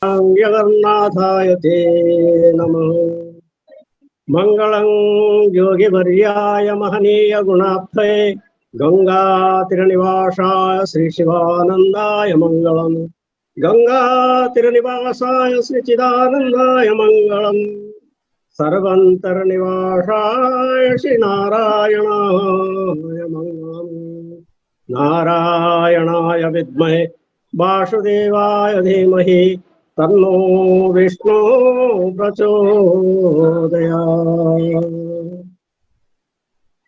जगन्नाथाय ते नमः। मंगलं योगिवर्याय महनीय गुणाब्धये गंगातीरनिवासाय श्री शिवानंदाय मंगलम्। गंगातीरनिवासाय श्री चिदानंदाय मंगलम्। सर्वंतरनिवासाय श्री नारायणाय मंगलम्। नारायणाय विद्महे वासुदेवाय धीमहि तन्नो विष्णु प्रचोदयात्।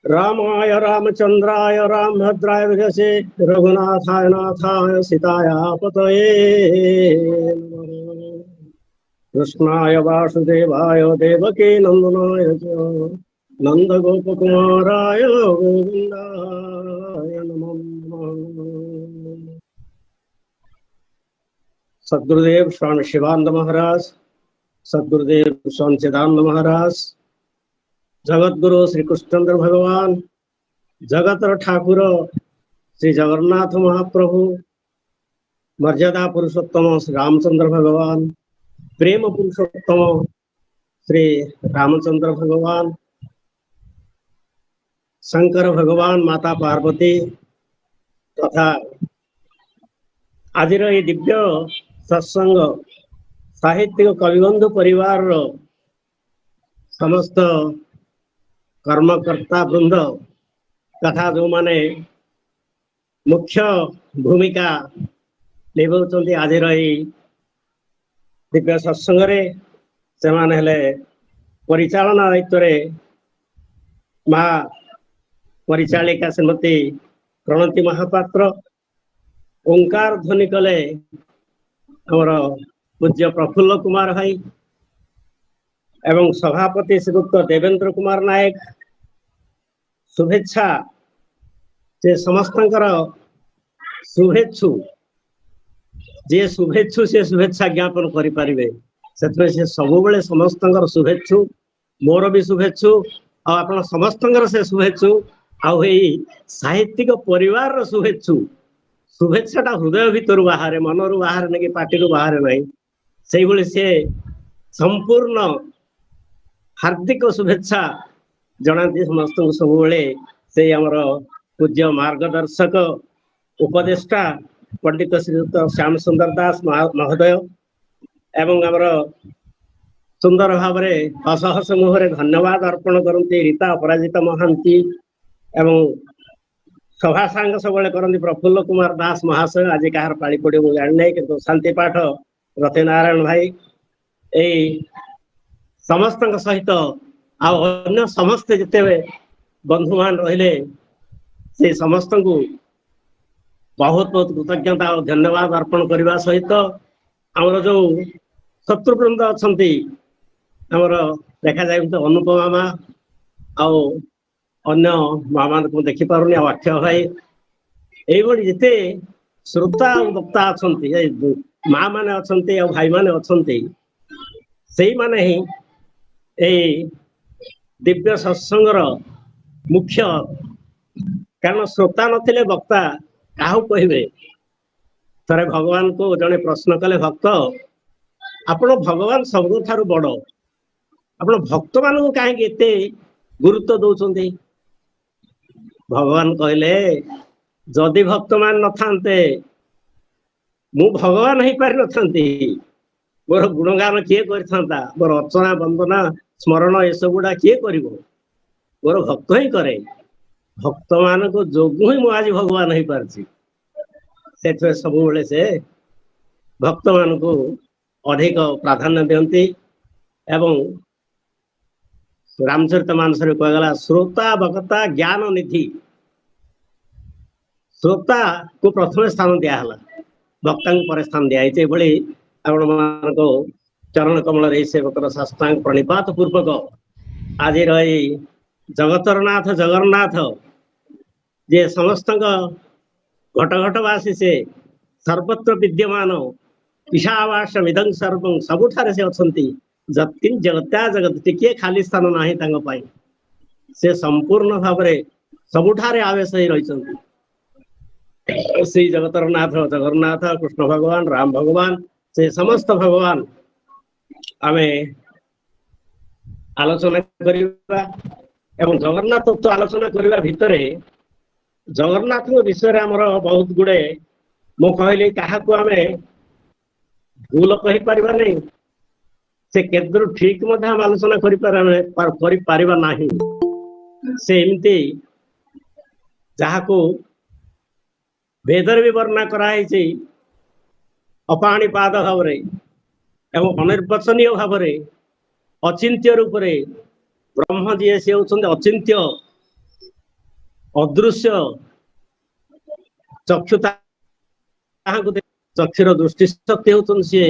रामाय रामचंद्राय रामभद्राय विदसे रघुनाथाय नाथाय सीताय पतये नमः। कृष्णाय वासुदेवाय देवकी नंदनाय च नंदगोपकुमाराय गोविंदाय नमः। सद्गुरुदेव स्वामी शिवानंद महाराज, सद्गुरुदेव स्वामी चिदानंद महाराज, जगतगुरु श्री कृष्णचंद्र भगवान, जगतर ठाकुर श्री जगन्नाथ महाप्रभु, मर्यादा पुरुषोत्तम श्री रामचंद्र भगवान, प्रेम पुरुषोत्तम श्री रामचंद्र भगवान, शंकर भगवान, माता पार्वती तथा आज ये दिव्य सत्संग साहित्यिक कविबंधु परिवार समस्त कर्मकर्ता वृंद तथा जो माने मुख्य भूमिका निभाउछन्ति आज दिव्य सत्संग से माने हेले परिचालना दायित्व माँ परिचालिका श्रीमती प्रणति महापात्र, ओंकार ध्वनि कले आमर पूज्य प्रफुल्ल कुमार भाई एवं सभापति श्रीयुक्त देवेंद्र कुमार नायक। शुभेच्छा से समस्तंकर शुभेच्छु जे शुभेच्छु से शुभेच्छा ज्ञापन करि परिबे से सबुबले समस्तंकर शुभेच्छु, मोर भी शुभेच्छु आ आपण समस्तंकर से शुभेच्छु आ साहित्यिक परिवार शुभेच्छु। शुभेच्छाटा हृदय भीतर बाहर मनरू बाहर नहीं पार्टी बाहर नहीं से भाई सी संपूर्ण हार्दिक शुभेच्छा जनाती समस्त सब से आमर पूज्य मार्गदर्शक उपदेष्टा पंडित श्रीयुक्त श्याम सुंदर दास महोदय एवं आमर सुंदर भाव हस हस मुहर धन्यवाद अर्पण करती रीता अपराजिता महांती एवं सभा सांग सब करती प्रफुल्ल कुमार दास महाशय। आज कहार पाली पड़े मुझे जानी ना कि शांति पाठ रति नारायण भाई यही समस्त सहित अन्य समस्ते जिते बंधु मान रहिले से समस्त को बहुत बहुत कृतज्ञता और धन्यवाद अर्पण करने सहित आमर जो शत्रुवृंद अच्छा आमर देखा जाए तो अनुपमा माँ आउ अन्य माँ मान को देखी पारुनी अक्षय भाई यही जिते श्रोता वक्ता अच्छा माँ मैंने अच्छा भाई मैंने अच्छा से माने ही दिव्य सत्संगर मुख्य कारण श्रोता नथिले वक्ता काहू कहे। थरे भगवान को जड़े प्रश्न कले भक्त आपण भगवान सब ठारू बड़ आपण भक्त मान कहीं गुरुत्व दौरान भगवान कहले जदि भक्त मान न थांते मु भगवान हो पारि न थांती मोर गुणगान किए करता मोर अर्चना वंदना स्मरण ये सब गुड़ा किए कर मोर भक्त ही करे भक्त मान को जोगु ही आज भगवान हो पार्ची से सब से भक्त मान को अधिक प्राधान्य दियंती एवं रामचरित मानस कहगला श्रोता वक्ता ज्ञान निधि श्रोता को प्रथम स्थान दिहला वक्ता पर स्थान दिखाई भाई आपण मान चरण कमल सेवकर साष्टांग प्रणिपात पूर्वक आज जगतर नाथ जगन्नाथ जे समस्त घट घटवासी से सर्वत्र विद्यमान ईशावास मिदं सर्वं सबुठारे से अछंती जतिन जगत्या जगत टिके खाली स्थान नाही तांग पाई से संपूर्ण भाव में सबुठारे आवेश ही रही श्री जगतर नाथ जगन्नाथ कृष्ण भगवान राम भगवान से समस्त भगवान आमे आलोचना करिबा एवं जगन्नाथ तत्व आलोचना करिबा भितरे जगन्नाथ विषय हमर बहुत गुडे मो कहली काहाकू आमे भूल कहि परिबा नै से केद्र ठीक मध्य हम आलोचना करि परिबा नाही से एमती जहाको वेदर भी वर्णना कराई अपाणीपाद भाव एवं अनिर्वचनीय भाव अचिंत्य रूप ब्रह्म जी सी होते अचिंत्य अदृश्य चक्षुता चक्षुर दृष्टि शक्ति होती सी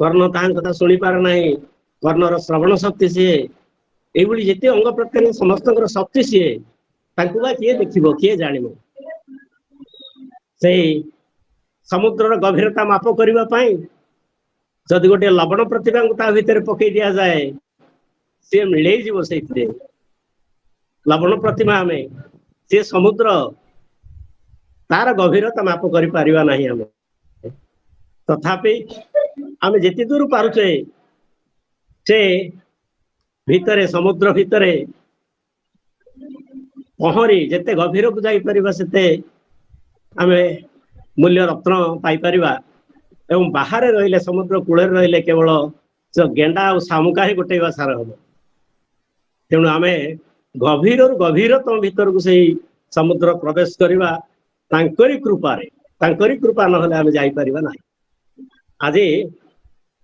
कर्ण ता कथा शुणी पार ना कर्णर श्रवण शक्ति सी ये जिते अंग प्रत्यंग समस्त शक्ति सी किए देख किए जान से समुद्र गभीरता माप करने जदि गोटे लवण प्रतिभा ता भीतर पकई दि जाए सी मिल से लवण प्रतिभा आम सी समुद्र तार गभीरता माप कर पारिबा नहीं आम तथापि आम जिते दूर पारुचे से भितरे समुद्र भितरे पहरी जिते गभीर को जापर से आम मूल्य रत्न पाइपर एवं बाहर रहिले समुद्र कूल रहिले केवल जो गेंडा और शामुका ही गोटेवा सार हम तेणु आम गभीर गभीरतम भीतर को सही समुद्र प्रवेश करवा कृपा ना आम जापर ना आज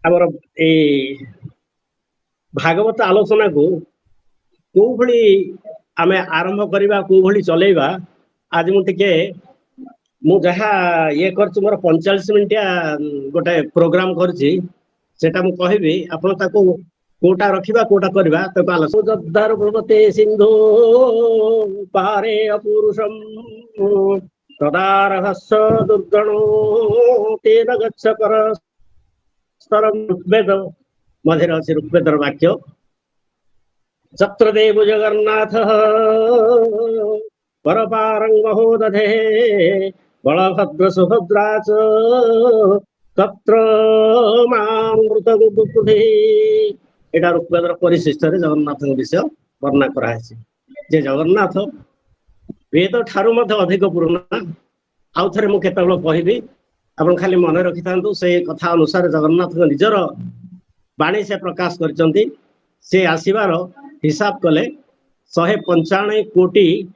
आमर ए भागवत आलोचना को कौ भली आम आरंभ करवा कौ भली चलेबा आज मुझे मु जहाँ ये कर मोर 45 मिनिटिया गोटे प्रोग्राम करटा मु कहबी आपण ताको कोटा रखिबा कोटा करबा तो आलोचना भवते सिंधु पारे अपुरुषम तदारहस्य दुर्गणो तेन गच्छ कर स्तरम ऋग्वेद मध्य अच्छे ऋग्वेदर वाक्य चक्रदेव जगन्नाथ परपारं महोदधे बलभद्र सुभद्रा तत्र मामृतगुदुःखुधे एटा ऋग्वेदर परिशिष्ट जगन्नाथ विषय वर्णना कराई जे जगन्नाथ वेद ठारू अधिक पुराना आउ थे मुझे कहबी आप खाली मन रखि था से कथा अनुसार जगन्नाथ निजर बाणी से प्रकाश कर आसबार हिसाब कले 195 कोटी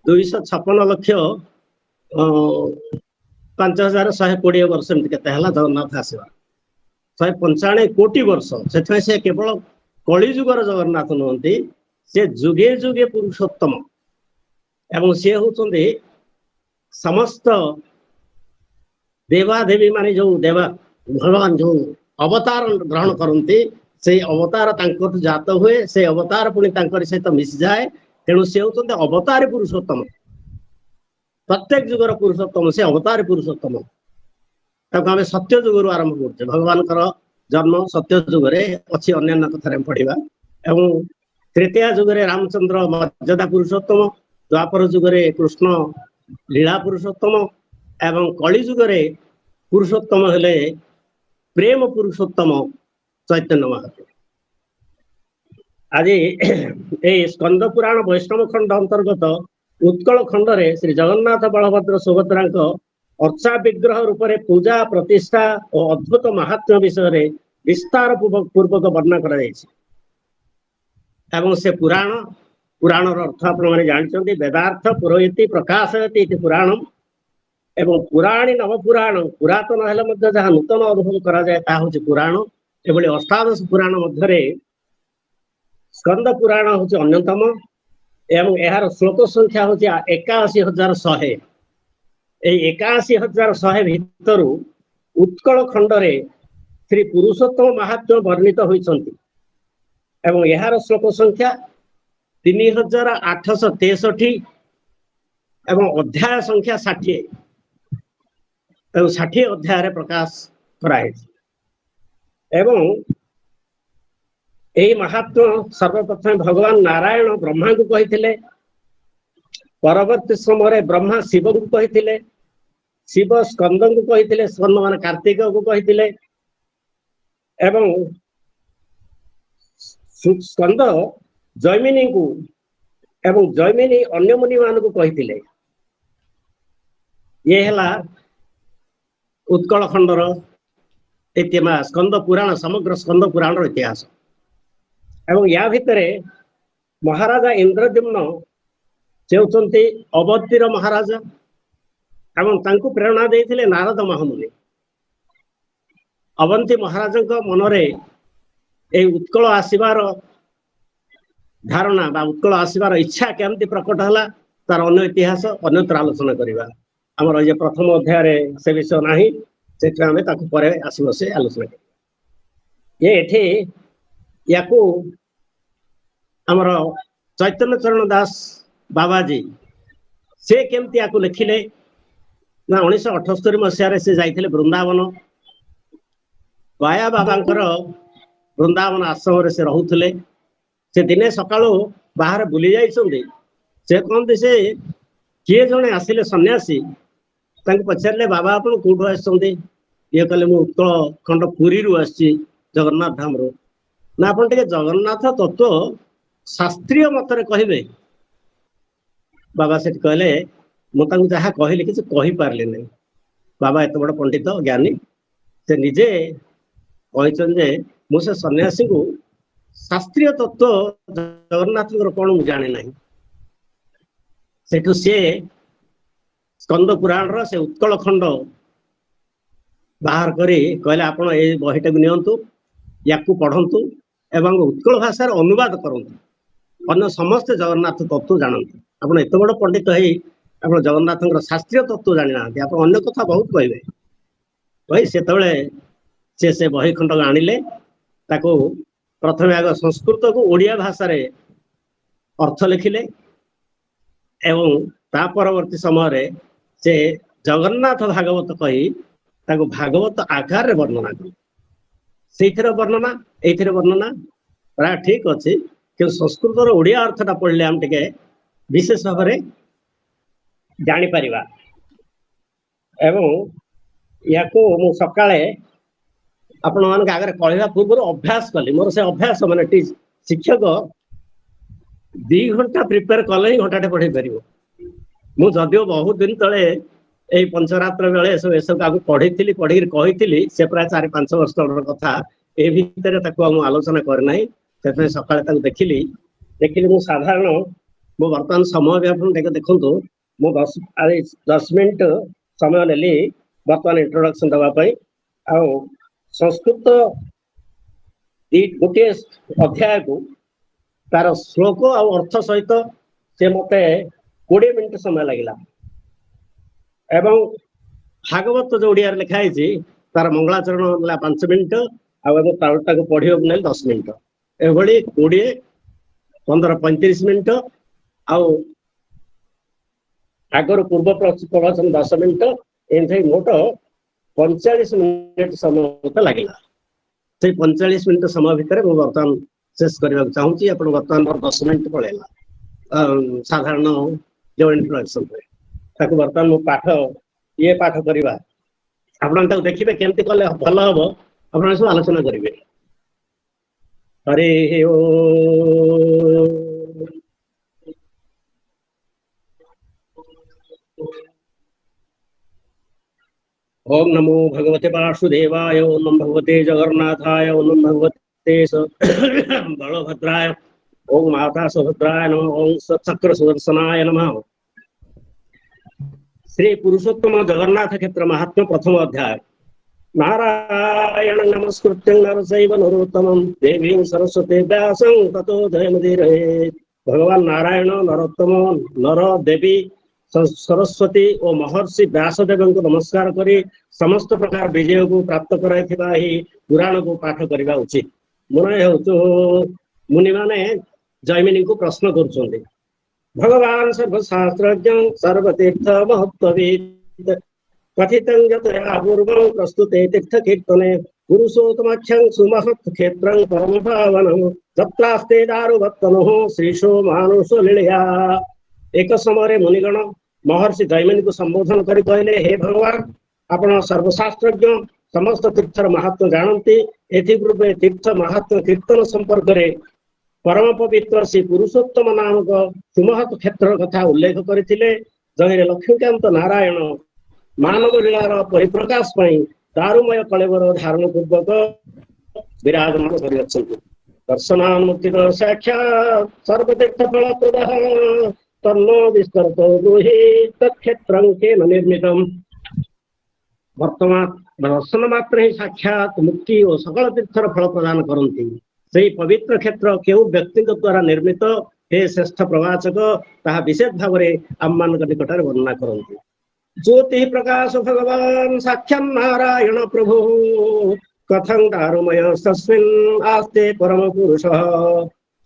256 लक्ष 5120 वर्ष के जगन्नाथ आसवा 195 कोटी वर्ष से केवल कलिजुगर जगन्नाथ नुहति से जुगे जुगे पुरुषोत्तम एवं सी होती समस्त देवादेवी माने जो देवा भगवान जो अवतार ग्रहण करती से अवतार जात हुए से अवतार पुणी सहित मिशि जाए तेणु सी होती अवतारी पुरुषोत्तम प्रत्येक जुगर पुरुषोत्तम से अवतारी पुरुषोत्तम आम सत्य जुगर आरंभ करते भगवान जन्म सत्य जुगरे अच्छी अन्य कथार पढ़ा एवं तृतीय जुगरे रामचंद्र मर्यादा पुरुषोत्तम द्वापर जुगरे कृष्ण लीला पुरुषोत्तम एवं कली जुगरे पुरुषोत्तम हेले प्रेम पुरुषोत्तम चैतन्य महाप्रभु आज ए स्कंद पुराण वैष्णव खंड अंतर्गत उत्कल खंड रे श्री जगन्नाथ बलभद्र सुभद्रा अर्चा विग्रह रूप में पूजा प्रतिष्ठा और अद्भुत महात्म्य विषय विस्तार पूर्वक वर्णना कर से पुराण पुराणर अर्थ आपने जानते वेदार्थ पुरोहिति प्रकाशयति पुराणम एवं पुराणी नवपुराण पुरातन हेले जहाँ नूतन अनुभव करा जाए हूँ पुराण एभली अष्टादश पुराण मध्य स्कंद पुराण हूँ अन्यतम एवं यार श्लोक संख्या हूँ 81,100 81,100 भितर उत्कल खंडरे श्री पुरुषोत्तम महात्म्य वर्णित होती एवं यार श्लोक संख्या 3,863 एवं अध्याय संख्या 60 एवं 60 अध्याय प्रकाश कराई एवं यही महात्मा सर्वप्रथम भगवान नारायण ब्रह्मा को कही परवर्ती समय ब्रह्मा शिव को कही शिव स्कंद को कही स्कंद मान कार्तिक को कही एवं स्कंद जैमिनी को एवं जैमिनी अन्य मुनि मान को कही ये है उत्कल खंडर इतिहास स्कंद पुराण समग्र स्कंद पुराण इतिहास एवं या भितर महाराजा इंद्रद्युम्न से होती अवतीर महाराजा एवं तांको प्रेरणा देते नारद महामुनि अवंती महाराज मनरे ए उत्कल आसबार धारणा बा उत्कल आसबार इच्छा केमती प्रकट है तार अन्य इतिहास अन्यत्र आलोचना करवा आमर ये प्रथम अध्याय से विषय ना से आसब से आलोचना कर ये या आमर चैतन्य चरण दास बाबाजी से केमती या लिखिले ना 1978 मसीह से जाइए वृंदावन बाया बाबांकर वृंदावन आश्रम से रोते से दिने सका बाहर बुली जाइए से कहते से किए जड़े आसिले सन्यासी पचारे बाबा आप कौटू आसते ये कहले मु उत्कल खंड पुरी आसी जगन्नाथ धाम रू ना आप जगन्नाथ तत्व शास्त्रीय मतरे कहे बाबा से कहले मुझे जहाँ कहली कि कही पारे नहीं बाबा एत बड़ पंडित ज्ञानी से निजे कहते मुझे सन्यासी को शास्त्रीय तत्व जगन्नाथ कौन मुझे जाने ना से स्कंद पुराण से उत्कल खंड बाहर करी कहले आप बहीटा को नियंतु या पढ़ंतु एवं उत्कल भाषार अनुवाद करंतु अन्य समस्त जगन्नाथ तत्व जानतु आप एत बड़ पंडित है आप जगन्नाथ शास्त्रीय तत्व जानी ना आप अन्य कथा बहुत कहे भाई से बही खंड आनिले प्रथम आग संस्कृत को ओडिया भाषा रे अर्थ लिखिले एवं ता परवर्ती समय से जगन्नाथ भागवत कही भागवत आकार वर्णना कर वर्णना ये वर्णना प्राय ठीक अच्छे कि संस्कृत ओडिया अर्थटा पढ़ले आम टे विशेष भाव में जापर एवं या मु सकाळे आपण मान आगे कहवा पूर्व अभ्यास कली मोर से अभ्यास माने शिक्षक 2 घंटा प्रिपेयर कले ही घंटाटे पढ़े पार मु जदिव बहुत दिन तले यही पंचरात्र बेले सब एसब आगे पढ़ी पढ़ी कही से प्राय 4-5 वर्ष कथा ए भितर आलोचना करना से सका देखिली मु साधारण मो बर्तमान समय व्यापन देखु मु 10 मिनट समय नेली बर्तमान इंट्रोडक्शन दवाई आ संस्कृत गोटे अध्याय को तार श्लोक आ अर्थ सहित से मते 20 मिनट समय लगिला एवं भागवत जो ओडिया लिखाई तार मंगलाचरण 5 मिनट आउटा को पढ़े 10 मिनट एभली 20, 15, 35 मिनट आगर पूर्व प्रवचन 10 मिनट एमती मोट 45 मिनट समय मत लगे से 45 मिनट समय भितर मुझे बर्तमान शेष करने चाहूँगी आप बर्तमान मोर 10 मिनट पड़ेगा साधारण जो इंट्रोडक्शन बर्तमान मो पाठ ये पाठ करवा आप देखिए केमती कले भल हम आप सब आलोचना करेंगे हरे ओम नमो भगवते वासुदेवाय ओम नमो भगवते जगन्नाथाय ओम नमो भगवते बलभद्राय ओम माता सुभद्राय नमः ओम चक्र सुदर्शनाय नमः। श्री पुरुषोत्तम जगन्नाथ क्षेत्र महात्म्य प्रथम अध्याय। नारायण नमस्कृत्यं नरचैव नरोत्तमं देवीं सरस्वती व्यासं ततो जयमुदीरयेत्। भगवान नारायण नरोत्तम नर देवी सरस्वती और महर्षि व्यासदेव को नमस्कार करी समस्त प्रकार विजय को प्राप्त कराइथिबा ही पुराण को पाठ करने उचित। मन मुनि माने जैमिनी को प्रश्न कर भगवान सर्वशास्त्रज्ञ सर्वतीर्थ महत्वविद कथितं यतया पूर्वं प्रस्तुते तीर्थ कीर्तने पुरुषोत्तमाख्यं सुमहत् क्षेत्रं परम पावनं तत्रास्ते दारुवत्तनः श्रीशो मानुषो लीलया। एक समय मुनिगण महर्षि जैमिनी को संबोधन कर कहले हे भगवान आपण सर्वशास्त्रज्ञ समस्त तीर्थर महात्म जानती एपूर्वे तीर्थ महात्म कीर्तन संपर्क में परम पवित्र श्री पुरुषोत्तम नामक सुमहत क्षेत्र कथा उल्लेख करते जहिरे लक्ष्मीकांत नारायण मानव लीलार परिप्रकाश दारुमय कलेवर धारण पूर्वक विराजमान कर दर्शनामुक्ति साक्षात् सर्वतीर्थ फल प्रद तन्नो विस्तरत ब्रूहि तत्क्षेत्रं केन निर्मितम्। वर्तमान दर्शन मात्र ही साक्षात मुक्ति और सकल तीर्थर फल प्रदान करती से पवित्र क्षेत्र केउ व्यक्ति द्वारा निर्मित हे श्रेष्ठ प्रवाचक ताहा विशेष भाव में आम मान निकट में वर्णना करती। ज्योति प्रकाश भगवान साक्षात् नारायण प्रभु कथं दारुमय तस्मिन् आस्ते परम पुरुष।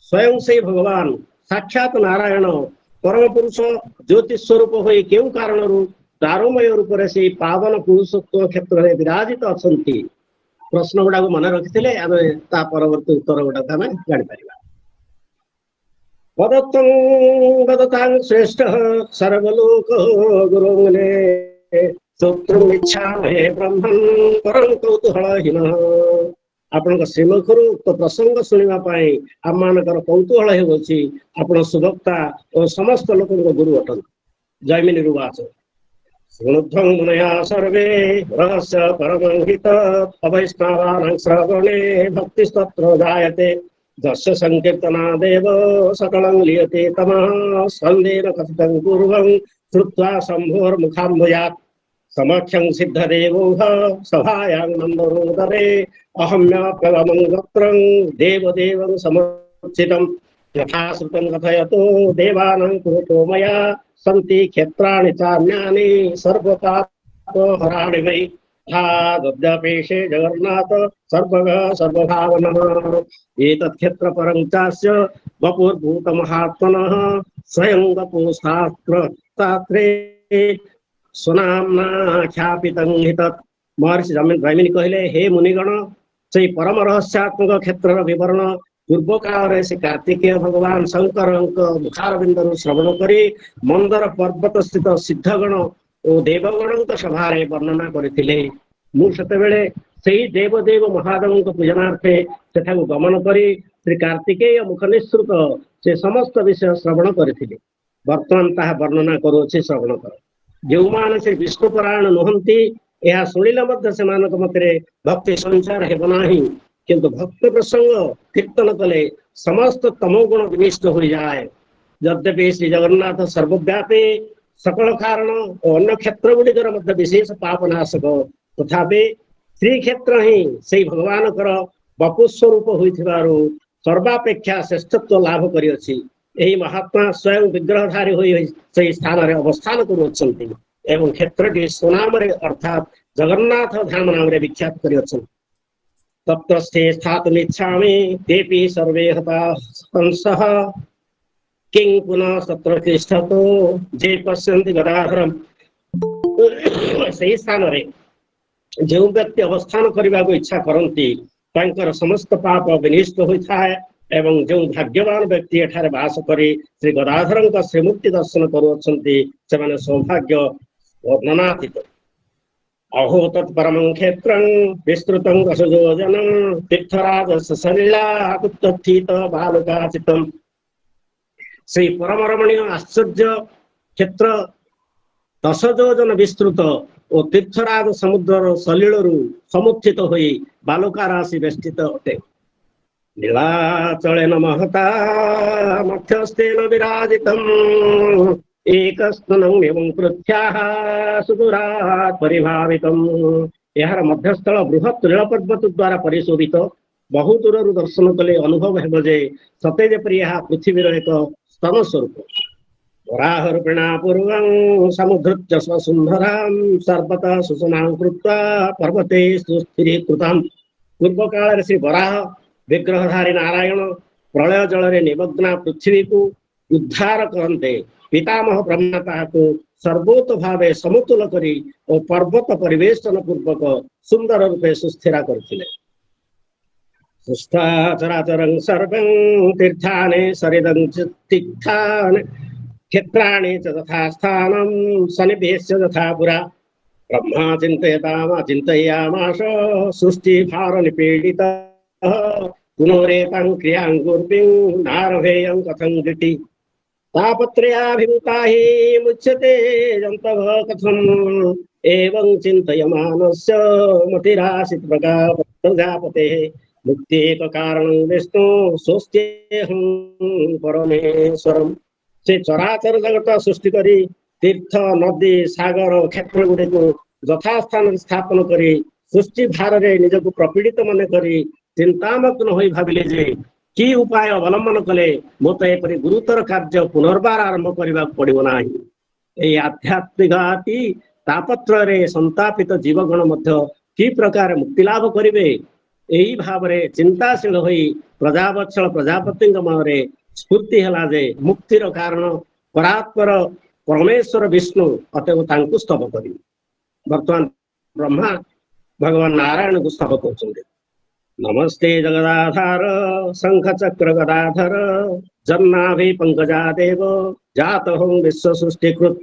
स्वयं से भगवान साक्षात नारायण परम पुरुष ज्योति स्वरूप हो क्यों कारण दारुमय रूप से पावन पुरुषत्व क्षेत्र में विराजित अच्छा प्रश्न गुड़ा मन रखी आम परवर्ती उत्तर गुड़ा आम जापर। पदत्तं श्रेष्ठ सर्वलोक गुरुंगने श्रोतुमिच्छामहे ब्रह्मन् परं कौतूहलहीन। आपण श्रीमुखर तो प्रसंग शुणापी आम मानकर कौतूहल होची आपण सुभक्ता और समस्त लोक गुरु अटन। जैमिनी रुवाच शृणुध्वं मुनया सर्वे रहस्य परमहित अवैष्णवानां श्रवणे भक्तिस्तत्र जायते दस्य संकीर्तनादेव सकलं लीयते तमः स्कन्देन कथितं पूर्वं श्रुत्वा शम्भोर्मुखाम्भुजात् समक्षं सिद्धदेवोह सभायां नन्दरोदरे अहम्याप्यवमं गोत्रं देवदेवं समुचितं यथा श्रुतं कथयतो देवानां कुरुतो मया सन्ति क्षेत्राणि चान्यानि सर्वपापहराणि वै तद्यपेशे जगन्नाथ सर्वगः सर्वभावनः एतत् क्षेत्र परं चास्य वपुर्भूतमहात्मनः स्वयं वपुः शास्त्रे सुनाम्ना ख्यापितं हि तत्। महर्षि जैमिनी कहले हे मुनिगण से परम रहस्यात्मक क्षेत्र विवरण पूर्व काल से कार्तिकेय भगवान शंकर मुखारबिंदु श्रवण करी मंदर पर्वत स्थित सिद्धगण और देवगण सभा वर्णना करते से देवदेव महादेव पूजनार्थे से गमन करी श्री कार्तिकेय मुख निःसृत से समस्त विषय श्रवण करते वर्तमान ताहा वर्णना करुछि श्रवण कर। जो माने से विष्णुपरायण नुहंती यह शुणिले मध्य भक्ति संचार हेब नाही किंतु भक्त प्रसंग कीर्तन कले समस्त तमोगुण विनिष्ट हो जाए। यद्यपि श्री जगन्नाथ सर्वव्यापी सकल कारण और अन्य क्षेत्र गुड़िकर मध्य विशेष पापनाशक तथापि श्री क्षेत्र ही से भगवान वपुस्वरूप होइथिबारु सर्वापेक्षा श्रेष्ठत्व लाभ करिअछि। एही महात्मा स्वयं विग्रहधारी होई से स्थान रे अवस्थान करुअछन्ति एवं क्षेत्रटी सुनाम रे अर्थात जगन्नाथ धाम नाम रे विख्यात करिअछन्ति। तत्रस्थे स्थातुमिच्छामि तेपि सर्वे हताः हंसः किं पुनः तत्र तिष्ठतो जे पश्यन्ति गदाधरम्। से स्थान रे जो व्यक्ति अवस्थान करने को इच्छा करती तांकर समस्त पाप विनिष्ट होता है एवं जो भाग्यवान व्यक्ति एठारे वास करी श्री गदाधर श्रीमूर्ति दर्शन करुछन्ति से सौभाग्य वर्णनातीत। अहो तत्परमं क्षेत्रं विस्तृतं दशयोजनं तीर्थराजस्य सलिलाकुत्थित बालुकाचितं। श्री परम रमणीय आश्चर्य क्षेत्र 10 योजन विस्तृत और तीर्थराज समुद्र सलिलरू समुत्थित होई बालुका राशि वेष्टित अटे। नीलाचलेन महता मध्यस्थेन विराजितम् एकस्तनम् एवं पृथ्व्याः सुदूरात् परिभावितम्। यार मध्यस्थल बृहत् नीलपर्वत द्वारा परिशोभित बहु दूर दर्शन कले अनुभव हेब जे सते जेपरि यह पृथ्वीर एक स्तन स्वरूप। वराहरूपिणा पूर्वं समुद्धृत्य स्वसुन्दरां सर्वतः सुषमां कृत्वा पर्वते सुस्थिरीकृताम्। पूर्व काल श्री वराह विग्रहधारी नारायण प्रलय जल रे निमग्ना पृथ्वी को उद्धार करते पितामह ब्रह्मा को सर्वोत भावे समतुल करी और पर्वत परिवेशन पूर्वक सुंदर रूपे सुस्थिरा करथिले। सुस्था चराचरं सर्वं तीर्थानि सरिदं तीर्थानि क्षेत्राणि च तथा स्थानं सन्निवेश्य तथा पुरा। ब्रह्मा चिन्तयामास सृष्टिभार निपीडितः पुनरेतां क्रियां गुर्विं नारभेयं कथं गिटि तापत्रयाभिभूता हि मुच्यते जन्तवः कथम् एवं चिन्तयमानस्य मतिरासीत् प्रजापतेः मुक्त्येककारणं विष्णु स्वस्त्येहं परमेश्वरम्। से चराचर जगत सृष्टि करी तीर्थ नदी सागर क्षेत्र गुड़िक यथास्थान स्थापन करी सृष्टि भार रे निजक प्रपीड़ित मन करी चिंतामग्न होई भाबिले जे कि उपाय अवलंबन कले मत एपरि गुरुतर कार्य पुनर्बार आरंभ करने पड़ो ना। ये आध्यात्मिक तापत्र रे संतापित जीवगण मध्य कि प्रकार मुक्ति लाभ करिवे एही भाव रे चिंताशील होई प्रजावत्सल प्रजापति मन स्फूर्ति है जे मुक्तिर कारण परात्पर परमेश्वर विष्णु अतएव तांकु स्तव करी। वर्तमान ब्रह्मा भगवान नारायण को स्तव कर नमस्ते जगदाधार शंख चक्र गदाधर जन्नाभि पंकजा देव जात हूँ विश्व सृष्टिकृत।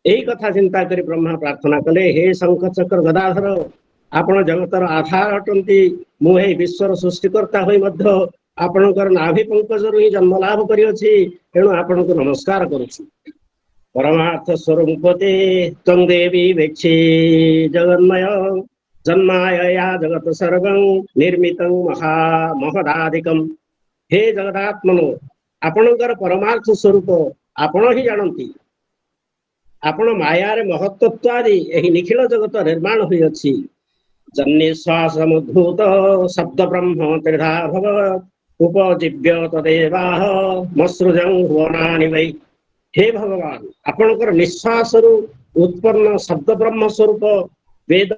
यही कथा चिंता करी ब्रह्मा प्रार्थना कले हे शंख चक्र गदाधर आपण जगतर आधार अटंती मुहे विश्वर सृष्टिकर्ता होई मध्य आपणकर नाभि पंकजरु ही जन्म लाभ करिअछि तेणु आपणको नमस्कार करूछि। परमार्थ स्वरूपते त्वं देवी वेक्षे जगन्मय जन्माय या जगत सर्वं निर्मितं महदादिकं। हे जगदात्मनो आपणकर परमार्थ स्वरूप आपण ही जानती आपण मायारे महत्त्वादि एही निखिल जगत निर्माण होई अछि। जन्निश्वास समुद्भूत शब्द ब्रह्म त्रिधा भगवत् उपजीव्य तदेवाह मसृजं भुवनानि वै। हे भगवान आपणकर निश्वास रु उत्पन्न शब्द ब्रह्म स्वरूप वेद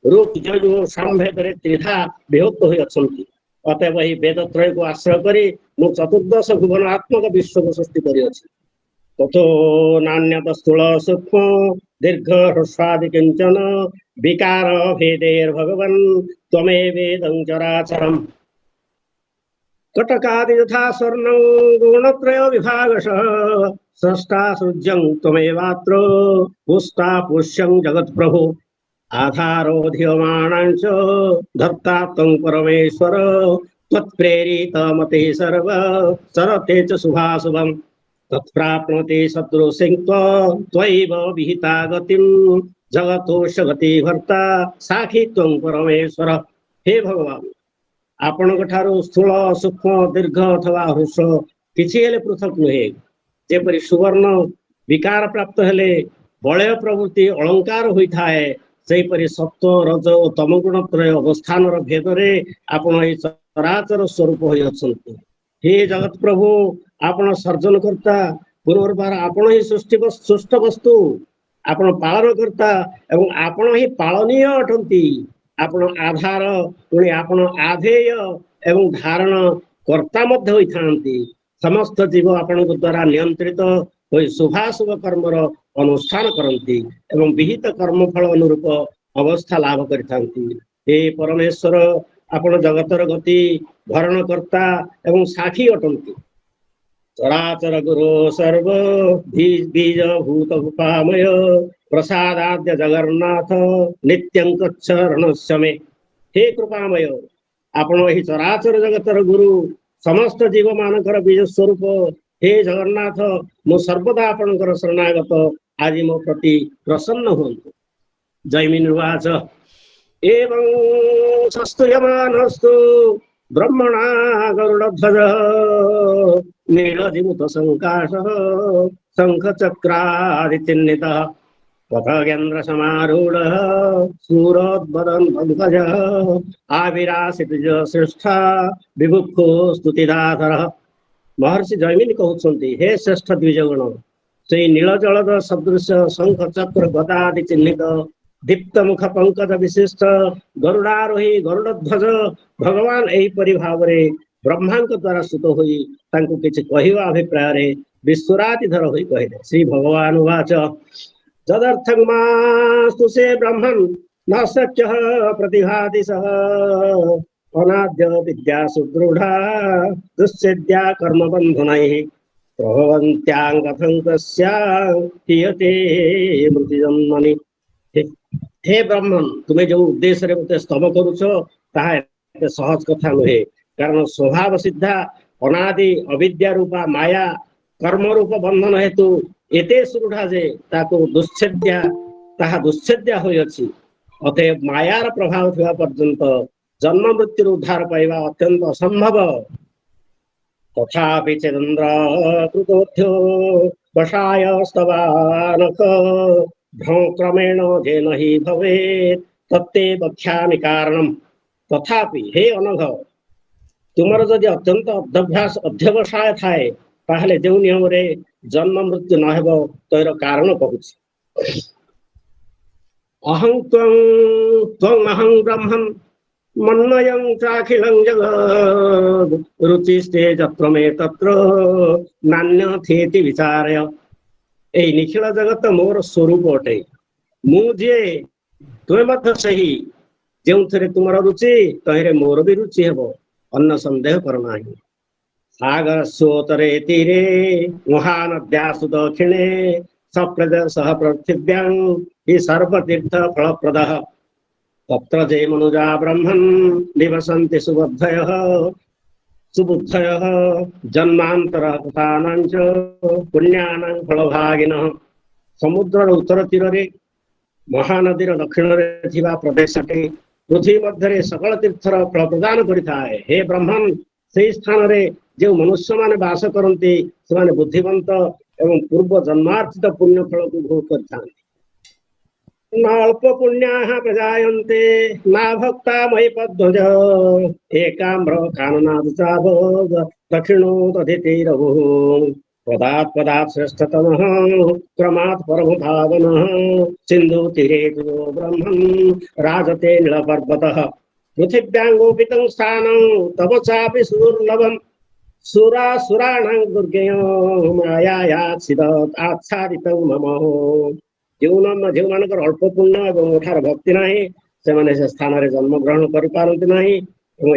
रूप जो सामभेद त्रिधा विभक्त होई अछंती। अतएव ही वेद त्रय को आश्रय करी मु चतुर्दश भुवनात्मक विश्व को सृष्टि करी अछि। ततो नान्यत स्थूल सूक्ष्म दीर्घ ह्रस्वादि किंचन विकार भेदेर भगवन् त्वमेवेदं चराचरम्। कटकादि यथा स्वर्णं गुणत्रय विभागशः स्रष्टा सृज्यं त्वमेवात्र पुष्टा पुष्यं जगत्प्रभु आधारो धियमाणांच धर्ता त्वं परमेश्वर त्वत्प्रेरित मते सर्व सरते च शुभाशुभम् तत्प्राप्नोति शत्रुसिंह त्वैव विहिता गतिं जगतोष गति भर्ता साखी त्वं परमेश्वर। हे भगवान आपण स्थूल सूक्ष्म दीर्घ अथवा हृष किसी हेले पृथक नुहे। जेपरि सुवर्ण विकार प्राप्त हेले बलय प्रवृत्ति अलंकार होता है सेपरि सत्व रज और तमगुण त्रय अवस्थान भेद रे आपण ए चराचर स्वरूप होई अछंती। हे जगत प्रभु आपण सर्जन करता पुनर्बार आपण ही सृष्ट वस्तु आपण पालन करता एवं आपण ही पालनीय अटंती। आपण आधार पुणी आपण आधेय एवं धारण कर्ता मध्य होइथांती। समस्त जीव आपण द्वारा नियंत्रित होई शुभाशुभ कर्मर अनुष्ठान करती एवं विहित कर्मफल अनुरूप अवस्था लाभ करिथांती। हे परमेश्वर आपण जगतर गति भरण कर्ता एवं साक्षी अटंती। चराचर गुरु सर्व बीज भूत उपामय प्रसादाद्य जगन्नाथ नित्यं तच्छरणस्य मे। हे कृपामय आपण ही चराचर जगतर गुरु समस्त जीव मानकर बीज स्वरूप हे जगन्नाथ मु सर्वदा आपणकर शरणागत आज मो प्रति प्रसन्न हुंतु। जयमिनुवाच एवं सस्तुयमानस्तु ब्रह्मणा गरुडध्वज नीलजिमुत संकाशः शंखचक्रादिचिह्नितः पथगेन्द्र समारूढ़ सूरोद्बदन पंकजः आविरासित श्रेष्ठा विभुक्षो स्तुतिदाधरः। महर्षि जैमिनी कहउछन्ति हे श्रेष्ठ द्विजगण से नील जलद सदृश शंख चक्र गदादि चिह्नित दीप्त मुख पंकज विशिष्ट गरुडारोही गरुड़ध्वज भगवान एहिपरि भावरे ब्रह्मांक द्वारा स्तुत होई तांको किछि कहिवा अभिप्राय रे विश्वरातिधर होई कहिले। श्री भगवान उवाच तदर्थं मास्तु से ब्रह्मन् न सत्यः प्रतिभादिशः अनाद्य विद्या सुदृढ़ा दुश्चेद्या कर्म बन्धनैः प्रभवन्त्यां कथं तस्यां हीयते मृतिजन्मनि। हे हे ब्राह्मण तुम्हें जो उद्देश्य रे मते स्तव करूछ ताहा एते सहज कथा नुहे कारण स्वभाव सिद्धा अनादि अविद्या रूपा माया कर्म रूप बंधन हेतु एते सुरूढ़ा जे ताको दुच्छेद्या ताहा दुच्छेद्या होई अछि अतएव मायार प्रभाव थिबा पर्यंत जन्म मृत्यु उद्धार पाइबा अत्यंत असंभव तथापि चेन्द्र कृतोथ्यो वशाय स्तवानक भ्रमक्रमेण जेन हि भवेत् तत्ते वक्ष्यामि कारणम तथापि हे अनघ तुमर जदि अत्यंत अध्यभ्यास अध्यवसाय थाए ताहले जो नियम रे जन्म मृत्यु न हेबो तैर कारण कहूछि अहं त्वं अहं ब्रह्मन् मन्मयं चाखिलं जगत् रुचिस्ते जत्र मे तत्र नान्यथेति विचारय ए निखिल जगत मोर स्वरूप अटे मु जे तुमे मध्य सही जोंथरे तुमर रुचि तहिरे मोर भी रुचि हेबो अन्न संदेह कर नाही सागर सोतरे तीरे महानद्यासु दक्षिणे सप्रज सह पृथिव्यां हि सर्वतीर्थ फलप्रदः तत्र जे मनुजा ब्रह्मन् निवसन्ति सुबुद्धयः जन्मांतर च पुण्यानां फलभागिनः समुद्र उत्तर तीर रे महानदी दक्षिण रे थिबा प्रदेशटे पृथ्वी मध्य सकल तीर्थर फल प्रदान करिथाए हे ब्रह्मन् से स्थान रे जो मनुष्य माने वास करती से बुद्धिवंत एवं पूर्व जन्मार्जित पुण्य फल को भोग करथांति नाल्प पुण्याः प्रजायन्ते ना भक्ता मयि पद्मज एकाम्र काननादुचाभोग दक्षिणो तदितिरभुः पदात् पदात् श्रेष्ठतमः क्रमात् परमभावनः सिन्धुतीरे जो ब्रह्मन् राजते नीलपर्वतः पृथिव्याङ्गोपितं स्थानं तव चापि सुदुर्लभम् सुरासुराणां दुर्गेयो मायायाच्छिद आच्छादितं मम जो मानकर अल्प पुण्य और उठार भक्ति नाही से स्थान रे जन्म ग्रहण कर पारंती नाही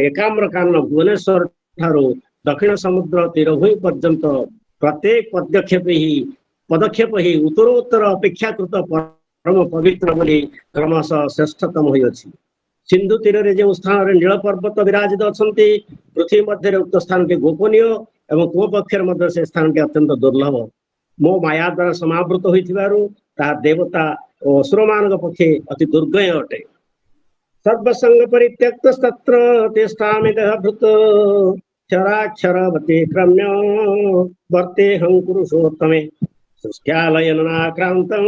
एकाम्र कानन भुवनेश्वर ठारू दक्षिण समुद्र तीर भूमि पर्यंत प्रत्येक पदक्षेप ही उत्तरोत्तर अपेक्षाकृत परम पवित्र बोली क्रमशः श्रेष्ठतम होई अछि सिंधु तीर रे जो स्थान रे नील पर्वत विराजित अछंती पृथ्वी मध्य रे उक्त स्थान के गोपनीय एवं को पक्षर मध्य से स्थान के अत्यंत दुर्लभ मो माया द्वारा समावृत होइथिबारु ता देवता और असुर मान पक्षे अति दुर्गय अटे सर्वसंग परित्यक्त तत्र तेष्टामि देहभृत क्षराक्षरवती क्रम्य वर्ते हं पुरुषोत्तमे शुष्क्यालयनाक्रान्तं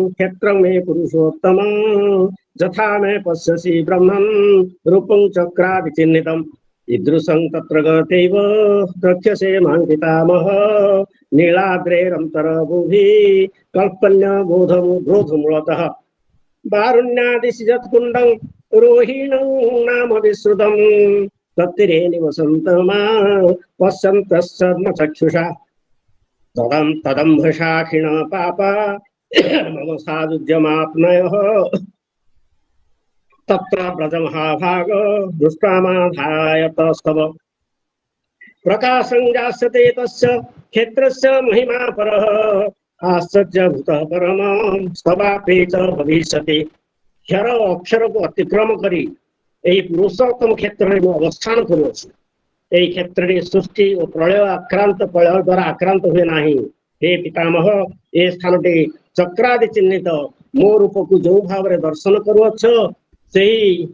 क्षेत्रं मे पुरुषोत्तम यथा मे पश्यसि ब्रह्मन् रूपं चक्रादिचिह्नितम् ईदृशं तत्र गतैव द्रक्ष्यसे मां पितामह नीलाद्रेरन्तरभुवि कल्पन्य बोधमूलतः वारुण्यादिशि यत्कुण्डं रोहिणं नाम विश्रुतं तत्तीरे निवसन्तमा पश्यन्तश्चर्मचक्षुषा तदम्भशाखिण पापा मम सायुज्यमाप्नयः तत्र ब्रजमहाभाग दुष्टामाधायतस्तव प्रकाशं जास्यते तस्य क्षेत्रस्य महिमा परः आश्चर्यभूतः परमं स्तवापि च भविष्यति क्षर अक्षर को अतिक्रम करी एही पुरुषोत्तम क्षेत्र में अवस्थान करुछि एही क्षेत्र रे सृष्टि और प्रलय आक्रांत प्रलय द्वारा आक्रांत हुए नाही हे पितामह ए स्थानटे चक्रादि चिन्हित मो रूप को जो भाव रे दर्शन करुअछ सेही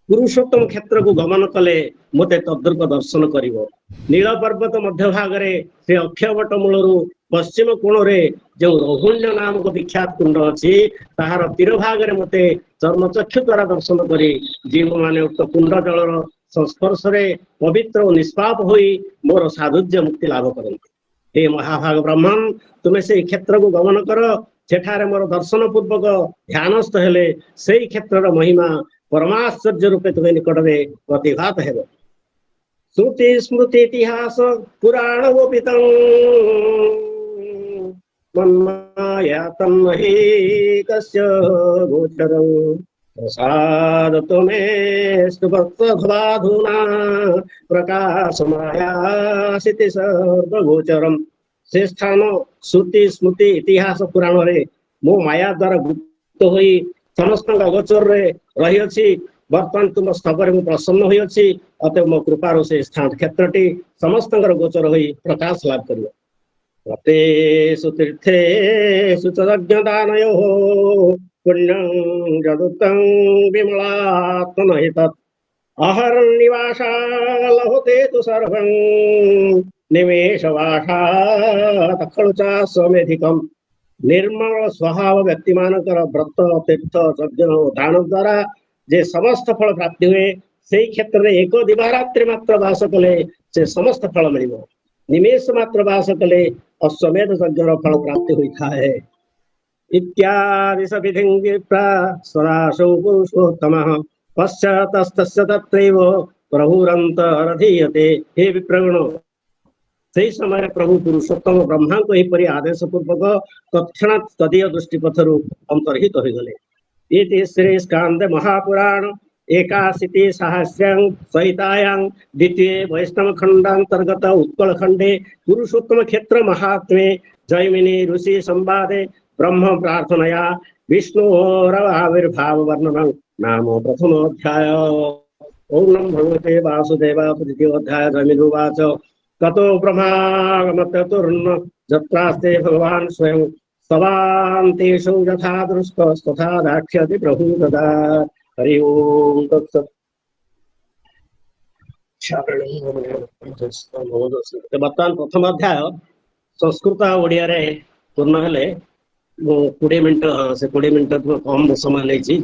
पुरुषोत्तम क्षेत्र को गमन कले मते तद्रुप दर्शन करिवो नील पर्वत मध्य भाग रे से अक्षयवट मूलरू पश्चिम कोण रे जो रोहुण्य नामक विख्यात कुंड अछि ताहार तीर भाग रे मते चर्मचक्षु द्वारा दर्शन करी जीव माने उक्त कुंड जलर संस्पर्श रे पवित्र और निष्पाप होई मोर साधुज्य मुक्ति लाभ करंती हे महाभाग ब्राह्मण तुमे से क्षेत्र को गमन कर सेठारे मोर दर्शन पूर्वक ध्यानस्थ हेले सेही क्षेत्रर महिमा परमाश्चर्य रूपे तुम्हें निकट में प्रतिभात है श्रुति स्मृति इतिहास पुराण गोपितं मन्मायातं मही कस्य गोचरं प्रसादतो मे स्तुभक्तभवाधुना प्रकाशमायासिति सर्वगोचरम् से स्थान श्रुति स्मृति इतिहास पुराण रे मो माया द्वारा गुप्त ତୃପ୍ତ ହୋଇ ସମସ୍ତଙ୍କ ଅଗୋଚରରେ ରହିଅଛି। ବର୍ତ୍ତମାନ ତୁମ ସ୍ତବରେ ମୁଁ ପ୍ରସନ୍ନ ହୋଇଅଛି, ଅତଏବ ମୋ କୃପାରୁ ସେ ସ୍ଥାନ କ୍ଷେତ୍ରଟି ସମସ୍ତଙ୍କର ଗୋଚର ହୋଇ ପ୍ରକାଶ ଲାଭ କରିବ। ପ୍ରତେଷୁ ତୀର୍ଥେଷୁ च ଯଜ୍ଞଦାନୟୋଃ ପୁଣ୍ୟଂ ଯଦୁକ୍ତଂ ବିମଳାତ୍ମନ ଏତତ୍ ଅହର୍ନିବାସା ଲଭତେ ତୁ ସର୍ବଂ ନିମେଷବାସାତ୍ ଖଳୁ ଚ ସ୍ୱମେଧିକମ୍। ନିର୍ମଳ ସ୍ୱଭାବ ବ୍ୟକ୍ତିମାନଙ୍କର ବ୍ରତ, ତୀର୍ଥ, ଯଜ୍ଞ ଓ ଦାନ ଦ୍ୱାରା ଯେ ସମସ୍ତ ଫଳ ପ୍ରାପ୍ତି ହୁଏ, ସେଇ କ୍ଷେତ୍ରରେ ଏକ ଦିବାରାତ୍ରି ମାତ୍ର ବାସ କଲେ ସେ ସମସ୍ତ ଫଳ ମିଳିବ। ନିମେଷ ମାତ୍ର ବାସ କଲେ ଅଶ୍ୱମେଧ ଯଜ୍ଞର ଫଳ ପ୍ରାପ୍ତି ହୋଇଥାଏ। ଇତ୍ୟାଦି ସବିଧିଂ ବିପ୍ରା ସଦାସୌ ପୁରୁଷୋତ୍ତମଃ ପଶ୍ଚାତସ୍ତସ୍ୟ ତତ୍ରୈବ ପ୍ରଭୁରନ୍ତରଧୀୟତେ। ହେ ବିପ୍ରଗଣ, ସେହି ସମୟରେ ପ୍ରଭୁ ପୁରୁଷୋତ୍ତମ ବ୍ରହ୍ମାଙ୍କ ଏହିପରି ଆଦେଶ ପୂର୍ବକ ତତ୍କ୍ଷଣାତ୍ ତଦୀୟ ଦୃଷ୍ଟି ପଥରୁ ଅନ୍ତର୍ହିତ ହୋଇଗଲେ। ଇତି ଶ୍ରୀ ସ୍କାନ୍ଦେ ମହାପୁରାଣ ଏକାଶୀତି ସାହସ୍ର୍ୟାଂ ସହିତାୟାଂ ଦ୍ୱିତୀୟ ବୈଷ୍ଣବ ଖଣ୍ଡାନ୍ତର୍ଗତ ଉତ୍କଳ ଖଣ୍ଡେ ପୁରୁଷୋତ୍ତମ କ୍ଷେତ୍ର ମହାତ୍ମେ ଜୈମିନୀ ଋଷି ସମ୍ବାଦେ ବ୍ରହ୍ମ ପ୍ରାର୍ଥନୟା ବିଷ୍ଣୁର ଆବିର୍ଭାବ ବର୍ଣ୍ଣନଂ ନାମ ପ୍ରଥମ ଅଧ୍ୟାୟ। ଓಂ ନମୋ ଭଗବତେ ବାସୁଦେବାୟ। ଦ୍ୱିତୀୟ ଅଧ୍ୟାୟ। ଜୈମିନୁବାଚ ततो ब्रह्मागमतुर्न जत्रास्ते भगवान् स्वयं स्तवान्तेषु यथा दृष्टस्तथा दाक्ष्यति प्रभु तदा। हरि ओम तत्सत्। ବର୍ତ୍ତମାନ ପ୍ରଥମ ଅଧ୍ୟାୟ ସଂସ୍କୃତ ଆଉ ଓଡ଼ିଆରେ ପୂର୍ଣ୍ଣ ହେଲେ 20 ମିନିଟ, ସେ 20 ମିନିଟ କମ ସମୟ ନେଇଛି,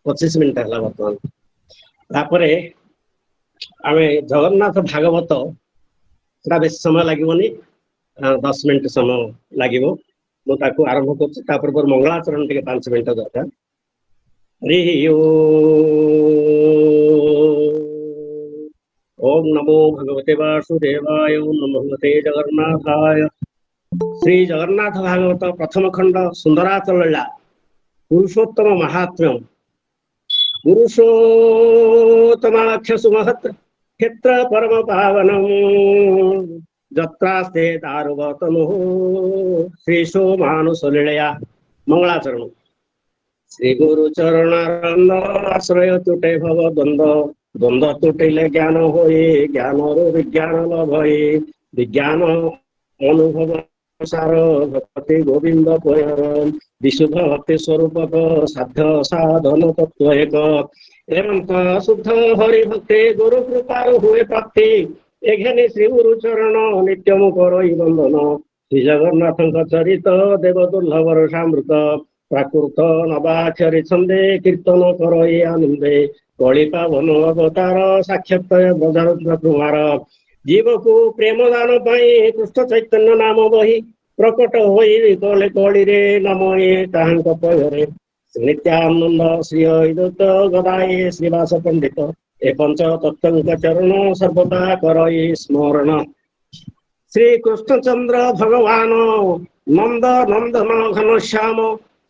25 ମିନିଟ ହେଲା ବର୍ତ୍ତମାନ। ତାପରେ ଆମେ ଜଗନ୍ନାଥ ଭାଗବତ, ସେଟା ବେଶୀ ସମୟ ଲାଗିବନି, 10 ମିନିଟ ସମୟ ଲାଗିବ। ମୁଁ ତାକୁ ଆରମ୍ଭ କରୁଛି। ତା ପୂର୍ବରୁ ମଙ୍ଗଳାଚରଣ ଟିକେ 5 ମିନିଟ ଦରକାର। ହରି ଓମ୍ ନମୋ ଭଗବତେ ବାସୁଦେବାୟ। ଓମ୍ ନମୋ ଭଗବତେ ଜଗନ୍ନାଥାୟ। ଶ୍ରୀ ଜଗନ୍ନାଥ ଭାଗବତ ପ୍ରଥମ ଖଣ୍ଡ ସୁନ୍ଦରାଚଳ ଲୀଳା। ପୁରୁଷୋତ୍ତମ ମହାତ୍ମ୍ୟ। ପୁରୁଷୋତ୍ତମାଖ୍ୟ ସୁମହତ୍ କ୍ଷେତ୍ର ପରମ ପାବନଂ ଯତ୍ରାସ୍ତେ ଦାରୁବତନୁଃ ଶ୍ରୀଶୋ ମାନୁଷ ଲୀଳୟା। ମଙ୍ଗଳାଚରଣ। ଶ୍ରୀ ଗୁରୁ ଚରଣାରନ୍ଦ ଆଶ୍ରୟ ତୁଟେ ଭବ ଦ୍ୱନ୍ଦ, ଦ୍ୱନ୍ଦ ତୁଟିଲେ ଜ୍ଞାନ ହୋଇ, ଜ୍ଞାନରୁ ବିଜ୍ଞାନ ଲଭଇ, ବିଜ୍ଞାନ ଅନୁଭବ ସାର ଭକ୍ତି ଗୋବିନ୍ଦ ପୟର, ବିଶୁଦ୍ଧ ଭକ୍ତି ସ୍ୱରୂପକ ସାଧ୍ୟ ସାଧନ ତତ୍ଵ ଏକ। ଏମନ୍ତ ଶୁଦ୍ଧ ହରି ଭକ୍ତି ଗୁରୁ କୃପାରୁ ହୁଏ ପ୍ରାପ୍ତି, ଏଘେନି ଶ୍ରୀ ଗୁରୁ ଚରଣ ନିତ୍ୟ ମୁଁ କରଇ ବନ୍ଦନ। ଶ୍ରୀ ଜଗନ୍ନାଥଙ୍କ ଚରିତ ଦେବ ଦୁର୍ଲଭ ରସାମୃତ, ପ୍ରାକୃତ ନବାକ୍ଷରୀ ଛନ୍ଦେ କୀର୍ତ୍ତନ କରଇ ଆନନ୍ଦେ। କଳି ପାବନ ଅବତାର ସାକ୍ଷାତ ବଜାର କୁମାର, ଜୀବକୁ ପ୍ରେମ ଦାନ ପାଇଁ କୃଷ୍ଣ ଚୈତନ୍ୟ ନାମ ବହି ପ୍ରକଟ ହୋଇ କଲେ କଳିରେ ନମଏ ତାହାଙ୍କ ପୟରେ। ନିତ୍ୟାନନ୍ଦ ଶ୍ରୀ ଅଦ୍ୱୈତ ଗଦାଏ ଶ୍ରୀବାସ ପଣ୍ଡିତ, ଏ ପଞ୍ଚ ତତ୍ତ୍ୱଙ୍କ ଚରଣ ସର୍ବଦା କରଇ ସ୍ମରଣ। ଶ୍ରୀ କୃଷ୍ଣଚନ୍ଦ୍ର ଭଗବାନ ନନ୍ଦ ନନ୍ଦନ ଘନଶ୍ୟାମ,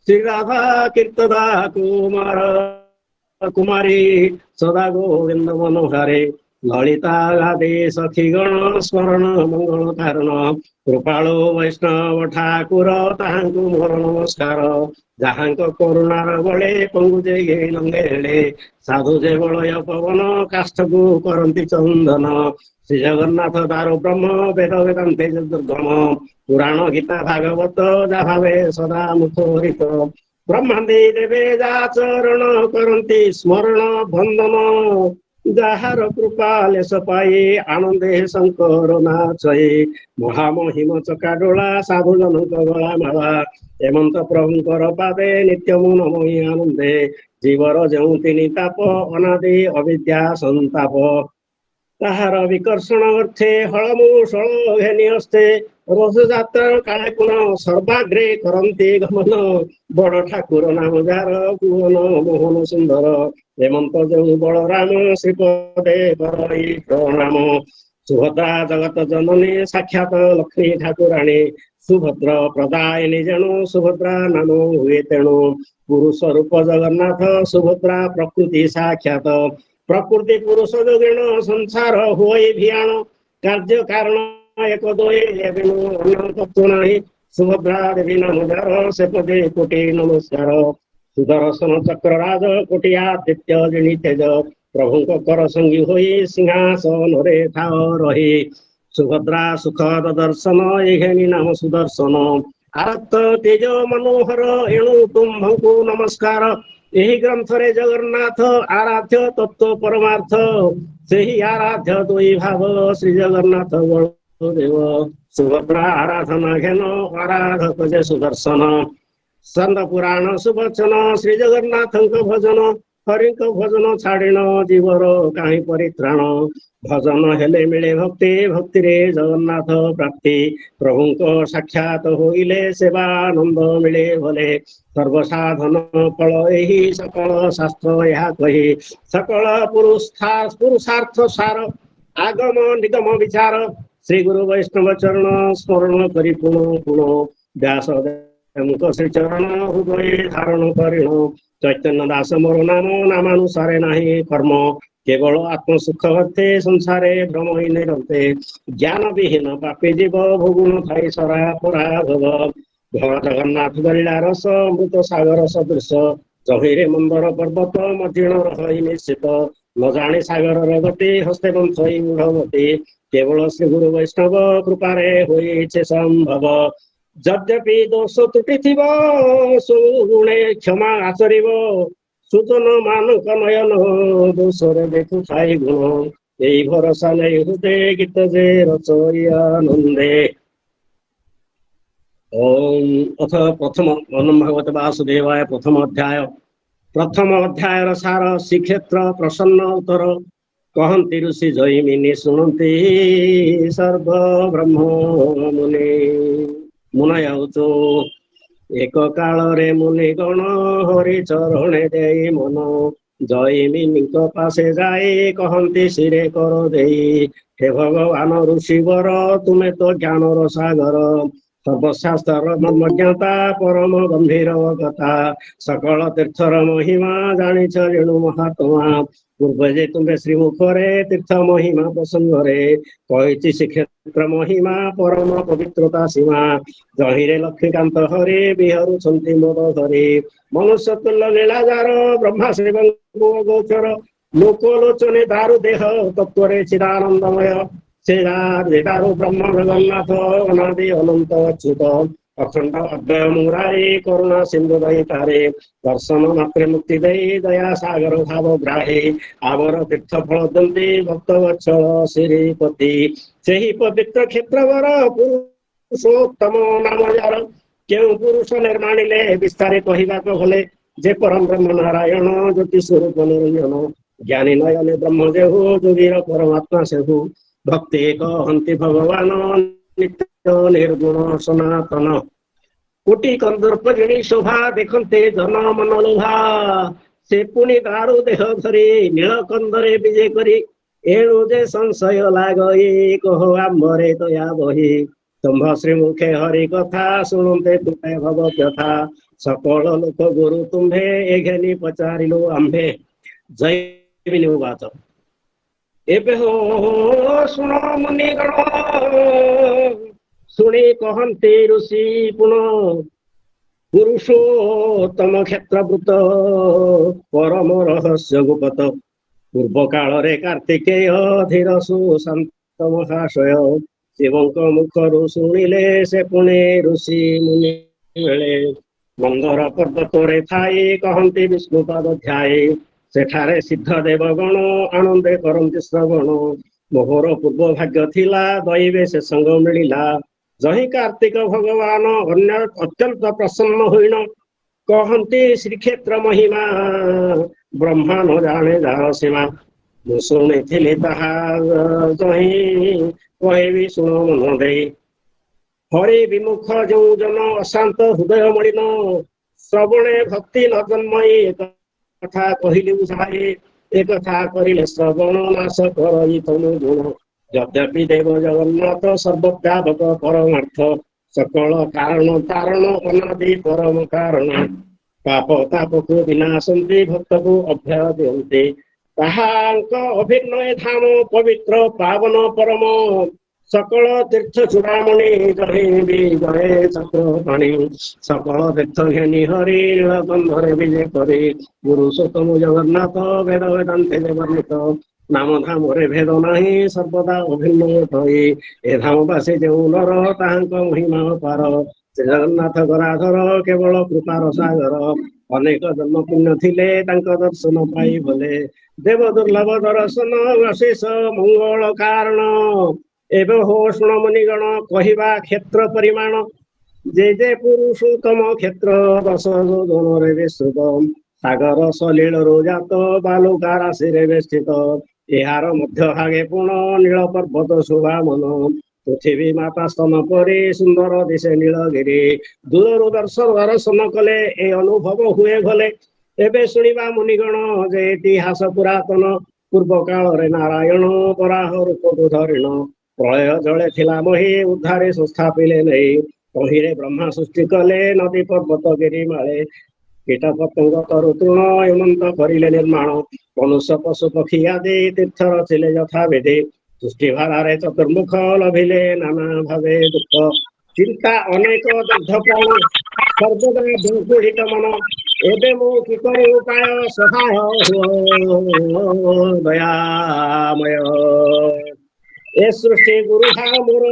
ଶ୍ରୀ ରାଧା କୀର୍ତ୍ତଦା କୁମାର କୁମାରୀ ସଦା ଗୋବିନ୍ଦ ମନୋହରେ। ଲଳିତା ଗାଦେ ସଖୀଗଣ ସ୍ମରଣ ମଙ୍ଗଳ କାରଣ, କୃପାଳୁ ବୈଷ୍ଣବ ଠାକୁର ତାହାଙ୍କୁ ମୋର ନମସ୍କାର। ଯାହାଙ୍କ କରୁଣାର ବଳେ ପଙ୍ଗୁଜେ ନଙ୍ଗେଳେ, ସାଧୁ ଯେ ବଳୟ ପବନ କାଷ୍ଠକୁ କରନ୍ତି ଚନ୍ଦନ। ଶ୍ରୀ ଜଗନ୍ନାଥ ଦାରୁ ବ୍ରହ୍ମ ବେଦ ବେଦାନ୍ତେ ଦୁର୍ଗମ, ପୁରାଣ ଗୀତା ଭାଗବତ ଯାହାବେ ସଦା ମୁଖରିତ। ବ୍ରହ୍ମାଣ୍ଡି ଦେବେ ଯା ଚରଣ କରନ୍ତି ସ୍ମରଣ ବନ୍ଦନ, ଯାହାର କୃପା ଲେଶ ପାଇ ଆନନ୍ଦେ ଶଙ୍କର ନାଚଇ। ମହାମହିମ ଚକାଡୋଳା ସାଧୁ ଜନଙ୍କ ଗଳା ମାଳା, ଏମନ୍ତ ପ୍ରଭୁଙ୍କର ପାଦେ ନିତ୍ୟ ମୁଁ ନମଇ ଆନନ୍ଦେ। ଜୀବର ଯେଉଁ ତିନି ତାପ ଅନାଦି ଅବିଦ୍ୟା ସନ୍ତାପ, ତାହାର ବିକର୍ଷଣ ଅର୍ଥେ ହଳମୂଷଳ ଘେନି ହସ୍ତେ। ରଥଯାତ୍ରା କାଳେ କୁଣ ସର୍ବାଗ୍ରେ କରନ୍ତି ଗମନ, ବଡ ଠାକୁର ନାମ ଯାର ଭୁବନ ମୋହନ ସୁନ୍ଦର। ହେମନ୍ତ ଯେଉଁ ବଳରାମ ଶ୍ରୀପଦେ କରଇ ପ୍ରଣାମ, ସୁଭଦ୍ରା ଜଗତ ଜନନୀ ସାକ୍ଷାତ ଲକ୍ଷ୍ମୀ ଠାକୁରାଣୀ। ସୁଭଦ୍ର ପ୍ରଦାୟିନୀ ଜେଣୁ ସୁଭଦ୍ରା ନାମ ହୁଏ ତେଣୁ, ପୁରୁଷ ରୂପ ଜଗନ୍ନାଥ ସୁଭଦ୍ରା ପ୍ରକୃତି ସାକ୍ଷାତ। ପ୍ରକୃତି ପୁରୁଷ ଯୋଗିଣ ସଂସାର ହୁଏ ଭିଆଣ, କାର୍ଯ୍ୟ କାରଣ ଏକ ଦୋଏ ଏବେନୁ ଅନ୍ୟ ତତ୍ଵ ନାହିଁ। ସୁଭଦ୍ରା ଦେବୀ ନାମ ଯାର ସେପଦେ କୋଟି ନମସ୍କାର। सुदर्शन चक्र राज कोटिया आदित्य जिणी तेज प्रभु कर संगी होई सिंहासन रे ठाओ रही सुभद्रा सुखद दर्शन एघेनी नाम सुदर्शन आरत तेज मनोहर एणु तुम्भंकु नमस्कार यही ग्रंथ रे जगन्नाथ आराध्य तत्व परमार्थ से ही आराध्य दुई भाव श्री जगन्नाथ बलदेव सुभद्रा आराधना घेन आराधक जे सुदर्शन स्कंद पुराण सुवचन श्री जगन्नाथ भजन हरि भजन छाड़िण जीवर कहीं परित्राण भजन हेले मिले भक्ति भक्ति रे जगन्नाथ प्राप्ति प्रभु को साक्षात होइले सेवानंद मिले भले सर्वसाधन फल यही सकल शास्त्र यह कही सकल पुरुषार्थ सार आगम निगम विचार श्री गुरु वैष्णव चरण स्मरण करी पुण पुण व्यास श्री चरण हृदय धारण करिण चैतन्य दास मोर नाम नामानुसारे नाही कर्म केवल आत्म सुख अर्थे संसारे भ्रम ही निरंते ज्ञान विहीन पापी जीव भोगुन थाई सरा परा भव घर जगन्नाथ गरीला रस अमृत सागर सदृश जहिरे मंदर पर्वत मझिण रही निश्चित न जाने सागर गति हस्ते बंथई मूढ़मती केवल श्री गुरु वैष्णव कृपारे होइछे संभव यद्यपि दोष त्रुटि थिब सुगुणे क्षमा आचरिब सुजन मानुक नयन दोषरे देखु थाई गुण यही भरोसा नहीं हृदय गीत जे रचयानंदे ओम अथ प्रथम नमो भगवते वासुदेवाय प्रथम अध्याय सार श्रीक्षेत्र प्रसन्न उत्तर कहती ऋषि जयमिनी शुणती सर्व ब्रह्म मुनि मुनयचु एक काल रे मुनि गण हरि चरणे दे मन जयमिनी पासे जाए कहती सिरे कर दे हे भगवान ऋषिवर तुम्हें तो ज्ञान सागर सर्वशास्त्र मर्मज्ञता परम गंभीर कथा सकल तीर्थर महिमा जानिछ रेणु महात्मा पूर्व जे तुम्हें श्रीमुखरे तीर्थ महिमा प्रसंगरे कही श्रीक्षेत्र महिमा परम पवित्रता सीमा जहिरे लक्ष्मीकांत हरे विहरुछन्ति मोद हरे मनुष्य तुल्य लीलाजार ब्रह्मा श्री गोचर लोकलोचने दारु देह तत्वरे चिदानंदमय से दारु ब्रह्म जगन्नाथ अनादि अनंत अच्युत अखंड अद्वय मुरारी करुणा सिंधु दयितारे दर्शन मात्रे मुक्ति दई दया सागर भाव ग्राही आवर तीर्थ फल दंती भक्त वत्सल श्रीपति से ही पवित्र क्षेत्रवर पुरुषोत्तम नाम जार केउ पुरुष निर्माणिले विस्तारे कहवा भले जे परम ब्रह्म नारायण ज्योति स्वरूप निरंजन ज्ञानी नयने ब्रह्म जेहु जोगीर परमात्मा सेहु भक्ति एक हंति भगवान नित्य निर्गुण सनातन कोटि कंदर्प जिणी शोभा देखते जन मन लोभा से पुनि दारु देह धरी नीलकंदरे विजय करी एणु जे संशय लागई कह आंबरे दया बही तुम्भ श्रीमुखे हरि कथा शुणुते तुमे भव व्यथा सकल लोक गुरु तुम्भे एघेनी पचारिलु आंभे जय उवाच एबे हो शुण मुनि गण शुणी कहते ऋषि पुन पुरुषोत्तम क्षेत्रभूत परम रहस्य गुपत पूर्व काल रे कार्तिकेय धीर सुशांत महाशय शिवंक मुखरु शुणिले से पुणे ऋषि मुनि बेले मंदर पर्वत रे थाई कहती विष्णु पद ध्याये सेठारे सिद्ध देवगण आनंदे करंती श्रवण मोहर पूर्व भाग्य थिला दैवे से संग मिलिला जही कार्तिक भगवान अन्य अत्यंत प्रसन्न होइण कहती श्रीक्षेत्र महिमा ब्रह्मा न जाने जार सीमा मु शुणी ताहा जही कहबी शुण मन दे हरि विमुख जो जन अशांत हृदय मलिन श्रवणे भक्ति न जन्मये कथा कहले बुझाए एक कथा करिले श्रवण नाश करई तनु गुण यद्यपि देव जगन्नाथ सर्वव्यापक परमार्थ सकल कारण तारण अनादि परम कारण पाप ताप को विनाशन्ति भक्त को अभय दियन्ति ताहांक अभिनय धाम पवित्र पावन परम सकल तीर्थ चूड़ामणि जहे भी गए चक्र पाणी सकल तीर्थ घेनी हरि नीलकंधरे विजय करे पुरुषोत्तम जगन्नाथ वेद वेदांते वर्णित नाम धामरे भेद नाही सर्वदा अभिन्न थई ए धामवासी जो नर ताहांक महिमा पार श्री जगन्नाथ गराधर केवल कृपार सागर अनेक जन्म पुण्य थिले तांक दर्शन पाई बोले देव दुर्लभ दर्शन अशेष मंगल कारण एवं हो शुण मुनिगण कहवा क्षेत्र परिमाण जे जे पुरुषोत्तम क्षेत्र दश जोजन रे विस्तृत सागर सलील रोजात बालुका राशि रे बेष्टित एहार मध्य भागे पुण नील पर्वत शोभा मन पृथ्वी माता स्तन परी सुंदर दिशे नीलगिरी दूर दर्शन कले ए अनुभव हुए भले एबे शुणिबा मुनिगण जे इतिहास पुरातन पूर्व काल रे नारायण बराह रूप धरिण प्रलय जले थिला मही उद्धारे संस्थापिले नहीं कहिले ब्रह्मा सृष्टि कले नदी पर्वत गिरी माळे कीट पतंग तरु तृण हेमंत करिले निर्माण मनुष्य पशु पक्षी आदि तीर्थ रचिले यथा विधि सृष्टि भारारे चतुर्मुख लभिले नाना भावे दुख चिंता अनेक दग्ध प्राण सर्वदा दुर्गुहित मन एबे मो कि करू उपाय सहाय हुओ दयामय ए सृष्टि गुरु मोर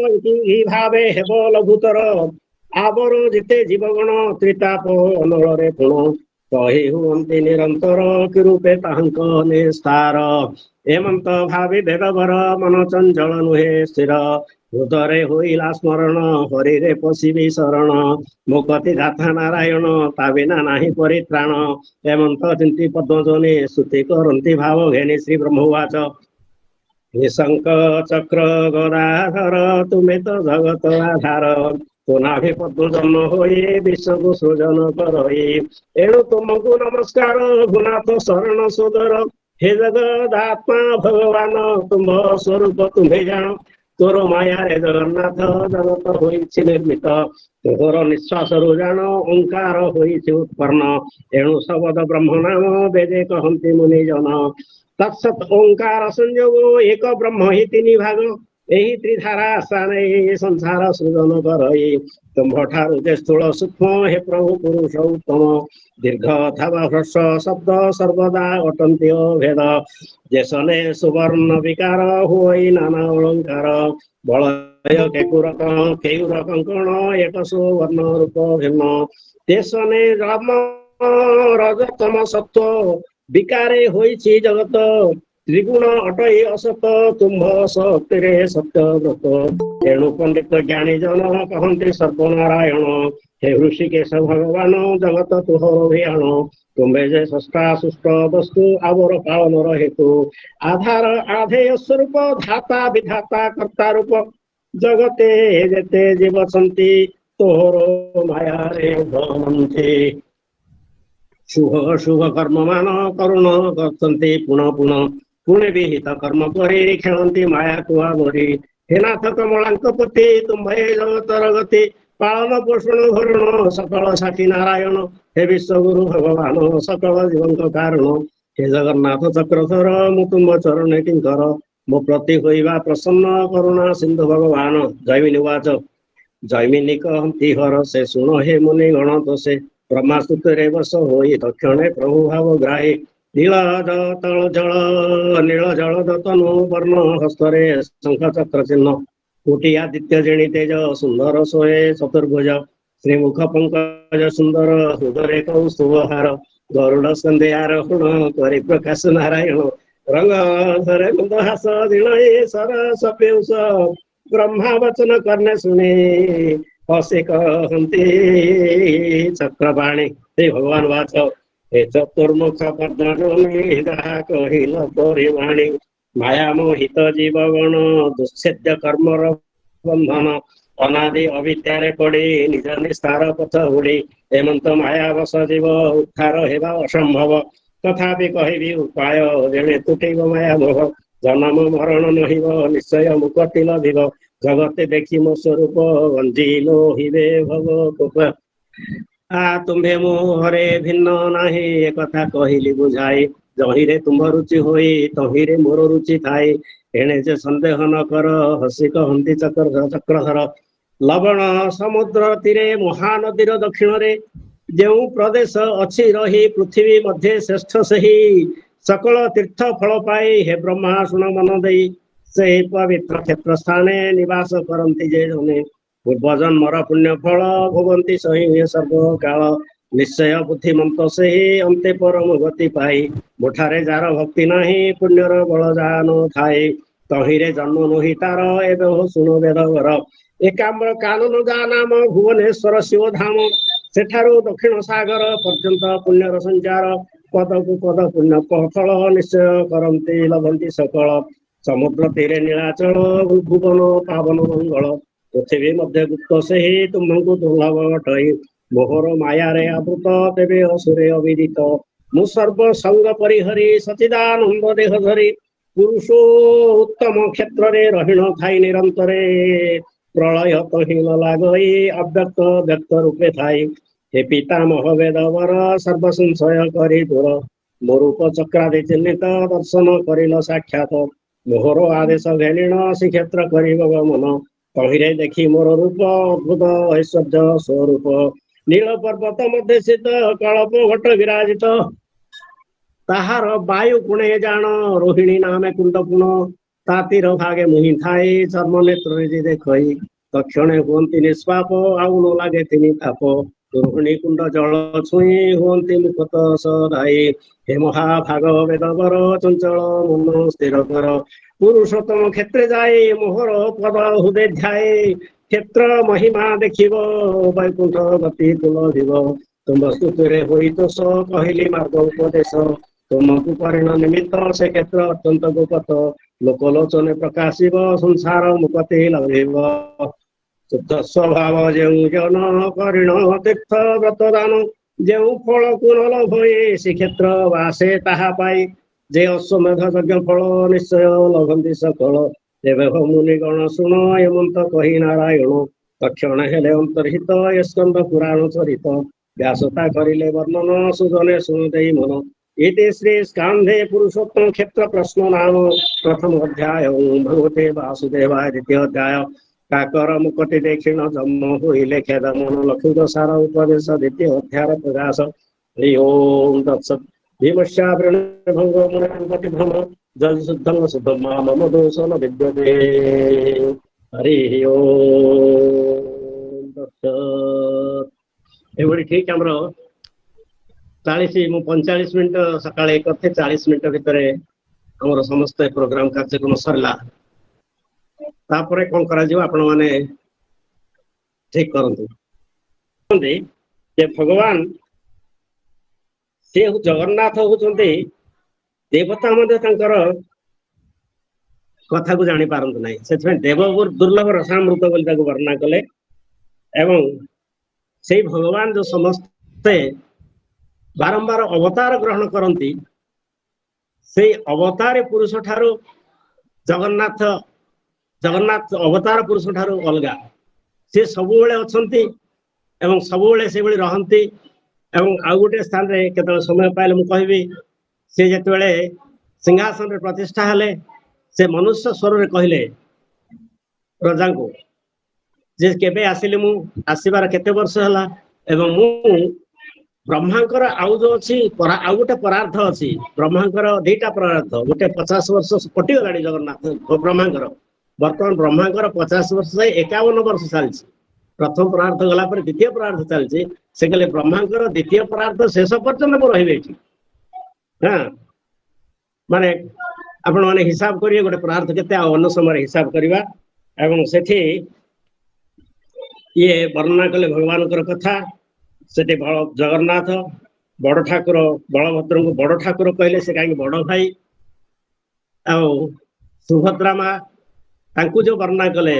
भावे हेब लघुतर आबर जिते जीवगण त्रिताप अनल पुण कही हुअन्ति निरंतर कि रूपे ताहांक निस्तार हेमंत भावी बेदवर मन चंचल नुहे स्थिर हृदय होइला स्मरण हरि रे पशिबी शरण मुकति गाथा नारायण ता बिना नाही परित्राण हेमंत चिंती पद्मजने स्तुति करन्ति भाव घेनि श्री ब्रह्मवाच निशंक चक्र गदाधर तुमे तो जगत आधार तुनाभि पद्म जन्म होई विश्व को सृजन करई एणु तुमको नमस्कार गुनाथ शरण सोदर हे जगदात्मा भगवान तुम स्वरूप तुम्हें जान तोर माया रे जगन्नाथ जगत होइछि निर्मित तोर निश्वास रु जान ओंकार होइछि उत्पन्न एणु शब्द ब्रह्म नाम वेदे कहन्ति मुनि जन तत्सत ओंकार संयोग एक ब्रह्म ही तीन भाग यही त्रिधारा स्थान संसार सृजन करई तुम्भ ठारु जे स्थूल सूक्ष्म हे प्रभु पुरुष उत्तम दीर्घ अथवा ह्रस्व शब्द सर्वदा अटन्ति भेद जेसने सुवर्ण विकार हुई नाना अलंकार बलय केयुर कंकण एक सुवर्ण रूप भिन्न तेसने राम रजतम सत्व विकारे होइछि जगत त्रिगुण अटई असत तुम्भ सत्य सत्य व्रत एणु पंडित ज्ञानी जन कहन्ति सर्वनारायण हे ऋषिकेश भगवान जगत तुहर भियाण तुम्भे जे सष्टा सुष्ट वस्तु आवर पालन हेतु आधार आधेय स्वरूप धाता विधाता कर्ता रूप जगते जेते जीव सन्ति तोहर माया रे भ्रमन्ति शुभ शुभ कर्म मान करुण करते पुनः पुनः पुणे विहित कर्म करी खेलती माया कुआ बरी हे नाथ कमलांक पति तुम्भे जगतर गति पालन पोषण भरण सकल साथी नारायण हे विश्वगुरु भगवान सकल जीवन कारण हे जगन्नाथ चक्रधर मु तुम चरण किंकर मो प्रति होइबा प्रसन्न करुणा सिंधु भगवान जैमिनी उवाच जैमिनी कहन्ति हर से शुण हे मुनि गण तोषे ब्रह्मास्तुते वश होई दक्षिणे प्रभु भाव ग्राही नील तल जल नील जल तनु वर्ण हस्तरे शंख चक्र चिन्ह कोटि आदित्य जेणी तेज सुंदर सोए चतुर्भुज श्रीमुख पंकज सुंदर हृदय कौस्तुभहार गरुड़ संध्यार हुण करि प्रकाश नारायण रंग धरे कुंदहास दिणये सरस पेउस ब्रह्मा वचन करने सुने हसे कहन्ति चक्रपाणी हे भगवान वाच हे चतुर्मुख पद्मजने कहिल परिवाणी माया मोहित जीवगण दुच्छेद्य कर्मर बंधन अनादि अविद्यारे पड़ी निज निस्तार पथ हुड़ी हेमंत माया वश जीव उद्धार हेबा असंभव तथापि कहबी उपाय जेणे तुटेब माया मोह जन्म मरण नहिब निश्चय मुक्ति लभिब जगते देखी मो स्वरूप वंजिलो हिबे भव कृपा तुम्भे मोहरे भिन्न नाही एक कथा कहिली बुझाई जहिरे तुम रुचि होई तहिरे मोर रुचि थाए एणे जे संदेह न कर हसी कहती चक्रधर लवण समुद्र तीरे महानदीर दक्षिण रे जो प्रदेश अच्छी रही पृथ्वी मध्य श्रेष्ठ सही सकल तीर्थ फल पाई हे ब्रह्मा शुण मन दई से पवित्र क्षेत्र स्थाने निवास करती जे जने पूर्वजन्मर पुण्य फल भोगंती सही सर्व काल निश्चय बुद्धिमंत से अंते परम गति पाई मुठारे जार भक्ति नाही पुण्यर बल जान थाए तहिरे जन्म नही तार एवं हो शुणु वेदवर एकाम्र कानन जा नाम भुवनेश्वर शिव धाम सेठारु दक्षिण सागर पर्यंत पुण्यर संचार पद को पद पुण्य फल निश्चय करती लभंती सकल समुद्र तीरे नीलाचल भुवन पावन मंगल पृथ्वी मध्य गुप्त से तुम्हु दुर्लभ अटई मोहर माया रे आवृत तेबे असुरे अविदित मु सर्व संग परिहरी सचिदानंद देह धरी पुरुषो उत्तम क्षेत्र रे रहिण थाई निरंतरे प्रलय तहिल लागई अव्यक्त व्यक्त रूपे थाई हे पितामह वेदवर सर्व संशय करी दूर मोरूप चक्रादि चिन्हित दर्शन करिल साक्षात मोहर आदेश घेणीण श्रीक्षेत्र कर मन तहिरे देखी मोर रूप अद्भुत ऐश्वर्य स्वरूप नील पर्वत मध्य स्थित कल्प घट विराजित ताहार वायु गुणे जान रोहिणी नामे कुंड पुण तातीर भागे मुहि थाए चर्म नेत्र देखई तक्षणे हुंती निष्पाप आउ न लागे तिनि ताप रोहिणी कुंड जल छुई हुंती मुखत सदाई हे महाभाग वेदवर चंचल मन स्थिर कर पुरुषोत्तम क्षेत्र जाए मोहर पद हृदय ध्याए क्षेत्र महिमा देखिब वैकुंठ गति तुलभिब तुम स्तुतिरे होई दोष कहली मार्ग उपदेश तुमको परिण निमित्त से क्षेत्र अत्यंत गोपत लोकलोचने प्रकाशिब संसार मुक्ति लभिब शुद्ध स्वभाव जो जन करिण तीर्थ व्रत दान जो फल को न लभे श्रीक्षेत्र वासे ताहा पाई जे अश्वमेध यज्ञ फल निश्चय लभंती सकल तेबे हो मुनिगण शुण एमंत कही नारायण तक्षण हेले अंतर्हित स्कंद पुराण चरित व्यासता करिले वर्णन सुजने शुणु देई मन इति श्री स्कांधे पुरुषोत्तम क्षेत्र प्रश्न नाम प्रथम अध्याय भगवते वासुदेवाय द्वितीय अध्याय काकर मुकटि देखिण जन्म होइले खेद मन लक्ष्मी सार उपदेश द्वितीय अध्याय प्रकाश हरि ओम तत्सत् भीमश्याभृणभंग मुनिपति भ्रम जल शुद्धं शुद्धं मम दोषन विद्यते हरि ओम तत्सत् एवढी ठीक आमर 45 मिनिट सकाळ एक थे 40 मिनिट भितर आमर समस्त प्रोग्राम कार्यक्रम सरला तापरे कौन करा जीव आपण माने ठीक करंतु जे भगवान से जगन्नाथ होचंते देवता मध्य तांकर कथा को जानी पारंत नाही सेथमे देव दुर्लभ रसामृत बोली ताको वर्णना कले एवं से भगवान जो समस्त बारंबार अवतार ग्रहण करती से अवतार पुरुष ठारू जगन्नाथ जगन्नाथ अवतार पुरुष ठारू अलगा से सबुबले अछंती एवं सबुबले से भली रहंती एवं आउ गोटे स्थान रे केतल समय पाइले मु कहबी से जेतबेले सिंहासन रे प्रतिष्ठा हले से मनुष्य स्वर रे कहले राजा को जे केबे आसिले मु आसीबार केते वर्ष हला एवं मु ब्रह्मांकर आउ जो अछि आउ गोटे परार्थ अछि ब्रह्मांकर दुईटा परार्थ गोटे 50 वर्ष कटि गलाडी जगन्नाथ ब्रह्मांकर वर्तमान ब्रह्मांकर 50 वर्ष 51 वर्ष चलछि प्रथम परार्थ गला पर द्वितीय परार्थ चलछि से कहले ब्रह्मांकर द्वितीय परार्थ शेष पर्यंत मो रहिबे छि हां माने आपण माने हिसाब करिए गोटे परार्थ केते आ अन्य समय हिसाब करबा एवं सेठी ये वर्णना कले भगवानकर कथा सेठी जगन्नाथ बड़ ठाकुर बलभद्र को बड़ ठाकुर कहले से कहीं बड़ भाई आ सुभद्रा माँ तांकु जो वर्णना कले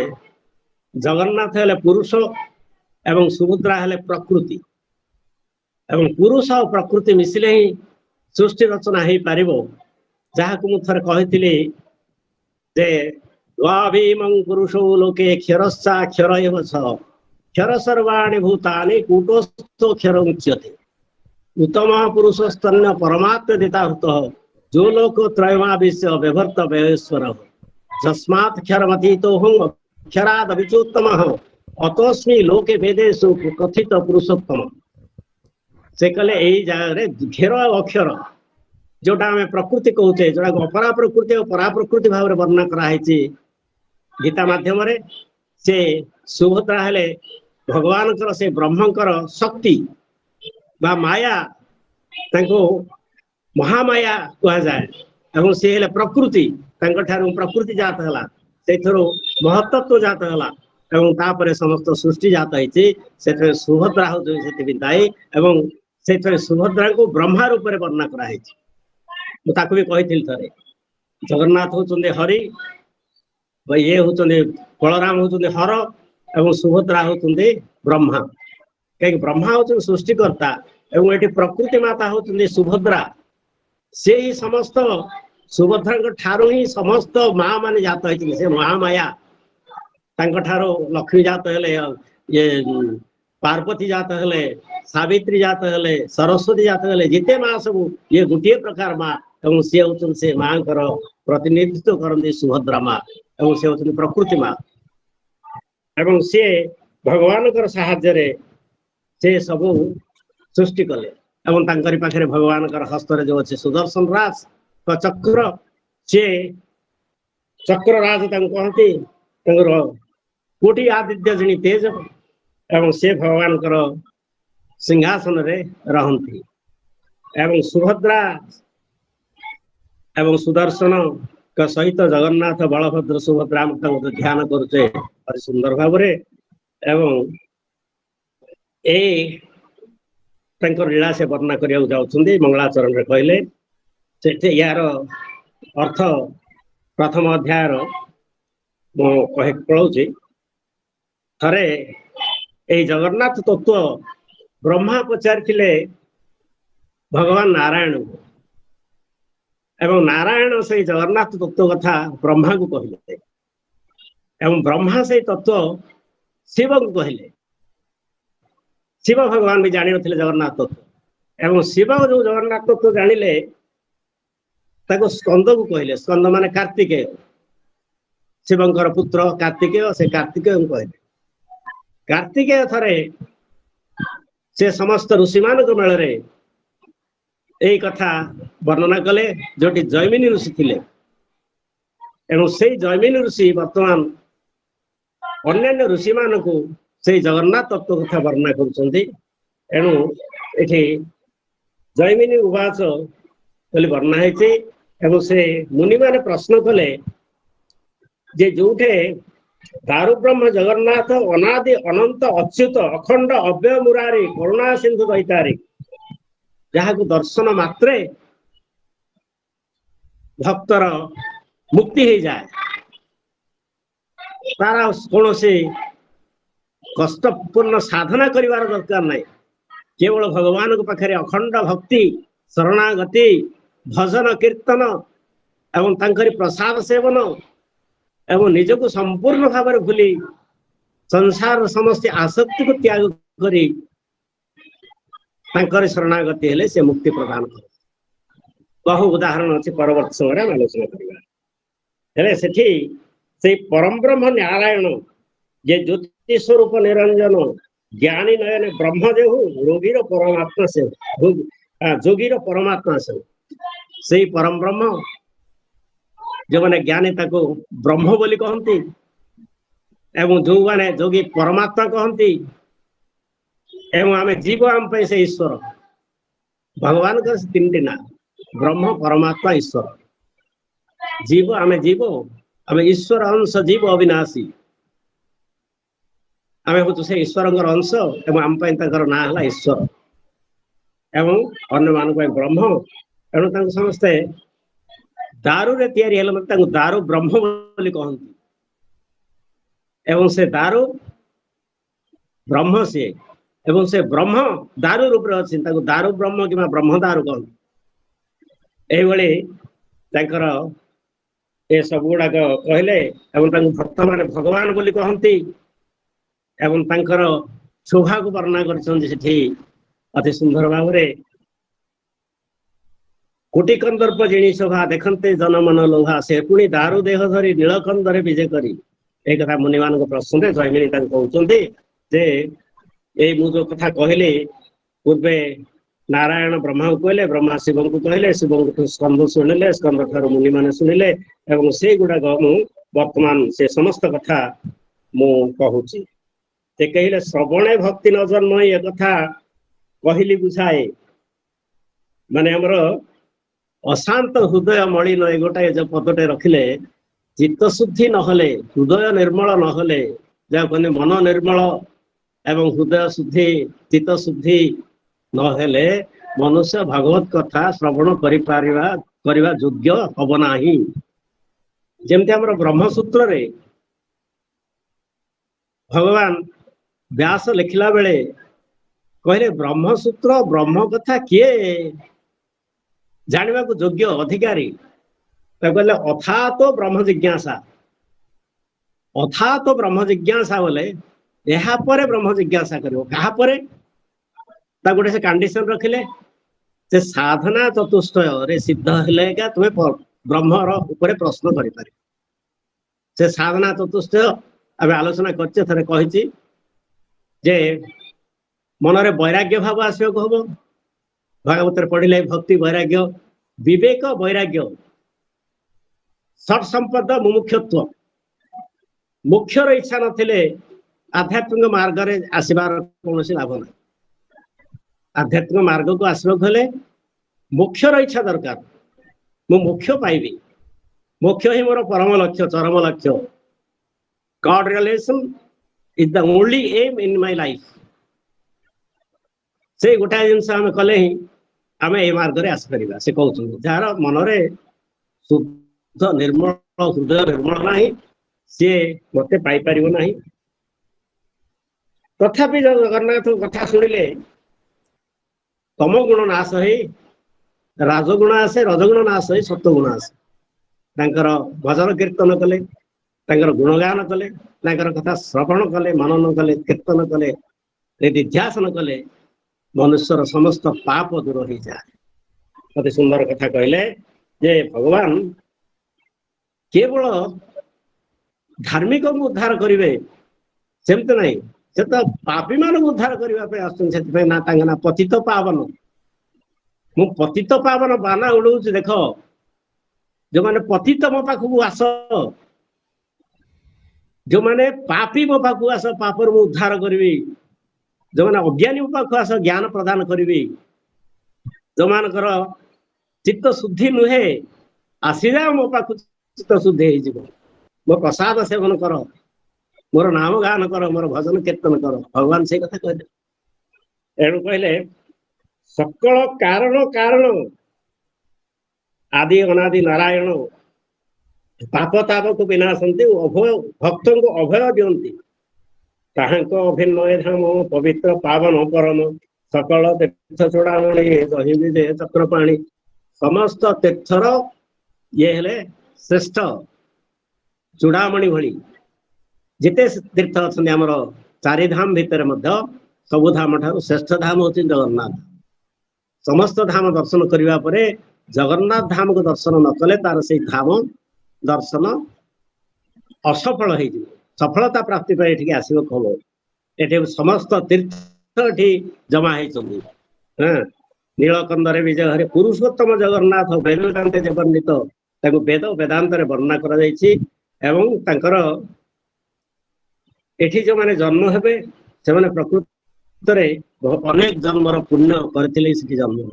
जगन्नाथ हेले पुरुष एवं सुभद्रा हेले प्रकृति एवं पुरुष और प्रकृति मिसिले ही सृष्टि रचना हो पारिबो जहाँ को मुझे कही जे द्वाभिमं पुरुषो लोके क्षरश्चा क्षर एव छ क्षर सर्वाणि भूतानि कूटस्थो क्षर उच्यते उत्तम पुरुष स्तन्य परमात्म दिताहुत जो लोक त्रयमाविश्य व्यभर्त व्ययेश्वर जस्मात् क्षरमतीतो हूँ अक्षराद अविचोत्तम अतोस्मी लोके वेदेषु कथित पुरुषोत्तम। से कहले यही जगह घेर अक्षर जोटा आम प्रकृति कहचे जोटा अपरा प्रकृति और परा प्रकृति भाव में वर्णना कराई गीता माध्यम से सुभद्रा हेले भगवान से ब्रह्मंकर शक्ति बा माया तांको महामाया कह जाए एवं सी हेले प्रकृति प्रकृति जात है से महत्त्व जात है एवं तापर समस्त सृष्टि जात है सुभद्रा होती दायी एवं से सुभद्रा को ब्रह्मा रूप में वर्णना कराई मुझे भी कही थे जगन्नाथ होते हरि ये होते बलराम होते हर एवं सुभद्रा होते ब्रह्मा कहीं ब्रह्मा होते सृष्टिकर्ता एवं ये प्रकृति माता होते सुभद्रा से ही समस्त सुभद्रा ठारू ही समस्त माँ मान जात होती से महामाया ठारो लक्ष्मी जात है ये पार्वती जात है सावित्री जात है सरस्वती जात है जिते माँ सब ये गोटे प्रकार माँ एवं सी हूँ से माँ प्रतिनिधित्व करती सुभद्रा माँ एवं सी हूँ प्रकृति माँ एवं सी भगवान साहाय्य से सब सृष्टि कले एवं तांकरी पाखरे भगवान हस्तर जो अच्छे सुदर्शन राज का चक्र सी चक्रराज कहती कोटि आदित्य जनी तेज एवं से भगवान सिंहासन रे रहती एवं सुभद्रा एवं सुदर्शन का सहित जगन्नाथ बलभद्र सुभद्रा ध्यान करुचे अति सुंदर भाव एवं लीला से वर्णना करने जाऊँगी मंगलाचरण रे कहले यार अर्थ प्रथम अध्याय कहे पढ़ाऊँ थरे यही जगन्नाथ तत्व ब्रह्मा पचारि भगवान नारायण एवं नारायण से जगन्नाथ तत्व कथा ब्रह्मा को कहले एवं ब्रह्मा से तत्व शिव को कहले शिव भगवान भी जानी नथिले जगन्नाथ तत्व एवं शिव जो जगन्नाथ तत्व जानिले ताको स्कंद को कहले स्कंद माने कार्तिकेय शिवंकर पुत्र कार्तिकेय से कार्तिकेय को कहले कार्तिकेय थरे से समस्त ऋषि मान मेल यही कथा वर्णना कले जोटी जैमिनी ऋषि थिले एवं से जैमिनी ऋषि वर्तमान अन्य ऋषि मान को से जगन्नाथ तत्व कथा वर्णना करेणु ये जैमिनी उवाच बोली वर्णना है से मुनि माने प्रश्न कले जे जोठे दारु ब्रह्म जगन्नाथ अनादि अनंत अच्युत अखंड अव्यय मुरारी करुणा सिंधु दैतारी जहाँ को दर्शन मात्रे भक्तर मुक्ति हो जाए तार कौन से कष्टपूर्ण साधना करिवार दरकार नहीं केवल भगवान को पाखे अखंड भक्ति शरणागति भजन कीर्तन एवं तांकरी प्रसाद सेवन एवं निजको संपूर्ण भाव में भूली संसार समस्त आसक्ति को त्याग करी तांकर शरणागति हेले से मुक्ति प्रदान कर बहु उदाहरण अच्छे परवर्त समय आलोचना करवा से परम ब्रह्म नारायण जे ज्योति स्वरूप निरंजन ज्ञानी नयन ब्रह्म देहु रोगीर परमात्मा से जोगीर परमात्मा से परम ब्रह्म जो मैंने ज्ञानी ताको ब्रह्म बोली कहती एवं जो मैंने जोगी परमात्मा कहती एवं आम जीव आम से ईश्वर भगवान का तीन ना ब्रह्म परमात्मा ईश्वर जीव आम ईश्वर अंश जीव अविनाशी आम हूँ से ईश्वर अंश एवं आम ना है ईश्वर एवं अन्य मान ब्रह्म एणु समस्ते दारू रे तैयारी हेले मतलब दारू ब्रह्म बोली कहती एवं से दारू ब्रह्म से एवं से ब्रह्म दारू रूप में अच्छी दारू ब्रह्म कि ब्रह्म दारू कहती ये सब गुड़ाक कहले एवं भक्त मान भगवान बोली कहती एवं शोभा को वर्णना कर अति सुंदर भाव कोटि कंदर्प जिणी शोभा देखते जनमन लोभा से पुणी दारु देह धरी नीलकंदरे विजे करी एक कथा मुनि मान प्रश्न जयमिनी कहते जे ये मु जो कथा कहली पूर्वे नारायण ब्रह्मा को कहले ब्रह्मा शिव को कहले शिव स्कंद शुणिले स्कंद ठार मुनि मैंने शुणिले एवं से गुड़ाक मु वर्तमान से समस्त कथा मु कहूची से कहले श्रवणे भक्ति न जन्म ये कथा कहली बुझाए माने हमर अशांत हृदय मलिन ए गोटाए जो पदटे रखिले चित्त शुद्धि नहले हृदय निर्मल नहले जहाँ कहने मन निर्मल एवं हृदय शुद्धि चित्त शुद्धि नहेले मनुष्य भागवत कथा श्रवण करिबा योग्य हब नाही जेमती हमर ब्रह्मसूत्र रे भगवान व्यास लिखिला बेले कहले ब्रह्मसूत्र ब्रह्म कथा किए जानिबा को योग्य अधिकारी कहले अथा तो ब्रह्म जिज्ञासा बोले यहाँ पर ब्रह्म जिज्ञासा करिवो कहा परे ता गोटे से कंडीशन रखिले से साधना चतुष्टय रे सिद्ध हेले का तुमे ब्रह्मर ऊपर प्रश्न करि पारि से साधना चतुष्टय अबे आलोचना करछे थरे कहिछि जे मनरे वैराग्य भाव आसियो कहबो भागवत पढ़िले भक्ति वैराग्य विवेक वैराग्य सट संपद मुमुक्षत्व मुख्यर इच्छा नथिले आध्यात्मिक मार्ग रे आसीबार कोनोसी लाभ नै आध्यात्मिक मार्ग को आसबाक हेले मुख्यर इच्छा दरकार मु मुख्य पाइबी मुख्य ही मोर परम लक्ष्य चरम लक्ष्य God realisation is the only aim in my life से गोटा जिनस आम कले ही आम ए मार्ग रे आस परिबा से कहउछु जार मनरे शुद्ध निर्मल हृदय निर्मल नाही से मते पाई परिबो नाही तथापि जगन्नाथ कथा सुनिले तम गुण नाश है राजगुण आसे रजगुण नाश है सत्वगुण आसे तांकर भजन कीर्तन कले तांकर गुणगान कले तांकर कथा श्रवण कले मनन कले कीर्तन कले निध्यासन कले मनुष्यर समस्त पाप दूर हो जाए अति सुंदर कथा कहले जे भगवान केवल धार्मिक को उद्धार करिवे सेमते नहीं से तो पापी मान उद्धार करने ना ना पतित पावन मु पतित पावन बाना उड़ाऊँ देख जो मैंने पतित मो पाखक आस जो मैंने पापी मो पाखक आस पापर मु उद्धार करी जो मैंने अज्ञानी मो पाखक आस ज्ञान प्रदान करी जो मानकर चित्त शुद्धि नुहे आसीजा मो पाखक चित्त शुद्धि हो मो प्रसाद सेवन कर मोर नाम गान कर मोर भजन कीर्तन कर भगवान से कथा कहले एणु कहले सकल कारण कारण आदि अनादि नारायण पाप ताप को विनाशंति अभय भक्त को अभय दियंती ताहांको अभिनय धाम पवित्र पावन परम सकल तीर्थ चूड़ामणि दही विदे चक्रपाणी समस्त तीर्थर ये हेले श्रेष्ठ चूड़ामणि भली जिते तीर्थ अच्छा आमर चारि धाम भितर सबु धाम ठार श्रेष्ठ धाम होती जगन्नाथ समस्त धाम दर्शन करने पर जगन्नाथ धाम को दर्शन न कले तार से धाम दर्शन असफल हो सफलता प्राप्ति पर ये आसब कम ये समस्त तीर्थ ये जमा होती नीलकंदरे विजय हरे पुरुषोत्तम जगन्नाथ वेदांत वर्णित वेद वेदांत वर्णना कर एठी जो माने जन्म हेबे से माने प्रकृत रे अनेक जन्मर पुण्य करथिले सेठी जन्म हो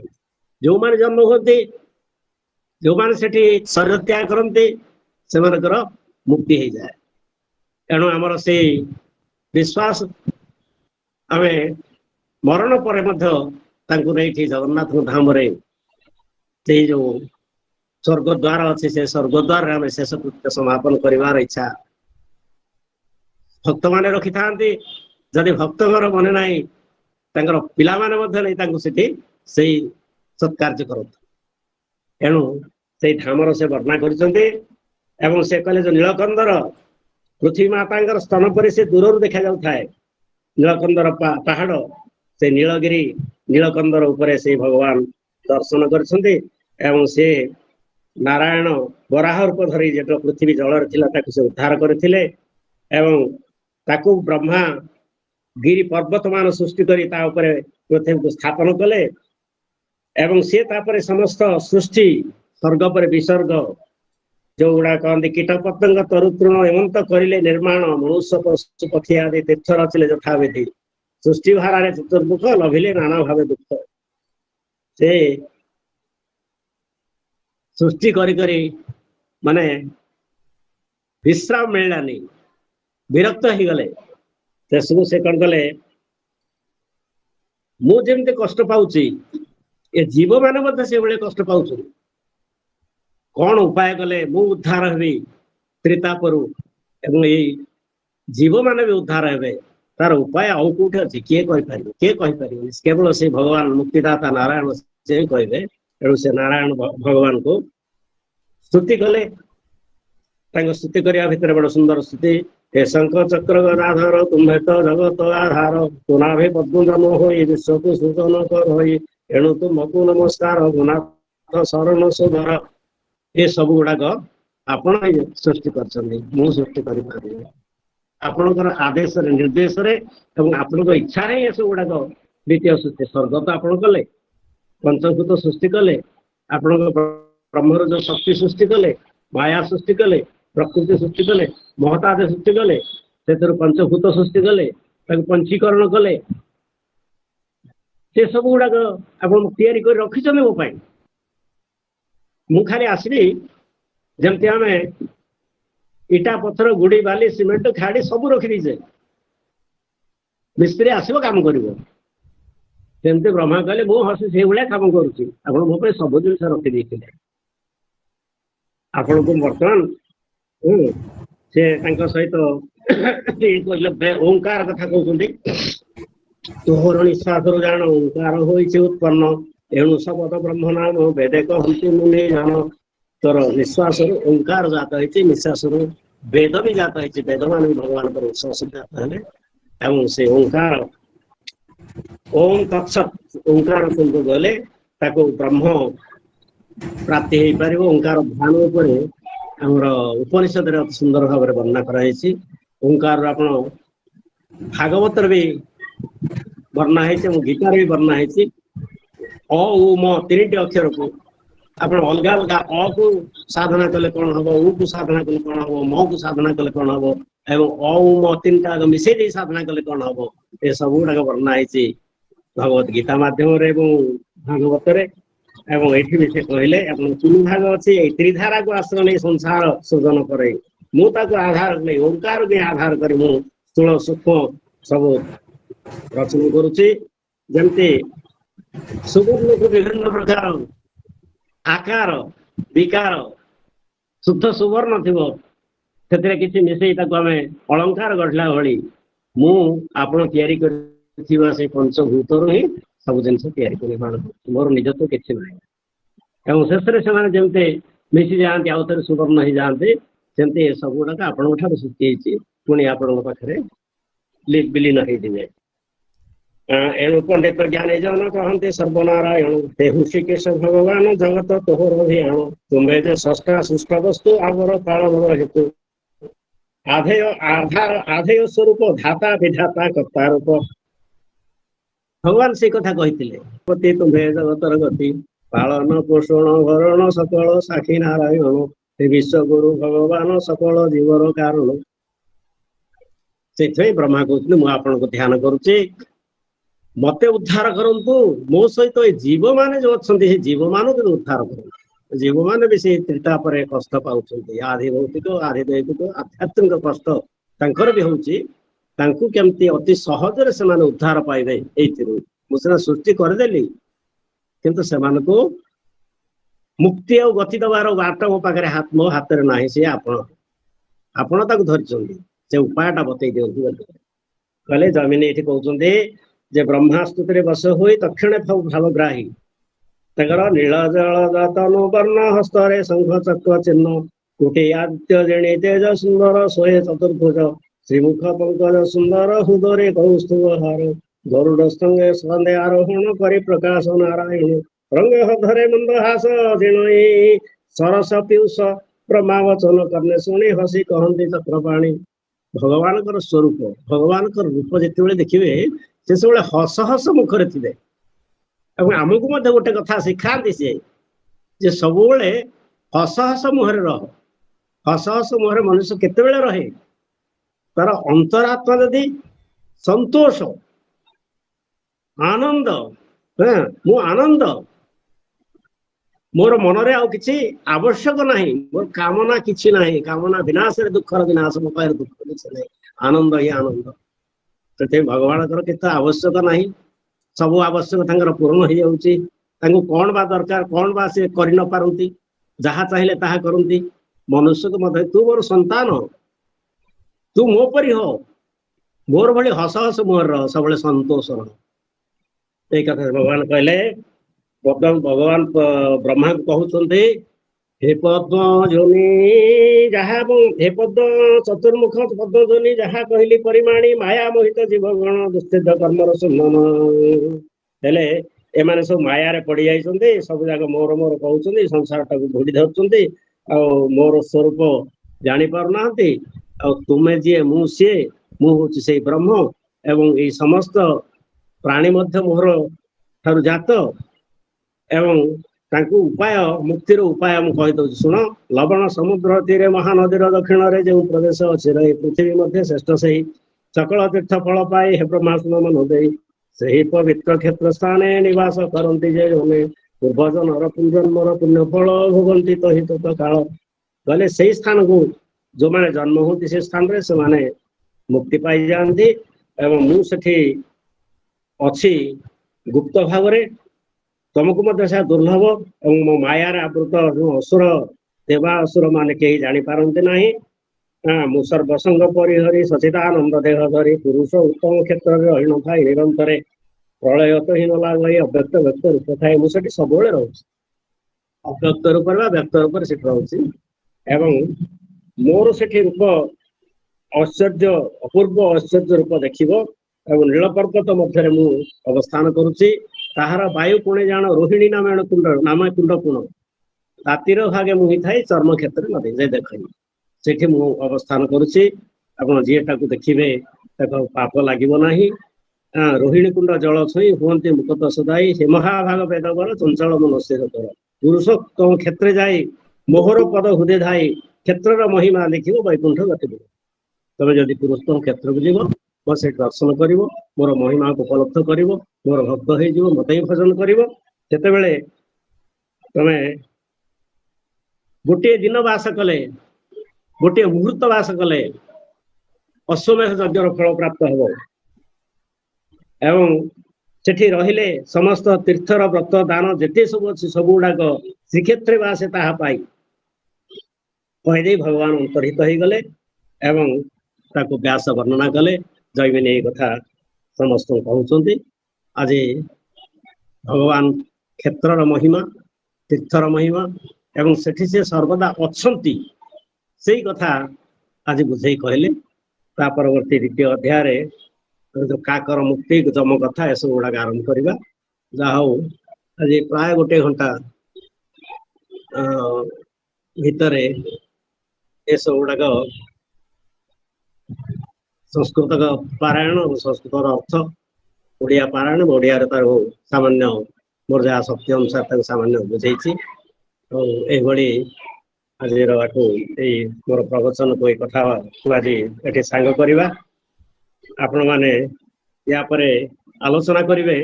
जो माने जन्म होते जो माने सेठी शरीर त्याग करते से मानकर मुक्ति हो जाए एणु आमर से विश्वास आमे मरण पर जगन्नाथ धाम रे से जो स्वर्गद्वार अच्छे से स्वर्गद्वार आम शेष कृत्य समापन करिवार इच्छा भक्त माने रखि थांती जदि भक्तर मन ना पिला माने सत्कार्य करत एणु से धामर से वर्णना करछन्ते एवं से कहले जो नीलकंदर पृथ्वी माता स्तन पर से दूर देखा जाऊ थाए नीलकंदर पहाड़ से नीलगिरी नीलकंदर उपरे से भगवान दर्शन करछन्ते एवं से नारायण वराह रूप धरी जो पृथ्वी जल से उद्धार करथिले एवं ताकू ब्रह्मा गिरी पर्वत मान सृष्टि करी ता ऊपर पृथ्वी को स्थापन कले एवं से तापर समस्त सृष्टि स्वर्ग पर विसर्ग जो गुड़ा कहते कीट पतंग तरुतृण एमंत करिले निर्माण मनुष्य पशु पक्षी आदि तीर्थ रचिले यथाविधि सृष्टि भारे चतुर्मुख लभिले नाना भावे दुख से सृष्टि करी माने विश्राम मिललानी विरक्त हो गले से कौन कले मुझे कष्ट पाऊँची ये जीव मैंने से भाई कष्ट पाऊँ कौन उपाय कले मु उद्धार हेबी त्रितापरु एवं ये जीव माने भी उद्धार हेबे तार उपाय आउ कौट अच्छी किए कहीपर केवल से भगवान मुक्तिदाता नारायण से कहे तेणु से नारायण भगवान को स्तुति कले स्तुति करने भितर बड़ सुंदर स्तुति हे शंख चक्र गदाधर तुम्हें तो जगत आधार तुनाभे पद्म हो विश्व को सूचन कर हो एणु तुमको नमस्कार गुनाथ शरण सुधर ये सब गुड़ाक आपण सृष्टि कर सृष्टि कर आपणकर आदेश निर्देश आपण इच्छा ये सब गुड़ाक द्वितीय सृष्टि स्वर्ग तो आप कले पंचभूत सृष्टि कले आपण ब्रह्मर जो शक्ति सृष्टि कले माया सृष्टि कले प्रकृति सृष्टि कले महताद सृष्टि कले से पंचभूत सृष्टि कले पंचीकरण कले से सब गुड़ाक आप रखी मो मु खाली आसबी जमती आम इटा पत्थर गुड़ी बाली सीमेंट खाड़ी सब रखीदे मिस्त्री आसो कम करमती ब्रह्मा कहले मु हसी से भाया कम करुच्ची मो सब जिन रखीदे आपण को बर्तमान से सहित ओंकार कथा कहते तोहर निश्वास जान ओंकार होइछे उत्पन्न एणु शब्द ब्रह्म नाम वेदे कहती मुनि जान तोर निश्वास ओंकार जात होती निश्वास वेद भी जात होती वेद मान भी भगवान पर विश्वास जात है एवं से ओंकार ओम तत्सत ओंकार को गले ताको ब्रह्म प्राप्ति हो पार ओंकार ध्यान उपर आमर उपनिषद अति सुंदर भाव में वर्णना कराई ओंकार आप भागवत भी वर्णना है गीतार भी वर्णना है अ उ म तीन अक्षर को आप अलग अलग अ को साधना कले कौन हम उ को साधना कले कौन हम म को साधना कले कौन हम एवं अ उ म तीन टा मिसे साधना कले कौन हम ये सब गुड़ाक वर्णना है भगवत गीता मध्यम भागवत एवं ये भी से कहले तीन भाग अच्छी त्रिधारा को आश्रय नहीं संसार सृजन करे मुझे आधार नहीं ओंकार के आधार कर स्थूल सूक्ष्म सब रचना करुच्ची जमती सुवर्ण को विभिन्न प्रकार आकार विकार शुद्ध सुवर्ण थी से किसी मिसई आम अलंकार गढ़ला भाई मुझे पंचभूत ही सब जिन मोर निज तो किसी ना शेष से जमते मिसी जाती आउ थे सुवर्ण ही जाते सेमती सब गुड़ाक आपण सृष्टि पुणी आपण पाखे विलीन हो जाए एणु पंडित ज्ञानी जन कहते सर्वनारायण हे ऋषिकेश भगवान जगत तोहर अभियान तुम्हें जे षष्ठा सुष्ठ वस्तु आवर पालन हेतु आधेय आधार आधेय स्वरूप धाता विधाता कर्ता रूप भगवान से कथा कही तुम्हें जगतर गति पालन पोषण भरण सकल साक्षी नारायण हे विश्वगुरु भगवान सकल जीवर कारण से ब्रह्मा कहते मुझे आपन को ध्यान करुच्ची मत उद्धार करंतु मो सहित तो जीव माने जो अच्छा जीव मान के उद्धार कर जीव मैंने भी से त्रिता पर कष्ट पाँच आधि भौतिक आधि दैविक आध्यात्मिक कष्ट तांकर भी होची केमती अति सहजरे से उद्धार पाइबे मुझे सृष्टि करदेली किंतु से मुक्ति और गति दबार बाट मो पाखे मो हाथ में ना सी आपण धरी से उपायटा बतई दिखाँ कहले जमीन ये कहते जे ब्रह्मास्तुति बस हुई तक्षण भावग्राही नील जल तनु वर्ण हस्तरे शंख चक्र चिन्ह कोटि आदित्य जेणी तेज सुंदर सोए चतुर्भुज श्रीमुख पंकज सुंदर हृदय कौस्तुभ हार गरुड़ स्तंगे स्कंदे आरोहण करि प्रकाश नारायण रंग धरे मंदहास जिणई सरस पीयूष ब्रह्मा वचन कर्णे शुणी हसी कहती चक्रपाणी भगवान स्वरूप भगवान रूप जिते देखिए से सब हस हस मुखरे थे आमको गोटे कथा शिखाती सी सब हस हस मुहरे रह हस हस मुहरे मनुष्य केते रहे तार अंतरात्मा जदि संतोष आनंद मु आनंद मोर मनरे आउ किछि आवश्यक नहीं मोर कामना किछि नहीं कामना विनाश दुखर विनाश मो पार दुख किछि नहीं आनंद ही आनंद ते भगवान केते आवश्यक नहीं सब आवश्यक तांकर पूर्ण हो जाउची तांको कोन बा दरकार कोन बा से करि न पारंती जहा चाहिले ताहा करंती मनुष्य को मत तू मोर संतान तू मो परी हो मोर भली हस हस मोर सब संतोष रह कथा भगवान कहले भगवान ब्रह्मा कहते हे पद्म जोनि जहा हे पद्म चतुर्मुख पद्म जोनि जहा कहली परिमाणी माया मोहित जीवगण दुस्थित कर्मर सुमन हेले एमाने सब माया रे पड़ी जाइछन्ते सब जाक मोर मोर कहउछन्ते संसार टाको भोडी धरछन्ते आ मोर स्वरूप जानि पार नाहंती आ तुमे जे मु से मु होछि से ब्रह्म एवं ए समस्त प्राणी मध्य मोर थारु जात एवं उपाय मुक्तिर उपाय कहीदे शुण लवण समुद्र तीरे महानदीर दक्षिण रे जो प्रदेश अच्छे रही पृथ्वी मध्य श्रेष्ठ से सकल तीर्थ फल पाए हे ब्रह्मास्म मन दे से पवित्र क्षेत्र स्थान निवास करती जे पूर्वजन पुनर्जन्मर पुण्य फल भोगती तो हित काल गले से स्थान को जो मैंने जन्म होती से स्थान रे से माने मुक्ति पाई जाती एवं मुझे अच्छी गुप्त भाव तुमको दुर्लभ और मो मायार आवृत जो असुर देवा असुर मान कहीं जापारती ना मु सर्वसंग परिहरी सचिदानंद देह धरी पुरुष उत्तम क्षेत्र में रही न था निरंतर प्रलय तो ही नाग अव्यक्त व्यक्त रूप थाए मुझे सब रोचे अव्यक्त रूप व्यक्त रूप से रोचे एवं मोर से रूप ऐश्वर्य अपूर्व ऐश्वर्य रूप देखिब एवं नीलपर्वत मध्य मु अवस्थान करुच्ची ताहार वायु पुणे जान रोहिणी नाम कुंड नाम कुंड पुण रातिर भागे मुहि थाई चर्म क्षेत्र नदी जे देख से मु अवस्थान करुच्ची आप जीटा को देखिए पाप लगे ना रोहिणी कुंड जल छुई हमें मुकत सदाई हे महाभाग वेद बल चंचल मनस्य पुरुषोत्तम क्षेत्र जाई मोहर पद हुदे धाई क्षेत्र महिमा देखिए वैकुंठ गति तुम जदि पुरुषोत्तम क्षेत्र को जीव मो से दर्शन कर मोर महिमा को उपलब्ध कर मोर भक्त हो मत ही भजन करते तुम गोटे दिन बास कले गोटे मुहूर्त बास कले अश्वमेध यज्ञर फल प्राप्त हो एवं सेठी रहिले समस्त तीर्थर व्रत दान जेते सब अच्छी सब गुड़ाक श्रीक्षेत्र बासे ताहा पाई कहीदे भगवान अंतर्हित हो गले एवं ताको व्यास वर्णना कले जैमिनी ये कथा समस्त कहते आज भगवान क्षेत्रर महिमा तीर्थर महिमा एवं सेठी से सर्वदा अच्छी से कथा आज बुझे कहले परवर्ती द्वितीय अध्याय जो काकर मुक्ति जम कथा ये सब गुड़ाक आरंभ करवा जहा आज प्राय गोटे घंटा भितर ये सब गुड़ाक संस्कृत पारायण और संस्कृत अर्थ ओडिया पारायण ओडिया सामान्य मोर जहाँ शक्ति अनुसार सामान्य बुझे आज मोर प्रवचन को कथा आज ये सांग करवा आपण माने या परे आलोचना करेंगे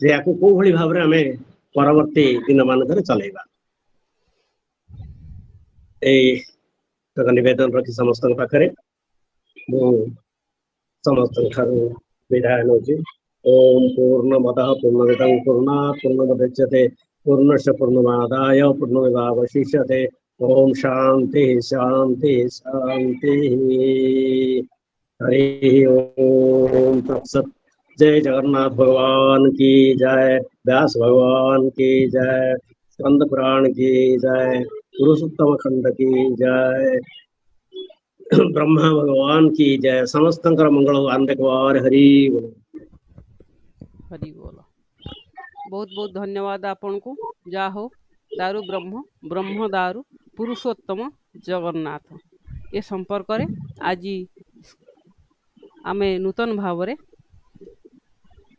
जे या को भली भाव में आमे परवर्ती दिन मानक चलेगा निवेदन रखी समस्त पाखे समस्त विदाय नौ ओम पूर्णमद पूर्णमिदं पूर्णात् पूर्णमुदच्यते पूर्णस्य पूर्णमादाय पूर्णमेवावशिष्यते ओम शांति शांति शांति हरि ओम तत्सत् जय जगन्नाथ भगवान की जय व्यास भगवान की जय स्कंद पुराण की जय पुरुषोत्तम खंड की जय ब्रह्मा भगवान की जय समस्त मंगल आंदे हरि बोल हरि बोल। बहुत बहुत धन्यवाद आपन को। जा हो दारु ब्रह्म ब्रह्म दारु पुरुषोत्तम जगन्नाथ ए संपर्क रे आज आमे नूतन भाव रे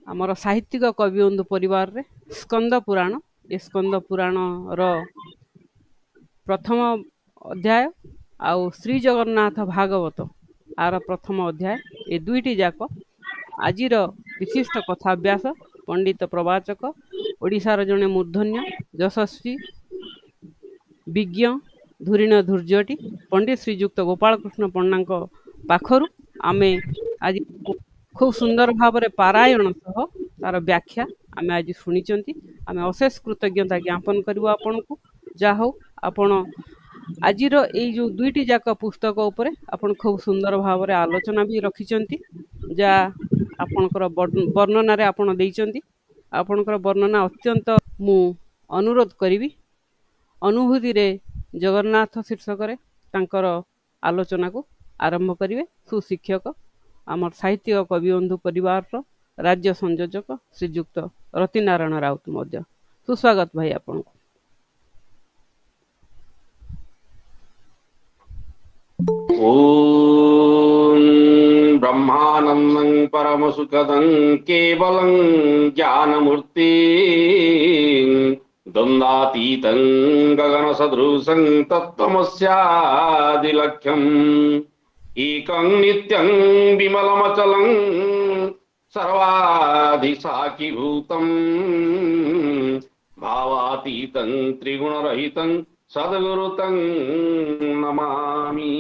आमर साहित्यिक कविबंधु परिवार रे स्कंद पुराण ए स्कंद पुराण रो प्रथम अध्याय आउ श्री जगन्नाथ भागवत आर प्रथम अध्याय ए दुईटी जाक आजिर विशिष्ट कथाभ्यास पंडित प्रवाचक ओडिशार जने मूर्धन्य यशस्वी विज्ञ धुरीण धूर्जटी पंडित श्रीजुक्त गोपाल कृष्ण पंडा पाखरु आमे आज खूब सुंदर भाव रे पारायण सह तार व्याख्या आमे आज शुणिचंती। आमे अशेष कृतज्ञता ज्ञापन करिवो आपन को। जा हो आपण आजिर एई जो दुईटी जाक पुस्तक उपरे आपण खूब सुंदर भाव रे आलोचना भी रखिचंती। जा आपणकर वर्णना रे आपण देइचंती। आपणकर वर्णना अत्यंत मु अनुरोध करिवि अनुभूति रे जगन्नाथ शीर्षक रे तांकर आलोचना को आरंभ करिवे सुशिक्षक आमर साहित्य कविबंधु परिवार रो राज्य संयोजक श्रीजुक्त रतिनारायण राउत मध्य सुस्वागत भाई आपन को। ओम ब्रह्मानंदं परमसुखदं केवलं ज्ञानमूर्ति द्वन्द्वातीतं गगनसदृशं तत्त्वमस्यादिलक्ष्यम् एकं नित्यं विमलमचलं सर्वाधिसाखिभूतं भावातीतं त्रिगुणरहितं सद्गुरुतं नमामि।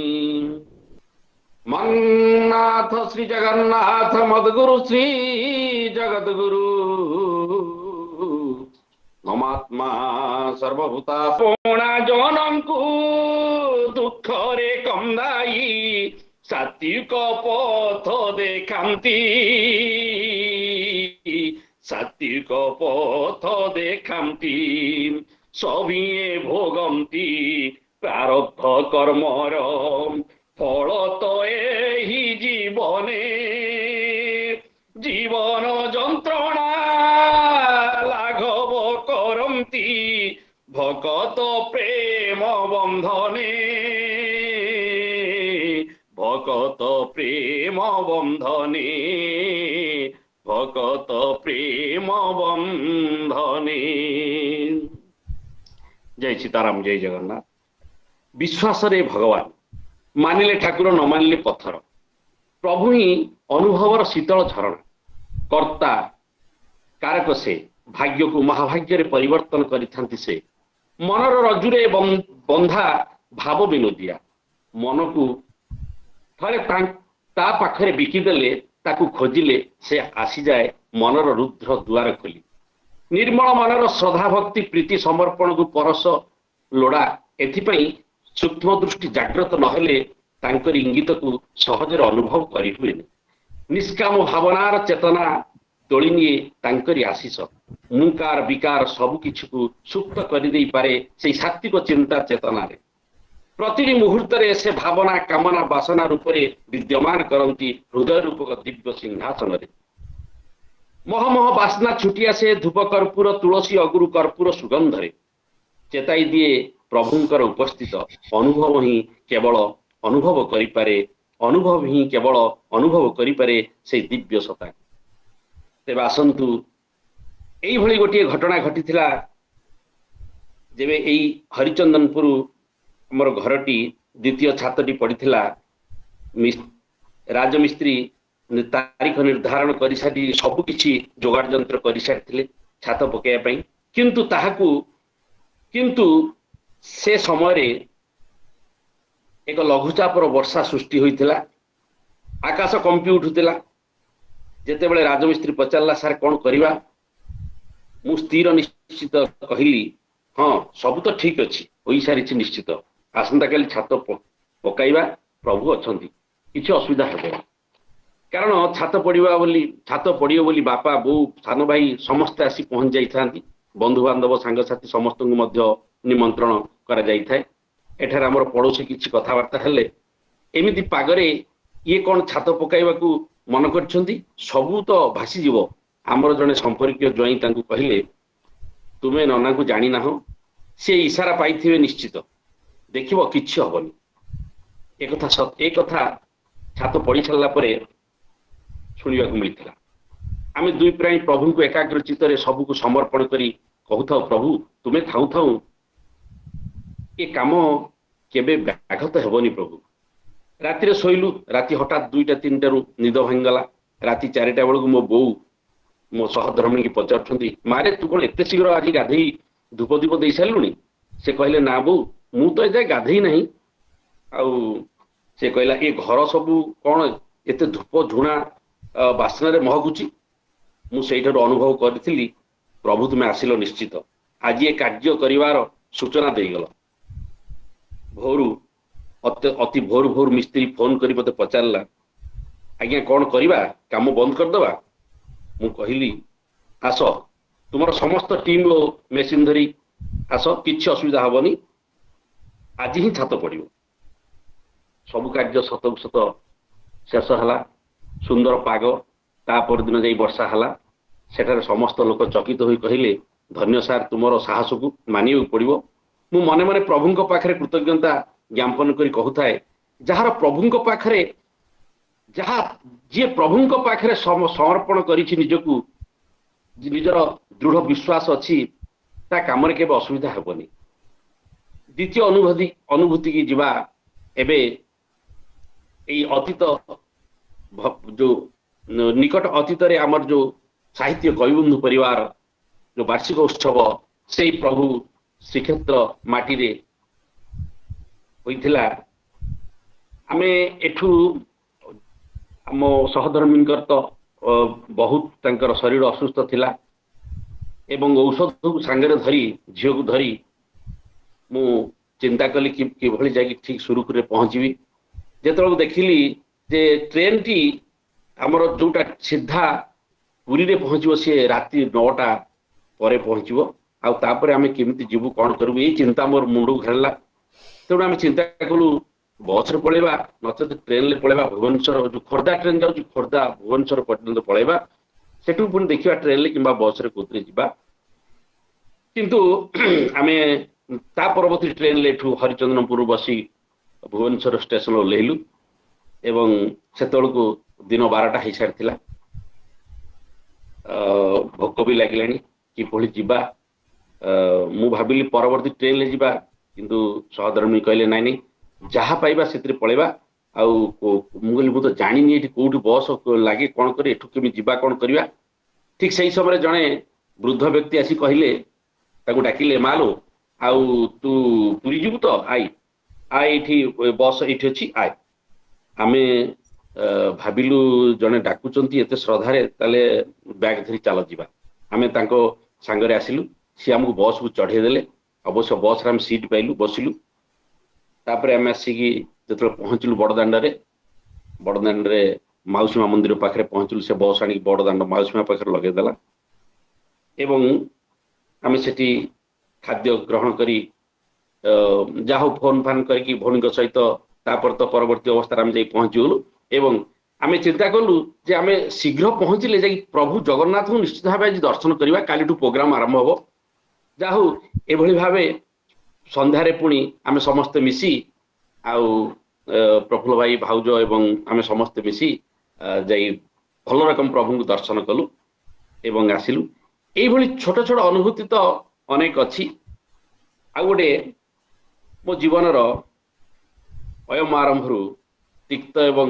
मन्नाथ श्री जगन्नाथ मद्गुरु श्री जगद्गुरु ममात्मा सर्वभूता पोणा जनंकु दुख रे कंदाई सात्विक पथ देखांती सात्विक पथ देखांती सभिए भोगंती प्रारब्ध कर्मर फल तो एही जीवने जीवन जंत्रणा लाघव करंती भगत प्रेम बंधने भगत प्रेम बंधने भगत प्रेम बंधने। जय सीताराम जय जगन्नाथ। विश्वास रे भगवान मानिले ठाकुर न मानिले पत्थर प्रभु ही अनुभवर शीतल झरणा कर्ता कारक से भाग्य को महाभाग्य रे परिवर्तन करिथांती से मनर रजुरे बंधा भाव विनोदिया मन को थरे ता पाखरे बिकिदेले ताकू खोजिले से आसी जाए मनर रुद्र द्वार खोली निर्मल मनर श्रद्धा भक्ति प्रीति समर्पण को परस लोड़ा एथिपई सूक्ष्म दृष्टि जागृत नहेले तांकर इंगित को सहजरे अनुभव करि हुएनि निष्काम भावनार चेतना तोली निये तांकरी आशीष मुकार विकार सब किछु को सुप्त करि देई पारे से सात्विक चिंता चेतना रे प्रति मुहूर्त रे से भावना कामना वासना रूप रे विद्यमान करंती हृदय रूपक दिव्य सिंहासन रे मह मह वासना छुटिया से धूप कर्पूर तुलसी अगुरु कर्पूर सुगंध रे चेताई दिए प्रभुंकर उपस्थित अनुभव ही केवल अनुभव करि पारे अनुभव ही केवल अनुभव करि पारे से दिव्य सत्ता। तेबे आसंतु एई भली गोटे घटना घटिथिला जेबे एई हरिचंदनपुर हमर घरटी द्वितीय छातटी पड़िथिला राजमिस्त्री तारीख निर्धारण करि सारी सब किछि जोगाड़ जंत्र करि सारथिले छात पकेया पई किंतु से समय रे एक लघुचापर वर्षा सृष्टि होइथिला आकाश कंपी उठुथिला जेते बेले राजमिस्त्री पचारला सर कोन करिवा मु स्थिर निश्चित कहिली हाँ सब तो ठीक अछि होई सारी निश्चित आसंता काली छात पकाइबा प्रभु अछंती किछि असुविधा हेबो कारण छात पड़ियो बोली बापा बो सान भाई समस्त आसी पहुंच जाई थांती बंधु बांधव सांग साथी समस्त निमंत्रण करा जाई थाए एठार हमर पड़ोसी किछि कथावार्ता हेले एमिति पागरे ये कोन छात पकाइबा को मन करछंती सबु तो भासी जीवो आमर जने संपर्क ज्वाई तांकु कहिले ତୁମେ ନନାଙ୍କୁ ଜାଣିନାହଁ, ସେ ଇଶାରା ପାଇଥିବେ ନିଶ୍ଚିତ, ଦେଖିବ କିଛି ହବନି। ଏ କଥା ଛାତ ପଡ଼ି ସାରିଲା ପରେ ଶୁଣିବାକୁ ମିଳିଥିଲା। ଆମେ ଦୁଇ ପ୍ରାଣୀ ପ୍ରଭୁଙ୍କୁ ଏକାଗ୍ର ଚିତ୍ତରେ ସବୁକୁ ସମର୍ପଣ କରି କହୁଥାଉ, ପ୍ରଭୁ ତୁମେ ଥାଉ ଥାଉ ଏ କାମ କେବେ ବ୍ୟାଘତ ହେବନି ପ୍ରଭୁ। ରାତିରେ ଶୋଇଲୁ, ରାତି ହଠାତ୍ 2ଟା 3ଟାରୁ ନିଦ ଭାଙ୍ଗିଗଲା। ରାତି 4ଟା ବେଳକୁ ମୋ ବୋଉ ମୋ ସହଧର୍ମିଣୀ ପଚାରୁଛନ୍ତି, ମାରେ ତୁ କଣ ଏତେ ଶୀଘ୍ର ଆଜି ଗାଧେଇ ଧୂପ ଦୀପ ଦେଇ ସାରିଲୁଣି? ସେ କହିଲେ, ନା ବୋଉ ମୁଁ ତ ଏଯାଏ ଗାଧେଇ ନାହିଁ। ଆଉ ସେ କହିଲା, ଏ ଘର ସବୁ କଣ ଏତେ ଧୂପ ଝୁଣା ବାସ୍ନାରେ ମହକୁଛି? ମୁଁ ସେଇଠାରୁ ଅନୁଭବ କରିଥିଲି, ପ୍ରଭୁ ତୁମେ ଆସିଲ ନିଶ୍ଚିତ, ଆଜି ଏ କାର୍ଯ୍ୟ କରିବାର ସୂଚନା ଦେଇଗଲ। ଅତି ଭୋରୁ ମିସ୍ତ୍ରୀ ଫୋନ କରି ମତେ ପଚାରିଲା, ଆଜ୍ଞା କଣ କରିବା, କାମ ବନ୍ଦ କରିଦେବା? ମୁଁ କହିଲି, ଆସ ତୁମର ସମସ୍ତ ଟିମ୍ ଓ ମେସିନ ଧରି ଆସ, କିଛି ଅସୁବିଧା ହବନି, ଆଜି ହିଁ ଛାତ ପଡ଼ିବ। ସବୁ କାର୍ଯ୍ୟ ସତକୁ ସତ ଶେଷ ହେଲା। ସୁନ୍ଦର ପାଗ, ତା ପରଦିନ ଯାଇ ବର୍ଷା ହେଲା। ସେଠାରେ ସମସ୍ତ ଲୋକ ଚକିତ ହୋଇ କହିଲେ, ଧନ୍ୟ ସାର୍, ତୁମର ସାହସକୁ ମାନିବାକୁ ପଡ଼ିବ। ମୁଁ ମନେ ମନେ ପ୍ରଭୁଙ୍କ ପାଖରେ କୃତଜ୍ଞତା ଜ୍ଞାପନ କରି କହୁଥାଏ, ଯିଏ ପ୍ରଭୁଙ୍କ ପାଖରେ ସମର୍ପଣ କରିଛି ନିଜକୁ, ନିଜର ଦୃଢ଼ ବିଶ୍ୱାସ ଅଛି, ତା କାମରେ କେବେ ଅସୁବିଧା ହେବନି। ଦ୍ୱିତୀୟ ଅନୁଭୂତି କି ଯିବା। ଏବେ ଏଇ ଯୋଉ ନିକଟ ଅତୀତରେ ଆମର ଯୋଉ ସାହିତ୍ୟ କବିବନ୍ଧୁ ପରିବାର ଯୋଉ ବାର୍ଷିକ ଉତ୍ସବ, ସେଇ ପ୍ରଭୁ ଶ୍ରୀକ୍ଷେତ୍ର ମାଟିରେ ହୋଇଥିଲା। ଆମେ ଏଠୁ ଆମ ସହଧର୍ମୀଙ୍କର ତ ବହୁତ ତାଙ୍କର ଶରୀର ଅସୁସ୍ଥ ଥିଲା ଏବଂ ଔଷଧକୁ ସାଙ୍ଗରେ ଧରି, ଝିଅକୁ ଧରି ମୁଁ ଚିନ୍ତା କଲି କିଭଳି ଯାଇକି ଠିକ୍ ସୁରୁଖୁରୁରେ ପହଞ୍ଚିବି। ଯେତେବେଳେ ଦେଖିଲି ଯେ ଟ୍ରେନଟି ଆମର ଯୋଉଟା ସିଧା ପୁରୀରେ ପହଞ୍ଚିବ, ସିଏ ରାତି 9ଟା ପରେ ପହଞ୍ଚିବ। ଆଉ ତାପରେ ଆମେ କେମିତି ଯିବୁ, କଣ କରିବୁ, ଏଇ ଚିନ୍ତା ମୋର ମୁଣ୍ଡକୁ ଘେରିଲା। ତେଣୁ ଆମେ ଚିନ୍ତା କଲୁ ବସରେ ପଳେଇବା, ନଚେତ ଟ୍ରେନରେ ପଳେଇବା। ଭୁବନେଶ୍ୱର ଯୋଉ ଖୋର୍ଦ୍ଧା ଟ୍ରେନ ଯାଉଛି, ଖୋର୍ଦ୍ଧା ଭୁବନେଶ୍ୱର ପର୍ଯ୍ୟନ୍ତ ପଳେଇବା, ସେଠୁ ପୁଣି ଦେଖିବା ଟ୍ରେନରେ କିମ୍ବା ବସରେ କୋଉଥିରେ ଯିବା। କିନ୍ତୁ ଆମେ ତା ପରବର୍ତ୍ତୀ ଟ୍ରେନରେ ଏଠୁ ହରିଚନ୍ଦନପୁର ବସି ଭୁବନେଶ୍ୱର ଷ୍ଟେସନ ଓହ୍ଲେଇଲୁ ଏବଂ ସେତେବେଳକୁ ଦିନ 12ଟା ହେଇସାରିଥିଲା। ଭୋକ ବି ଲାଗିଲାଣି, କିଭଳି ଯିବା। ମୁଁ ଭାବିଲି ପରବର୍ତ୍ତୀ ଟ୍ରେନରେ ଯିବା, କିନ୍ତୁ ସହଧର୍ମିଣୀ କହିଲେ, ନାଇଁ ଯାହା ପାଇବା ସେଥିରେ ପଳେଇବା। ଆଉ ମୁଁ କହିଲି, ମୁଁ ତ ଜାଣିନି ଏଠି କୋଉଠି ବସ ଲାଗେ, କଣ କରି, ଏଠୁ କେମିତି ଯିବା, କଣ କରିବା। ଠିକ୍ ସେଇ ସମୟରେ ଜଣେ ବୃଦ୍ଧ ବ୍ୟକ୍ତି ଆସି କହିଲେ, ତାକୁ ଡାକିଲେ, ମାଲୋ ଆଉ ତୁ ପୁରୀ ଯିବୁ ତ, ଏଇଠି ବସ ଏଇଠି ଅଛି, ଆଏ। ଆମେ ଭାବିଲୁ ଜଣେ ଡାକୁଛନ୍ତି ଏତେ ଶ୍ରଦ୍ଧାରେ, ତାହେଲେ ବ୍ୟାଗ ଧରି ଚାଲ ଯିବା। ଆମେ ତାଙ୍କ ସାଙ୍ଗରେ ଆସିଲୁ, ସିଏ ଆମକୁ ବସକୁ ଚଢ଼େଇ ଦେଲେ। ଅବଶ୍ୟ ବସରେ ଆମେ ସିଟ୍ ପାଇଲୁ, ବସିଲୁ। ତାପରେ ଆମେ ଆସିକି ଯେତେବେଳେ ପହଞ୍ଚିଲୁ ବଡ଼ଦାଣ୍ଡରେ ମାଉସୀ ମା ମନ୍ଦିର ପାଖରେ ପହଞ୍ଚିଲୁ। ସେ ବସ୍ ଆଣିକି ବଡ଼ଦାଣ୍ଡ ମାଉସୀ ମା ପାଖରେ ଲଗେଇଦେଲା ଏବଂ ଆମେ ସେଠି ଖାଦ୍ୟ ଗ୍ରହଣ କରି ଯାହା ହଉ ଫୋନ୍ ଫାନ୍ କରିକି ଭଉଣୀଙ୍କ ସହିତ ତାପରେ ତ ପରବର୍ତ୍ତୀ ଅବସ୍ଥାରେ ଆମେ ଯାଇ ପହଞ୍ଚିଗଲୁ ଏବଂ ଆମେ ଚିନ୍ତା କଲୁ ଯେ ଆମେ ଶୀଘ୍ର ପହଞ୍ଚିଲେ ଯାଇ ପ୍ରଭୁ ଜଗନ୍ନାଥଙ୍କୁ ନିଶ୍ଚିତ ଭାବେ ଆଜି ଦର୍ଶନ କରିବା। କାଲିଠୁ ପ୍ରୋଗ୍ରାମ ଆରମ୍ଭ ହେବ। ଯାହା ହଉ ଏଭଳି ଭାବେ ସନ୍ଧ୍ୟାରେ ପୁଣି ଆମେ ସମସ୍ତେ ମିଶି ଆଉ ପ୍ରଫୁଲ୍ଲ ଭାଇ, ଭାଉଜ ଏବଂ ଆମେ ସମସ୍ତେ ମିଶି ଯାଇ ଭଲ ରକମ ପ୍ରଭୁଙ୍କୁ ଦର୍ଶନ କଲୁ ଏବଂ ଆସିଲୁ। ଏଇଭଳି ଛୋଟ ଛୋଟ ଅନୁଭୂତି ତ ଅନେକ ଅଛି। ଆଉ ଗୋଟେ ମୋ ଜୀବନର ଅୟମ ଆରମ୍ଭରୁ ତିକ୍ତ ଏବଂ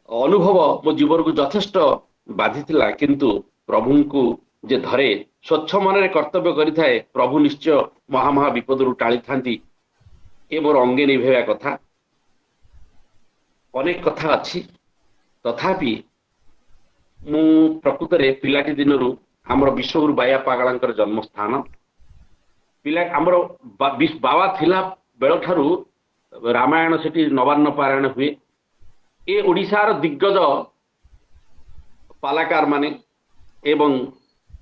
ଅନୁଭବ ମୋ ଜୀବନକୁ ଯଥେଷ୍ଟ ବାଧିଥିଲା, କିନ୍ତୁ ପ୍ରଭୁଙ୍କୁ ଯେ ଧରେ ସ୍ୱଚ୍ଛ ମନରେ କର୍ତ୍ତବ୍ୟ କରିଥାଏ, ପ୍ରଭୁ ନିଶ୍ଚୟ ମହା ବିପଦରୁ ଟାଳିଥାନ୍ତି। ଏ ମୋର ଅଙ୍ଗେ ନିଭେଇବା କଥା। ଅନେକ କଥା ଅଛି, ତଥାପି ମୁଁ ପ୍ରକୃତରେ ପିଲାଟି ଦିନରୁ ଆମର ବିଶ୍ୱଗୁରୁ ବାୟା ପାଗଳାଙ୍କର ଜନ୍ମସ୍ଥାନ ଆମର ବାବା ଥିଲା ବେଳଠାରୁ ରାମାୟଣ ସେଠି ନବାନ୍ନ ପାରାୟଣ ହୁଏ। ଏ ଓଡ଼ିଶାର ଦିଗ୍ଗଜ ପାଲାକାର ମାନେ ଏବଂ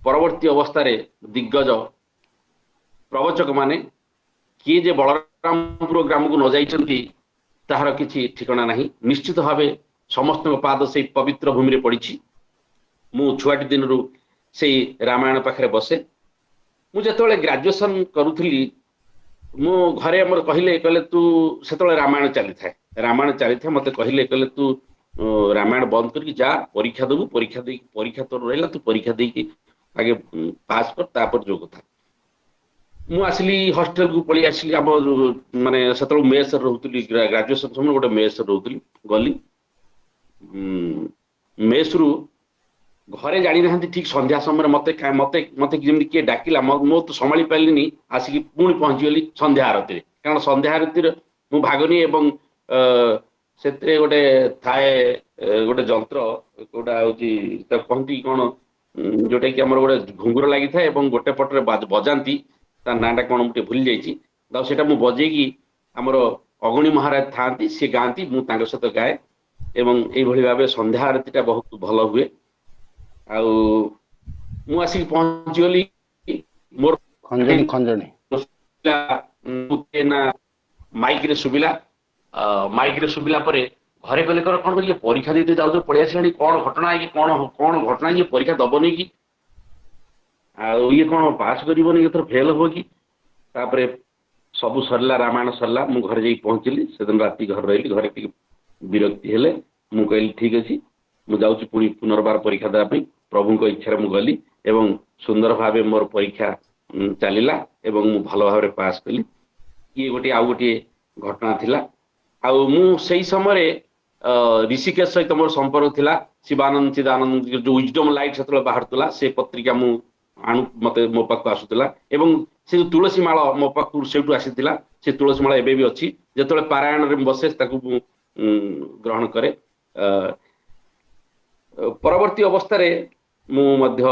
ପରବର୍ତ୍ତୀ ଅବସ୍ଥାରେ ଦିଗ୍ଗଜ ପ୍ରବଚକ ମାନେ କିଏ ଯେ ବଳରାମପୁର ଗ୍ରାମକୁ ନ ଯାଇଛନ୍ତି ତାହାର କିଛି ଠିକଣା ନାହିଁ। ନିଶ୍ଚିତ ଭାବେ ସମସ୍ତଙ୍କ ପାଦ ସେଇ ପବିତ୍ର ଭୂମିରେ ପଡ଼ିଛି। ମୁଁ ଛୁଆଟି ଦିନରୁ ସେଇ ରାମାୟଣ ପାଖରେ ବସେ। ମୁଁ ଯେତେବେଳେ ଗ୍ରାଜୁଏସନ କରୁଥିଲି ମୁଁ ଘରେ ଆମର କହିଲେ ତୁ ସେତେବେଳେ ରାମାୟଣ ଚାଲିଥାଏ ମତେ କହିଲେ ତୁ ରାମାୟଣ ବନ୍ଦ କରିକି ଯା ପରୀକ୍ଷା ଦେବୁ, ପରୀକ୍ଷା ତୋର ରହିଲା, ତୁ ପରୀକ୍ଷା ଦେଇକି ଆଗେ ପାସ୍ କର, ତାପରେ ଯୋଉ କଥା। ମୁଁ ଆସିଲି ହଷ୍ଟେଲକୁ ପଳେଇ ଆସିଲି। ଆମ ମାନେ ସେତେବେଳେ ମେସରେ ରହୁଥିଲି, ଗ୍ରାଜୁଏସନ ସମୟରେ ଗୋଟେ ମେସରେ ରହୁଥିଲି। ଗଲି ମେସରୁ ଘରେ ଜାଣିନାହାନ୍ତି, ଠିକ ସନ୍ଧ୍ୟା ସମୟରେ ମତେ ମତେ ମତେ ଯେମିତି କିଏ ଡାକିଲା, ମୁଁ ତ ସମ୍ଭାଳି ପାରିଲିନି, ଆସିକି ପୁଣି ପହଞ୍ଚିଗଲି ସନ୍ଧ୍ୟା ଆରତିରେ। କାରଣ ସନ୍ଧ୍ୟା ଆରତିରେ ମୁଁ ଭାଗ ନିଏ ଏବଂ ସେଥିରେ ଗୋଟେ ଥାଏ ଗୋଟେ ଯନ୍ତ୍ର, କୋଉଟା ହଉଛି ତାକୁ କହନ୍ତି କଣ, ଯୋଉଟା କି ଆମର ଗୋଟେ ଘୁଙ୍ଗୁର ଲାଗିଥାଏ ଏବଂ ଗୋଟେ ପଟରେ ବଜାନ୍ତି, ତା ନାଁଟା କଣ ମୁଁ ଟିକେ ଭୁଲି ଯାଇଛି। ସେଇଟା ମୁଁ ବଜେଇକି, ଆମର ଅଗଣୀ ମହାରାଜ ଥାଆନ୍ତି, ସେ ଗାଆନ୍ତି, ମୁଁ ତାଙ୍କ ସହିତ ଗାଏ ଏବଂ ଏଇଭଳି ଭାବେ ସନ୍ଧ୍ୟା ଆରତିଟା ବହୁତ ଭଲ ହୁଏ। ଆଉ ମୁଁ ଆସିକି ପହଞ୍ଚିଗଲି। ମୋର ଖଞ୍ଜଣି ମାଇକରେ ଶୁଭିଲା। ମାଇକରେ ଶୁଭିଲା ପରେ ଘରେ କହିଲେ କଣ କହିଲେ ପରୀକ୍ଷା ଦେଇତେ ଯାଉଛ, ପଳେଇ ଆସିଲାଣି, କଣ ଘଟଣା ହେଇକି କଣ ଘଟଣା, ଇଏ ପରୀକ୍ଷା ଦବନି କି, ଆଉ ଇଏ କଣ ପାସ୍ କରିବନି, ଏଥର ଫେଲ ହବ କି। ତାପରେ ସବୁ ସରିଲା, ରାମାୟଣ ସରିଲା, ମୁଁ ଘରେ ଯାଇକି ପହଞ୍ଚିଲି। ସେଦିନ ରାତି ଘରେ ରହିଲି। ଘରେ ଟିକେ ବିରକ୍ତି ହେଲେ। ମୁଁ କହିଲି ଠିକ ଅଛି, ମୁଁ ଯାଉଛି ପୁଣି ପୁନର୍ବାର ପରୀକ୍ଷା ଦେବା ପାଇଁ। ପ୍ରଭୁଙ୍କ ଇଚ୍ଛାରେ ମୁଁ ଗଲି ଏବଂ ସୁନ୍ଦର ଭାବେ ମୋର ପରୀକ୍ଷା ଚାଲିଲା ଏବଂ ମୁଁ ଭଲ ଭାବରେ ପାସ୍ କଲି। ଇଏ ଆଉ ଗୋଟିଏ ଘଟଣା ଥିଲା। ଆଉ ମୁଁ ସେଇ ସମୟରେ ଋଷିକେଶ ସହିତ ମୋର ସମ୍ପର୍କ ଥିଲା। ଶିବାନନ୍ଦ ଚିଦାନନ୍ଦ ଯୋଉ ୱିଜଡମ ଲାଇଟ୍ ସେତେବେଳେ ବାହାରୁଥିଲା, ସେ ପତ୍ରିକା ମୁଁ ମତେ ମୋ ପାଖକୁ ଆସୁଥିଲା ଏବଂ ସେ ଯୋଉ ତୁଳସୀ ମାଳ ମୋ ପାଖକୁ ସେଇଠୁ ଆସିଥିଲା। ସେ ତୁଳସୀ ମାଳ ଏବେ ବି ଅଛି। ଯେତେବେଳେ ପାରାୟଣରେ ବସେ ତାକୁ ମୁଁ ଗ୍ରହଣ କରେ। ପରବର୍ତ୍ତୀ ଅବସ୍ଥାରେ ମୁଁ ମଧ୍ୟ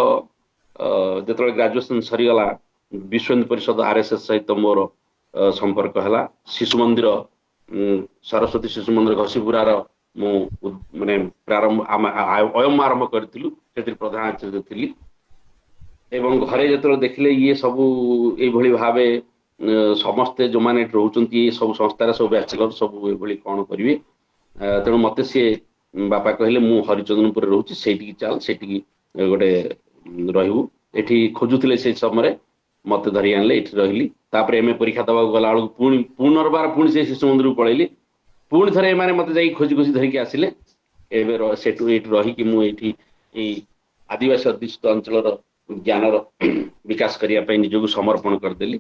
ଯେତେବେଳେ ଗ୍ରାଜୁଏସନ ସରିଗଲା, ବିଶ୍ୱ ହିନ୍ଦୁ ପରିଷଦ RSS ସହିତ ମୋର ସମ୍ପର୍କ ହେଲା। ଶିଶୁ ମନ୍ଦିର, ସରସ୍ୱତୀ ଶିଶୁ ମନ୍ଦିର ଘସିପୁରାର ମୁଁ ମାନେ ଆରମ୍ଭ କରିଥିଲୁ, ସେଥିରେ ପ୍ରଧାନ ଆଚାର୍ଯ୍ୟ ଥିଲି। ଏବଂ ଘରେ ଯେତେବେଳେ ଦେଖିଲେ ଇଏ ସବୁ ଏଇଭଳି ଭାବେ ସମସ୍ତେ ଯୋଉମାନେ ଏଠି ରହୁଛନ୍ତି, ଏ ସବୁ ସଂସ୍ଥାରେ ସବୁ ବ୍ୟାଚଲର ସବୁ ଏଇଭଳି କଣ କରିବେ, ତେଣୁ ମତେ ସିଏ ବାପା କହିଲେ ମୁଁ ହରିଚନ୍ଦନପୁରରେ ରହୁଛି, ସେଇଠିକି ଚାଲ, ସେଇଠିକି ଗୋଟେ ରହିବୁ। ଏଠି ଖୋଜୁଥିଲେ ସେଇ ସମୟରେ, ମତେ ଧରି ଆଣିଲେ, ଏଠି ରହିଲି। ତାପରେ MA ପରୀକ୍ଷା ଦେବାକୁ ଗଲା ବେଳକୁ ପୁନର୍ବାର ସେ ଶିଶୁ ମନ୍ଦିରକୁ ପଳେଇଲି। ପୁଣି ଥରେ ଏମାନେ ମତେ ଯାଇକି ଖୋଜି ଧରିକି ଆସିଲେ। ଏବେ ସେଠୁ ଏଇଠି ରହିକି ମୁଁ ଏଇ ଆଦିବାସୀ ଅଧ୍ୟୁଷିତ ଅଞ୍ଚଳର ଜ୍ଞାନର ବିକାଶ କରିବା ପାଇଁ ନିଜକୁ ସମର୍ପଣ କରିଦେଲି।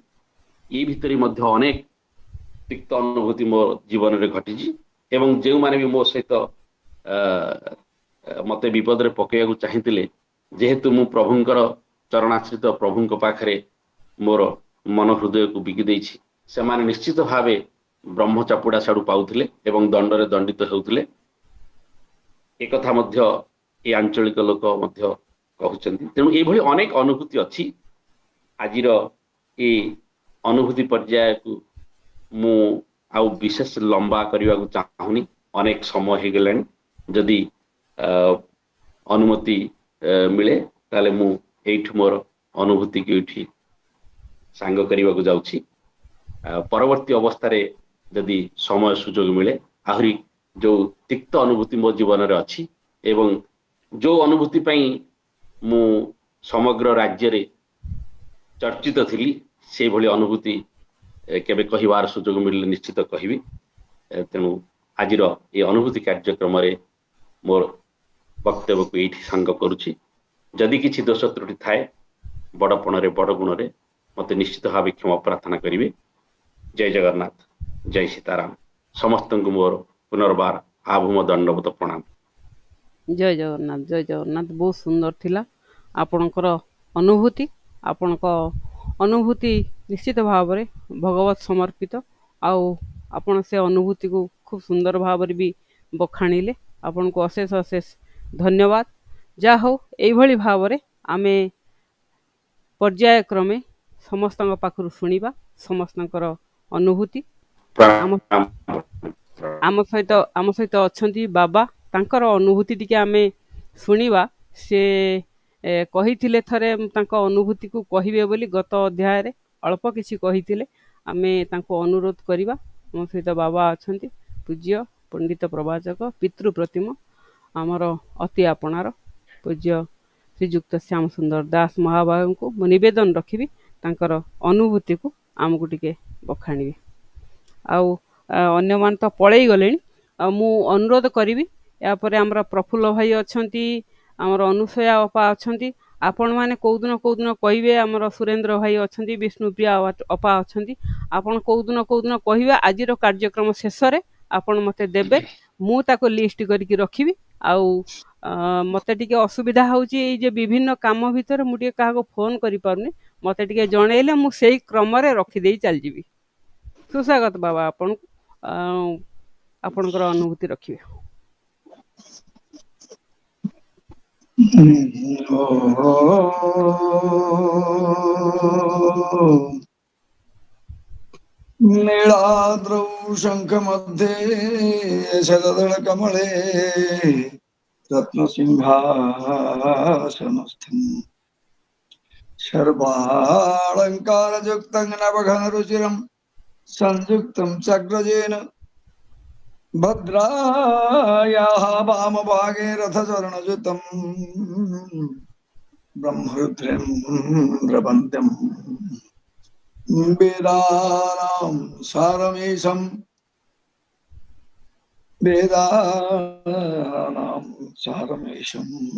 ଏଇ ଭିତରେ ମଧ୍ୟ ଅନେକ ତିକ୍ତ ଅନୁଭୂତି ମୋ ଜୀବନରେ ଘଟିଛି ଏବଂ ଯେଉଁମାନେ ବି ମୋ ସହିତ ମତେ ବିପଦରେ ପକେଇବାକୁ ଚାହିଁଥିଲେ, ଯେହେତୁ ମୁଁ ପ୍ରଭୁଙ୍କର ଚରଣାଶ୍ରିତ, ପ୍ରଭୁଙ୍କ ପାଖରେ ମୋର ମନ ହୃଦୟକୁ ବିକି ଦେଇଛି, ସେମାନେ ନିଶ୍ଚିତ ଭାବେ ବ୍ରହ୍ମ ଚାପୁଡା ସାଡୁ ପାଉଥିଲେ ଏବଂ ଦଣ୍ଡରେ ଦଣ୍ଡିତ ହେଉଥିଲେ। ଏକଥା ମଧ୍ୟ ଏ ଆଞ୍ଚଳିକ ଲୋକ ମଧ୍ୟ କହୁଛନ୍ତି। ତେଣୁ ଏଇଭଳି ଅନେକ ଅନୁଭୂତି ଅଛି। ଆଜିର ଏ ଅନୁଭୂତି ପର୍ଯ୍ୟାୟକୁ ମୁଁ ଆଉ ବିଶେଷ ଲମ୍ବା କରିବାକୁ ଚାହୁଁନି, ଅନେକ ସମୟ ହେଇଗଲାଣି। ଯଦି ଅନୁମତି ମିଳେ ତାହେଲେ ମୁଁ ଏଇଠୁ ମୋର ଅନୁଭୂତିକୁ ଏଇଠି ସାଙ୍ଗ କରିବାକୁ ଯାଉଛି। ପରବର୍ତ୍ତୀ ଅବସ୍ଥାରେ ଯଦି ସମୟ ସୁଯୋଗ ମିଳେ, ଆହୁରି ଯୋଉ ତିକ୍ତ ଅନୁଭୂତି ମୋ ଜୀବନରେ ଅଛି ଏବଂ ଯୋଉ ଅନୁଭୂତି ପାଇଁ ମୁଁ ସମଗ୍ର ରାଜ୍ୟରେ ଚର୍ଚ୍ଚିତ ଥିଲି, ସେଇଭଳି ଅନୁଭୂତି କେବେ କହିବାର ସୁଯୋଗ ମିଳିଲେ ନିଶ୍ଚିତ କହିବି। ତେଣୁ ଆଜିର এই ଅନୁଭୂତି କାର୍ଯ୍ୟକ୍ରମରେ ମୋର ବକ୍ତବ୍ୟକୁ ଏଇଠି ସାଙ୍ଗ କରୁଛି। ଯଦି କିଛି ଦୋଷ ତ୍ରୁଟି ଥାଏ, ବଡ଼ପଣରେ ବଡ଼ ଗୁଣରେ ମତେ ନିଶ୍ଚିତ ଭାବେ କ୍ଷମା ପ୍ରାର୍ଥନା କରିବେ। ଜୟ ଜଗନ୍ନାଥ, ଜୟ ସୀତାରାମ। ସମସ୍ତଙ୍କୁ ମୋର ପୁନର୍ବାର ଆଭୂମ ଦଣ୍ଡବତ ପ୍ରଣାମ। ଜୟ ଜଗନ୍ନାଥ, ଜୟ ଜଗନ୍ନାଥ। ବହୁତ ସୁନ୍ଦର ଥିଲା ଆପଣଙ୍କର ଅନୁଭୂତି। ଆପଣଙ୍କ ଅନୁଭୂତି ନିଶ୍ଚିତ ଭାବରେ ଭଗବତ ସମର୍ପିତ। ଆଉ ଆପଣ ସେ ଅନୁଭୂତିକୁ ଖୁବ ସୁନ୍ଦର ଭାବରେ ବି ବଖାଣିଲେ। ଆପଣଙ୍କୁ ଅଶେଷ ଅଶେଷ ଧନ୍ୟବାଦ। ଯାହା ହଉ, ଏଇଭଳି ଭାବରେ ଆମେ ପର୍ଯ୍ୟାୟକ୍ରମେ ସମସ୍ତଙ୍କ ପାଖରୁ ଶୁଣିବା ସମସ୍ତଙ୍କର ଅନୁଭୂତି। ଆମ ସହିତ ଅଛନ୍ତି ବାବା, ତାଙ୍କର ଅନୁଭୂତି ଟିକେ ଆମେ ଶୁଣିବା। ସେ କହିଥିଲେ ଥରେ ତାଙ୍କ ଅନୁଭୂତିକୁ କହିବେ ବୋଲି, ଗତ ଅଧ୍ୟାୟରେ ଅଳ୍ପ କିଛି କହିଥିଲେ। ଆମେ ତାଙ୍କୁ ଅନୁରୋଧ କରିବା। ଆମ ସହିତ ବାବା ଅଛନ୍ତି, ପୂଜ୍ୟ ପଣ୍ଡିତ ପ୍ରବାଚକ ପିତୃ ପ୍ରତିମ ଆମର ଅତି ଆପଣାର ପୂଜ୍ୟ ଶ୍ରୀଯୁକ୍ତ ଶ୍ୟାମ ସୁନ୍ଦର ଦାସ ମହାବାବୁଙ୍କୁ ମୁଁ ନିବେଦନ ରଖିବି ତାଙ୍କର ଅନୁଭୂତିକୁ ଆମକୁ ଟିକେ ବଖାଣିବେ। ଆଉ ଅନ୍ୟମାନେ ତ ପଳେଇ ଗଲେଣି। ଆଉ ମୁଁ ଅନୁରୋଧ କରିବି ଏହାପରେ ଆମର ପ୍ରଫୁଲ୍ଲ ଭାଇ ଅଛନ୍ତି, ଆମର ଅନୁସୟା ଅପା ଅଛନ୍ତି, ଆପଣମାନେ କେଉଁଦିନ କହିବେ। ଆମର ସୁରେନ୍ଦ୍ର ଭାଇ ଅଛନ୍ତି, ବିଷ୍ଣୁପ୍ରିୟା ଅପା ଅଛନ୍ତି। ଆପଣ କେଉଁଦିନ କହିବେ। ଆଜିର କାର୍ଯ୍ୟକ୍ରମ ଶେଷରେ ଆପଣ ମୋତେ ଦେବେ, ମୁଁ ତାକୁ ଲିଷ୍ଟ କରିକି ରଖିବି। ଆଉ ମୋତେ ଟିକେ ଅସୁବିଧା ହେଉଛି ଏଇ ଯେ ବିଭିନ୍ନ କାମ ଭିତରେ ମୁଁ ଟିକେ କାହାକୁ ଫୋନ୍ କରିପାରୁନି, ମୋତେ ଟିକେ ଜଣେଇଲେ ମୁଁ ସେଇ କ୍ରମରେ ରଖିଦେଇ ଚାଲିଯିବି। ସୁସ୍ୱାଗତ ବାବା ଆପଣଙ୍କୁ, ଆପଣଙ୍କର ଅନୁଭୂତି ରଖିବେ। नीलाद्रौ शङ्खमध्ये शरदलकमले रत्नसिंहासनस्थम् सर्वालङ्कारयुक्तं नवघनरुचिरं संयुक्तं चक्रजेन भद्रायाः वामभागे रथचरणयुतं ब्रह्मरुद्रेन्द्रवन्द्यम् वेदानां सारमेशं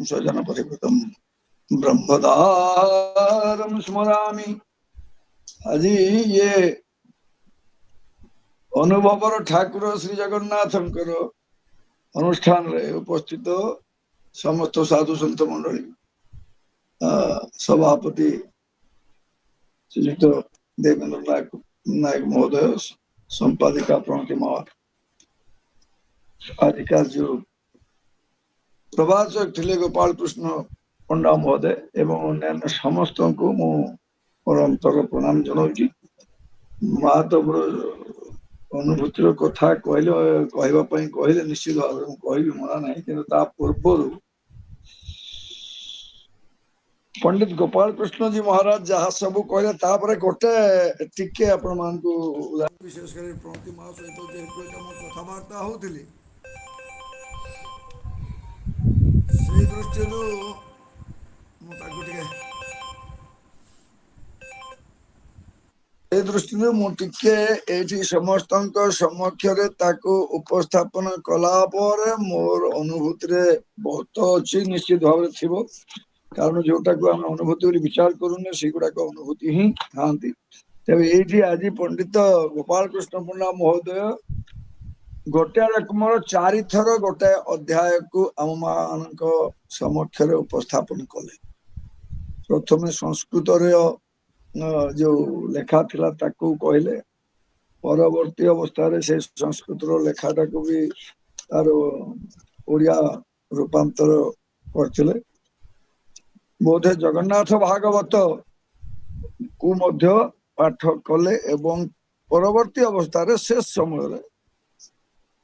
स्वजनपरिवृतं ब्रह्मदारं स्मरामि। आज ये अनुभवर ठाकुर श्री जगन्नाथंकर अनुष्ठान रे उपस्थित समस्त साधु संत मंडली, सभापति श्रीयुक्त देवेंद्र नायक महोदय, संपादिका प्रणति मार, अधिकार जो प्रभाषक थे गोपाल कृष्ण पंडा महोदय एवं अन्य समस्त को मुझे प्रणाम जनाऊँ। महादेवर अनुभूतिर कथा कहले निश्चित भाव कह मना ना, कि पूर्व पंडित गोपाल कृष्ण जी महाराज जहाँ सब कहले गोटे टिके आपण मान विशेषकर प्रणति माँ सहित कथबार्ता होती से दृष्टि समस्त समक्ष उपस्थापन कला मोर अनुभूति बहुत अच्छी निश्चित भाव थी, कारण जोटा को आम अनुभूति विचार करूने से गुड़ाक अनुभूति ही था। तेज ये आज पंडित गोपाल कृष्ण पंडा महोदय गोटे रकम 4 थर गोटे अध्याय को आम मान समक्ष उपस्थापन कले। प्रथम संस्कृत जो लेखा थिला ताकू कहले, परवर्ती अवस्था से संस्कृत लेखाटा को भी तार ओडिया रूपांतर करथिले। बोधे जगन्नाथ भागवत को मध्य पाठ कले एवं परवर्ती अवस्था शेष समय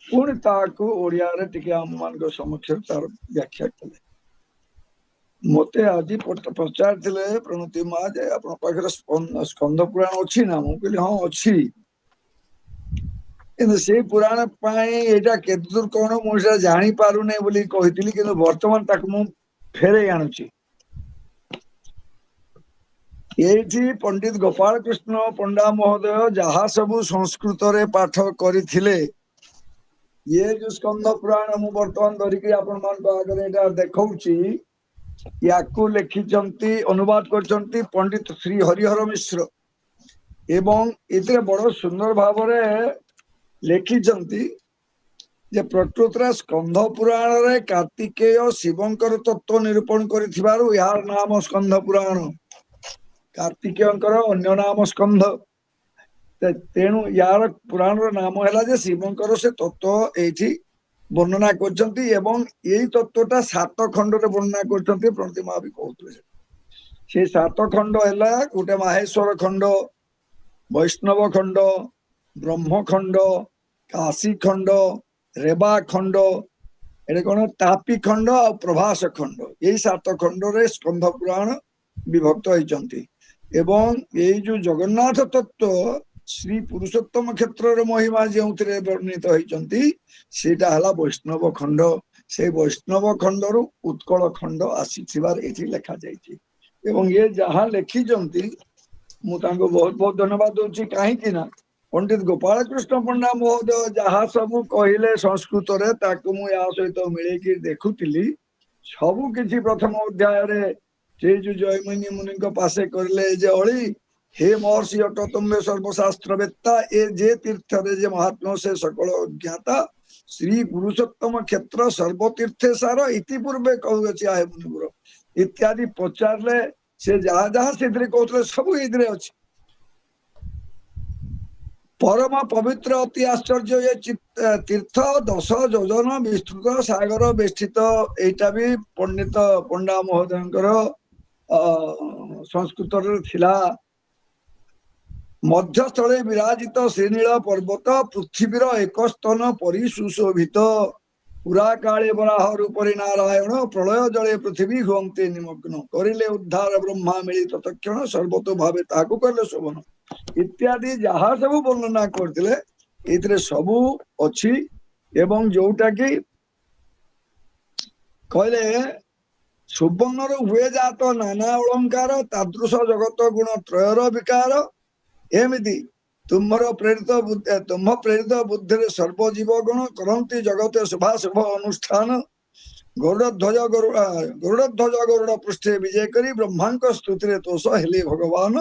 पुणी ताकू ओडिया रे टिके आम मान समक्ष तार व्याख्या कले। मते आज पचार प्रणति माँ जे आपण पाखरे स्कंद पुराण अच्छी ना, मुझे कहली हाँ अच्छी, से पुराण एटा केते दूर कौन मुझे जानी पारुने बोली कहितली, किंतु वर्तमान ताकू मु फेरे आनुची। ये पंडित गोपाल कृष्ण पंडा महोदय जहाँ सब संस्कृत रे पाठ करथिले, ये जो स्कंद पुराण मु वर्तमान धरिकी आपण मान आगे एटा देखौची, याकू लिखिचंती अनुवाद करचंती पंडित श्री हरिहर मिश्र एवं इतने बड़ सुंदर भाव रे लिखिचंती जे प्रकृत स्कंद पुराण रे कार्तिकेय शिवंकर तत्व निरूपण करिथिबारु यार नाम स्कंद पुराण। कार्तिकेयंकर अन्य नाम स्कंद, तेणु यार पुराण नाम है जे शिवंकर से तत्व एठी वर्णना करचंती एवं यही तत्वटा 7 खंड रे वर्णना करचंती। प्रणति माँ भी कहते से 7 खंड है गोटे माहेश्वर खंड, वैष्णव खंड, ब्रह्म खंड, काशी खंड, रेबा खंड, एटे कौन तापी खंड और प्रभास खंड, यही 7 खंड रे स्कंद पुराण विभक्त होती। एवं ये जो जगन्नाथ तत्व श्री पुरुषोत्तम क्षेत्र महिमा जो वर्णित होती सेटा हला वैष्णव खंड, से वैष्णव खंडरू उत्कल खंड आसीथिबार एठी लेखा जाइछि एवं ये जहाँ लिखिजंती मु तांको बहुत बहुत धन्यवाद दूची काहे कि ना पंडित गोपाल कृष्ण पंडा महोदय जहाँ सब कहले संस्कृत रे ताकु मु या सहित मिले कि देखुतिली सबु किछि प्रथम अध्याय रे से जो जयमुनि मुनि को पासे करले जे अळी हे महर्षि अट तुम्बे सर्वशास्त्रवेत्ता ए जे तीर्थ रे जे महात्मा से सकल ज्ञाता श्री पुरुषोत्तम क्षेत्र सर्वतीर्थे सार इति पूर्वे कहूछि आहे मुनिपुर इत्यादि पचारले से जहाँ जहाँ से कहते सब ये अच्छी परम पवित्र अति आश्चर्य ये तीर्थ 10 योजन विस्तृत सागर बेष्टित एटा भी पंडित पंडा महोदय संस्कृत थिला मध्यस्थले विराजित श्रीनील पर्वत पृथ्वीर एक स्तन परि सुशोभित पुरा काले बराह रूपरि नारायण प्रलय जले पृथ्वी हुंते निमग्न करिले उद्धार ब्रह्मा मिलित तत्क्षण सर्वतो भावे ताकु करले शोभन इत्यादि जहाँ सब वर्णना करथिले एतरे सबु अछि एवं जोटा कि कहले सुवर्णर हुए जात नाना अलंकार तादृश जगत गुण त्रयर विकार एमिति तुम्हारो प्रेरित बुद्धि सर्वजीव गुण करंती जगते शुभा शुभ अनुष्ठान गरुड़ध्वज गरुड़ पृष्ठे विजय करी ब्रह्मांक स्तुति तोष हेले भगवान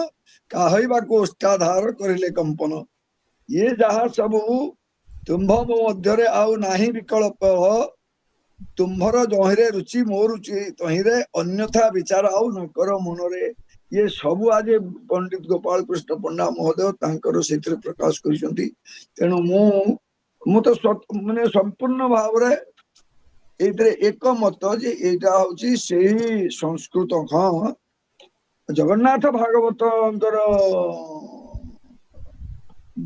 कहवाको अष्टाधार करिले कंपन ये जहाँ सब तुम्भ मो मध्य आउ नाही विकल्प तुम्भर जहिरे रुचि मो रुचि तहिरे अन्यथा विचार आउ न कर मनरे ये सब आज पंडित गोपाल कृष्ण पंडा महोदय तांकर से प्रकाश करिसंती तेणु मु तो माने संपूर्ण भाव रे एतरे एक मत जे एटा होची सेही संस्कृत हाँ जगन्नाथ भागवतंकर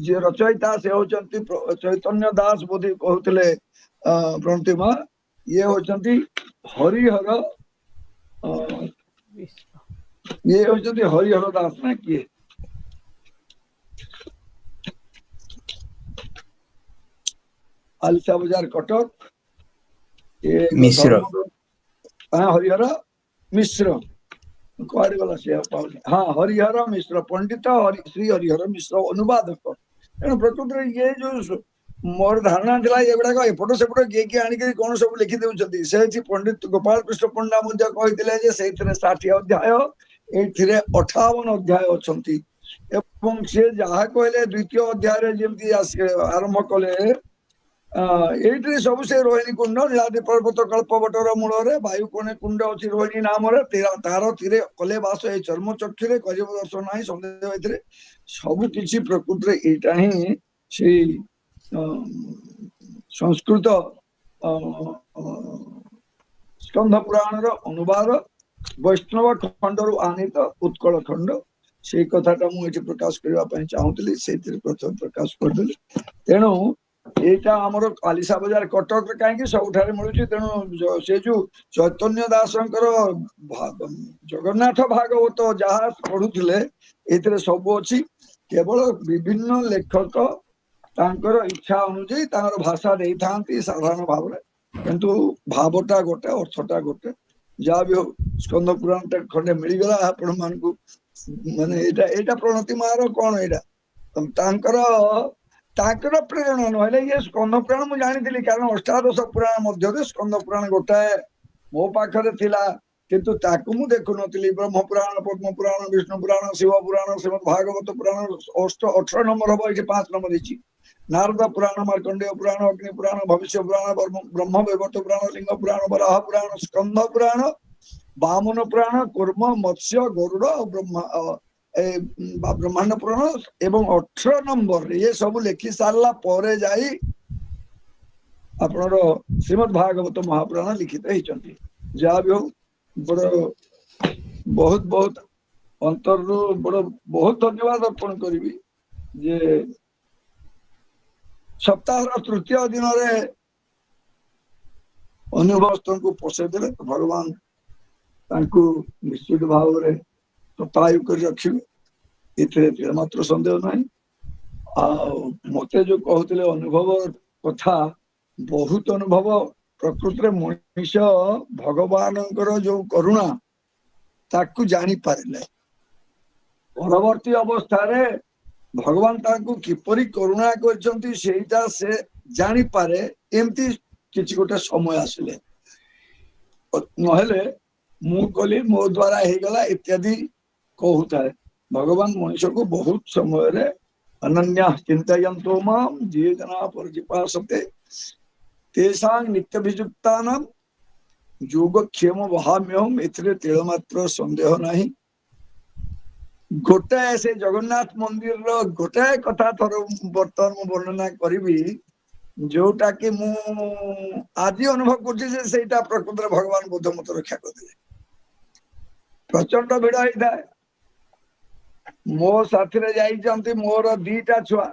जे रचयिता से होचंती चैतन्य दास बोधि कहउतले प्रणतिमा ये होचंती हरिहर ये होचंती हरिहर दास ना किए आलिसा बाजार कटक ये मिश्र हाँ हरिहर मिश्र कुआड़े गला से हाँ हरिहर मिश्र पंडित श्री हरिहर मिश्र अनुवादक तेणु प्रकृति ये जो मोर धारणा था ये गुड़ाक एपट सेपट किए आणिक कौन सब लिखि देउछथि से पंडित गोपाल कृष्ण पंडा मध्य कहिथिले जे सेथिरे 60 अध्याय एथिरे 58 अध्याय अछंती एवं से जहाँ कहले द्वितीय अध्याय रे जेमती आरंभ कले ये सब से रोहिणी कुंड नीलाद्रि पर्वत कल्पवटर मूल वायु कोणे कुंड अच्छी रोहिणी नाम तार तीरे कले बास ए चर्म चक्षुरे करीब दर्शन ना सन्देह सब किसी प्रकृति एटा ही से संस्कृत स्कंध पुराण अनुवाद वैष्णव खंड आनीत उत्कल खंड से कथाटा मुझे प्रकाश करने चाहूली से प्रथम प्रकाश करदेली तेणु एटा हमर आलिसा बाजार कटक कहीं सब मिलूँ तेणु से जो चैतन्य दासंकर जगन्नाथ भागवत जहाँ पढ़ुले ए सब अच्छी केवल विभिन्न लेखक तांकर इच्छा अनुଯାयୀ तांकर भाषा दे था साधारण भाव किंतु भावटा गोटे अर्थटा गोटे जहाँ भी हो स्कंद पुराण खंडे मिलगला आपण मान माने एटा प्रणति मार कौन यहाँ ताकर प्रेरणा ना ये स्कंद पुराण मुझे जानी कारण अष्टादश पुराण मध्य स्कंद पुराण गोटाए मो पाखे थिला किंतु ताकू मु देखु नी ब्रह्म पुराण पद्म पुराण विष्णु पुराण शिव पुराण श्रीमद भागवत पुराण 18 नंबर हम ये 5 नंबर नारद पुराण मार्कंडेय पुराण अग्नि पुराण भविष्य पुराण ब्रह्म वैवर्त पुराण लिंग पुराण वराह पुराण स्कंद पुराण वामन पुराण कूर्म मत्स्य गरुड़ ब्रह्मांड पुराण एवं 18 नंबर ये सब लिखि सारा पर जाई आपनर श्रीमद भागवत महापुराण लिखित होती जहाँ भी हो बड़ बहुत बहुत अंतर बड़ बहुत धन्यवाद अर्पण करी जे सप्ताह तृतीय दिन में अनुभवस्थ को पोषे देले तो भगवान तांकु निश्चित भाव में ततायु कर रखिबे इथे मात्र संदेह नहीं आ मते जो कहते अनुभव कथा बहुत अनुभव ପ୍ରକୃତରେ ମଣିଷ ଭଗବାନଙ୍କର ଯୋଉ କରୁଣା ତାକୁ ଜାଣିପାରିଲେ। ପରବର୍ତ୍ତୀ ଅବସ୍ଥାରେ ଭଗବାନ ତାଙ୍କୁ କିପରି କରୁଣା କରିଛନ୍ତି ସେଇଟା ସେ ଜାଣିପାରେ, ଏମିତି କିଛି ଗୋଟେ ସମୟ ଆସିଲେ। ନହେଲେ ମୁଁ କଲି ମୋ ଦ୍ୱାରା ହେଇଗଲା ଇତ୍ୟାଦି କହୁଥାଏ। ଭଗବାନ ମଣିଷକୁ ବହୁତ ସମୟରେ ଅନନ୍ୟା ଚିନ୍ତୟନ୍ତୁ ମାଂ ଯିଏ ଜନା ପରିଜିପାସତେ ତେଷାଂ ନିତ୍ୟଭିଯୁକ୍ତାନାଂ ଯୋଗକ୍ଷେମ ବହାମ୍ୟହମ୍, ଏଥିରେ ତିଳ ମାତ୍ର ସନ୍ଦେହ ନାହିଁ। ଗୋଟାଏ ସେ ଜଗନ୍ନାଥ ମନ୍ଦିରର ଗୋଟାଏ କଥା ଥର ବର୍ତ୍ତମାନ ମୁଁ ବର୍ଣ୍ଣନା କରିବି, ଯୋଉଟା କି ମୁଁ ଆଜି ଅନୁଭବ କରୁଛି ଯେ ସେଇଟା ପ୍ରକୃତରେ ଭଗବାନ ବୁଦ୍ଧ ମତେ ରକ୍ଷା କରିଦେଲେ। ପ୍ରଚଣ୍ଡ ଭିଡ ହେଇଥାଏ, ମୋ ସାଥିରେ ଯାଇଛନ୍ତି ମୋର 2ଟା ଛୁଆ,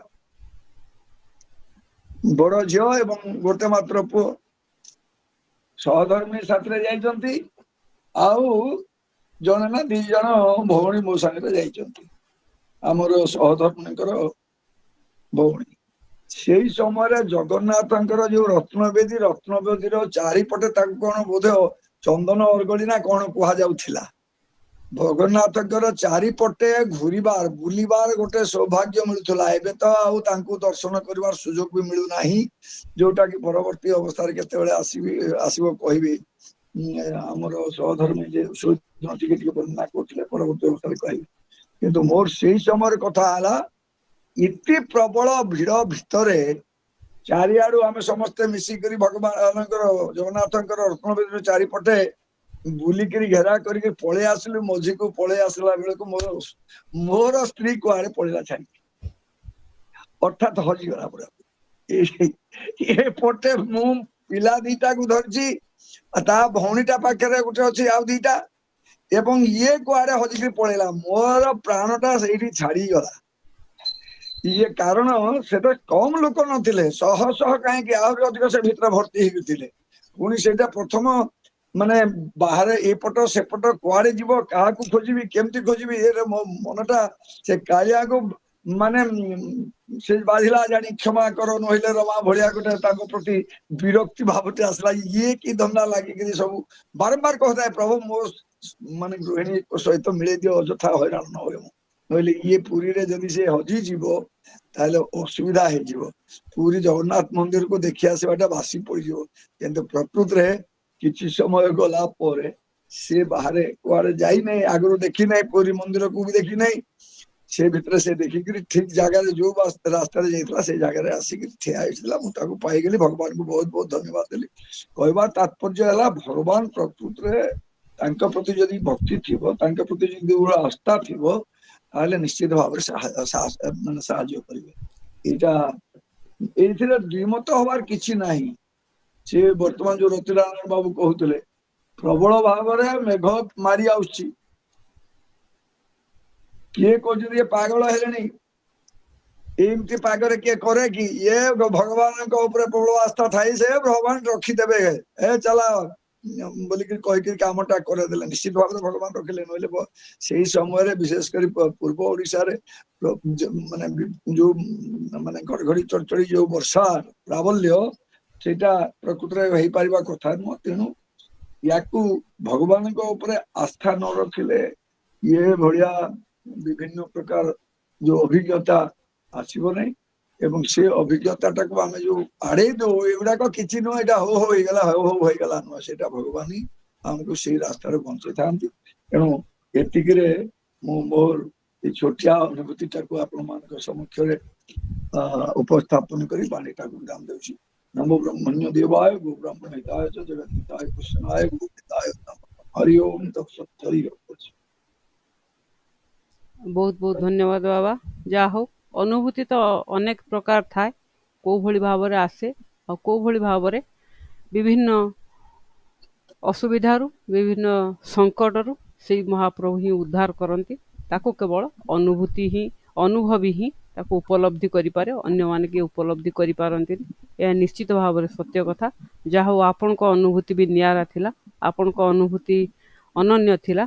ବଡ ଝିଅ ଏବଂ ଗୋଟେ ମାତ୍ର ପୁଅ। ସହଧର୍ମୀ ସାଥିରେ ଯାଇଛନ୍ତି, ଆଉ ଜଣେ ନା 2 ଜଣ ଭଉଣୀ ମୋ ସାଙ୍ଗରେ ଯାଇଛନ୍ତି, ଆମର ସହଧର୍ମୀଙ୍କର ଭଉଣୀ। ସେଇ ସମୟରେ ଜଗନ୍ନାଥଙ୍କର ଯୋଉ ରତ୍ନବେଦୀର ଚାରିପଟେ ତାକୁ କଣ ବୋଧେ ଚନ୍ଦନ ଅର୍ଗଳି ନା କଣ କୁହାଯାଉଥିଲା। ଜଗନ୍ନାଥଙ୍କର ଚାରିପଟେ ଘୁରିବାର ବୁଲିବାର ଗୋଟେ ସୌଭାଗ୍ୟ ମିଳୁଥିଲା। ଏବେ ତ ଆଉ ତାଙ୍କୁ ଦର୍ଶନ କରିବାର ସୁଯୋଗ ବି ମିଳୁନାହିଁ, ଯୋଉଟା କି ପରବର୍ତ୍ତୀ ଅବସ୍ଥାରେ କେତେବେଳେ ଆସିବ କହିବି। ଆମର ସହଧର୍ମୀ ଯେ ଟିକେ ଟିକେ ବର୍ଣ୍ଣନା କରୁଥିଲେ, ପରବର୍ତ୍ତୀ ଅବସ୍ଥାରେ କହିବି। କିନ୍ତୁ ମୋର ସେଇ ସମୟରେ କଥା ହେଲା, ଇତି ପ୍ରବଳ ଭିଡ ଭିତରେ ଚାରିଆଡୁ ଆମେ ସମସ୍ତେ ମିଶିକରି ଭଗବାନଙ୍କର ଜଗନ୍ନାଥଙ୍କର ରତ୍ନବେଦୀର ଚାରିପଟେ ବୁଲିକିରି ଘେରା କରିକି ପଳେଇ ଆସିଲୁ। ମଝିକୁ ପଳେଇ ଆସିଲା ବେଳକୁ ମୋର ସ୍ତ୍ରୀ କୁଆଡେ ପଳେଇଲା ଛାଇ, ଅର୍ଥାତ୍ ହଜିଗଲା ପୁରା। ଏପଟେ ମୁଁ ପିଲା 2ଟାକୁ ଧରିଛି, ତା ଭଉଣୀଟା ପାଖରେ ଗୋଟେ ଅଛି ଆଉ 2ଟା, ଏବଂ ଇଏ କୁଆଡେ ହଜିକି ପଳେଇଲା। ମୋର ପ୍ରାଣଟା ସେଇଠି ଛାଡିଗଲା। ଇଏ କାରଣ ସେଟା କମ ଲୋକ ନଥିଲେ, ଶହ ଶହ କାହିଁକି ଆହୁରି ଅଧିକ ସେ ଭିତରେ ଭର୍ତ୍ତି ହେଇକି ଥିଲେ। ପୁଣି ସେଇଟା ପ୍ରଥମ ମାନେ ବାହାରେ ଏପଟ ସେପଟ କୁଆଡେ ଯିବ, କାହାକୁ ଖୋଜିବି, କେମିତି ଖୋଜିବି, ଏ ମୋ ମନଟା ସେ କାଳିଆକୁ ମାନେ ସେ ବାଧିଲା, ଜାଣି କ୍ଷମା କର ନହେଲେ ରମା ଭଳିଆ ଗୋଟେ ତାଙ୍କ ପ୍ରତି ବିରକ୍ତି ଭାବଟେ ଆସିଲା। ଇଏ କି ଧନ୍ଦା ଲାଗିକିରି ସବୁ ବାରମ୍ବାର କହୁଥାଏ, ପ୍ରଭୁ ମୋ ମାନେ ଗୃହିଣୀ ସହିତ ମିଳେଇ ଦିଅ, ଅଯଥା ହଇରାଣ ନ ହୁଏ। ନହେଲେ ଇଏ ପୁରୀରେ ଯଦି ସେ ହଜିଯିବ ତାହେଲେ ଅସୁବିଧା ହେଇଯିବ। ପୁରୀ ଜଗନ୍ନାଥ ମନ୍ଦିରକୁ ଦେଖି ଆସିବାଟା ବାସି ପଡିଯିବ। କିନ୍ତୁ ପ୍ରକୃତରେ କିଛି ସମୟ ଗଲା ପରେ ସେ ବାହାରେ କୁଆଡେ ଯାଇନାହିଁ, ଆଗରୁ ଦେଖି ନାହିଁ, ପୁରୀ ମନ୍ଦିରକୁ ବି ଦେଖି ନାହିଁ। ସେ ଭିତରେ ସେ ଦେଖିକିରି ଠିକ ଜାଗାରେ ଯୋଉ ରାସ୍ତାରେ ଯାଇଥିଲା ସେଇ ଜାଗାରେ ଆସିକି ଠିଆ ହେଇଥିଲା। ମୁଁ ତାକୁ ପାଇଗଲି, ଭଗବାନଙ୍କୁ ବହୁତ ବହୁତ ଧନ୍ୟବାଦ ଦେଲି। କହିବାର ତାତ୍ପର୍ଯ୍ୟ ହେଲା, ଭଗବାନ ପ୍ରକୃତରେ ତାଙ୍କ ପ୍ରତି ଯଦି ଭକ୍ତି ଥିବ, ତାଙ୍କ ପ୍ରତି ଯଦି ଆସ୍ଥା ଥିବ, ତାହେଲେ ନିଶ୍ଚିତ ଭାବରେ ମାନେ ସାହାଯ୍ୟ କରିବେ। ଏଇଥିରେ ଦ୍ୱିମତ ହବାର କିଛି ନାହିଁ। ସେ ବର୍ତ୍ତମାନ ଯୋଉ ରତିନାରାୟଣ ବାବୁ କହୁଥିଲେ, ପ୍ରବଳ ଭାବରେ ମେଘ ମାରି ଆସୁଛି, କିଏ କହୁଛନ୍ତି ଇଏ ପାଗଳ ହେଲେଣି, ଏମିତି ପାଗରେ କିଏ କରେ କି? ଇଏ ଭଗବାନଙ୍କ ଉପରେ ପ୍ରବଳ ଆସ୍ଥା ଥାଇ ସେ ଭଗବାନ ରଖିଦେବେ, ଚାଲ ବୋଲିକି କହିକିରି କାମଟା କରେଇଦେଲେ। ନିଶ୍ଚିତ ଭାବରେ ଭଗବାନ ରଖିଲେ। ନହେଲେ ସେଇ ସମୟରେ ବିଶେଷ କରି ପୂର୍ବ ଓଡିଶାରେ ମାନେ ଯୋଉ ମାନେ ଘଡଘଡି ଚଡଚଡି ଯୋଉ ବର୍ଷା ପ୍ରାବଲ୍ୟ, ସେଇଟା ପ୍ରକୃତରେ ହେଇପାରିବା କଥା ନୁହଁ। ତେଣୁ ୟାକୁ ଭଗବାନଙ୍କ ଉପରେ ଆସ୍ଥା ନ ରଖିଲେ ଇଏ ଭଳିଆ ବିଭିନ୍ନ ପ୍ରକାର ଯୋଉ ଅଭିଜ୍ଞତା ଆସିବ ନାହିଁ। ଏବଂ ସେ ଅଭିଜ୍ଞତାଟାକୁ ଆମେ ଯୋଉ ଆଡେଇ ଦଉ, ଏଗୁଡାକ କିଛି ନୁହଁ, ଏଇଟା ହଉ ହଉ ହେଇଗଲା, ହଉ ହଉ ହେଇଗଲା ନୁହଁ, ସେଇଟା ଭଗବାନ ହିଁ ଆମକୁ ସେଇ ରାସ୍ତାରେ ବଞ୍ଚେଇଥାନ୍ତି। ତେଣୁ ଏତିକିରେ ମୁଁ ମୋର ଏଇ ଛୋଟିଆ ଅନୁଭୂତିଟାକୁ ଆପଣମାନଙ୍କ ସମକ୍ଷରେ ଉପସ୍ଥାପନ କରି ବାଣୀଟାକୁ ବିରାମ ଦେଉଛି। ନମୋ ବ୍ରହ୍ମଣ୍ୟ ଦେବାୟ ଗो ବ୍ରାହ୍ମଣ ହିତାୟ ଜଗନ୍ନିତାୟ କୃଷ୍ଣାୟ ଗୋବିନ୍ଦାୟ ନମଃ। ହରି ଓମ୍ ତତ୍ସତ୍। ହରି ଓମ୍। ବହୁତ ବହୁତ ଧନ୍ୟବାଦ ବାବା। ଯାହା ହଉ, ଅନୁଭୂତି ତ ଅନେକ ପ୍ରକାର ଥାଏ, କେଉଁ ଭଳି ଭାବରେ ଆସେ ଆଉ କେଉଁ ଭଳି ଭାବରେ ବିଭିନ୍ନ ଅସୁବିଧାରୁ, ବିଭିନ୍ନ ସଙ୍କଟରୁ ସେଇ ମହାପ୍ରଭୁ ହିଁ ଉଦ୍ଧାର କରନ୍ତି। ତାକୁ କେବଳ ଅନୁଭବୀ ହିଁ ତାକୁ ଉପଲବ୍ଧି କରିପାରେ, ଅନ୍ୟମାନେ କିଏ ଉପଲବ୍ଧି କରିପାରନ୍ତିନି। ଏହା ନିଶ୍ଚିତ ଭାବରେ ସତ୍ୟ କଥା। ଯାହା ହଉ, ଆପଣଙ୍କ ଅନୁଭୂତି ବି ନିଆରା ଥିଲା, ଆପଣଙ୍କ ଅନୁଭୂତି ଅନନ୍ୟ ଥିଲା।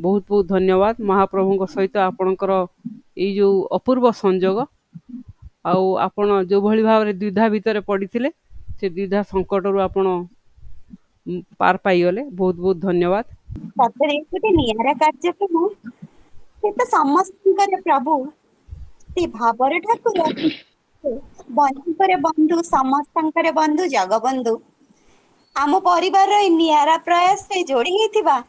ବହୁତ ବହୁତ ଧନ୍ୟବାଦ। ମହାପ୍ରଭୁଙ୍କ ସହିତ ଆପଣଙ୍କର ଏଇ ଯୋଉ ଅପୂର୍ବ ସଂଯୋଗ, ଆଉ ଆପଣ ଯୋଉଭଳି ଭାବରେ ଦ୍ୱିଧା ଭିତରେ ପଡ଼ିଥିଲେ, ସେ ଦ୍ୱିଧା ସଙ୍କଟରୁ ଆପଣ पार पाइगले। बहुत बहुत धन्यवाद। सतरे गोटे नियारा कार्यक्रम से तो समस्त प्रभु से भावर ठाकुर बंधुकर बंधु समस्त बंधु जगबंधु आम परिवार नियारा प्रयास से जोड़ी होइथिबा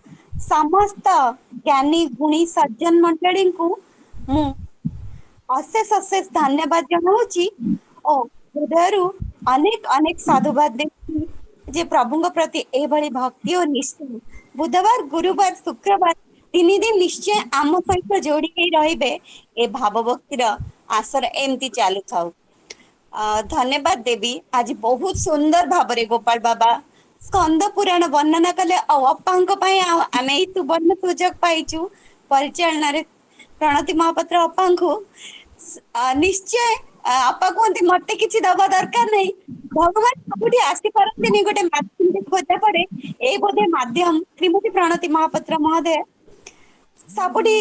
समस्त ज्ञानी गुणी सज्जन मंडली को मु अशेष अशेष धन्यवाद जनाऊँगी और हृदय अनेक अनेक साधुवाद देती जे प्रभु प्रति एभली भक्ति और निष्ठा बुधवार गुरुवार शुक्रवार 3 दिन निश्चय आम सहित जोड़ी रहिबे ए भाव भक्तिर आसर एमती चालू थाउ। धन्यवाद देवी। आज बहुत सुंदर भावरे गोपाल बाबा स्कंद पुराण वर्णना कले अपांक आम ये सुवर्ण सुजोग पाइचु परिचालन प्रणति महापात्र अपांक निश्चय आपा कहते मत कि दबा दरकार नहीं भगवान सबुठी आसी पारती गोटे माध्यम खोजा पड़े ए बोधे माध्यम श्रीमती प्रणति महापात्र महोदय सबुठी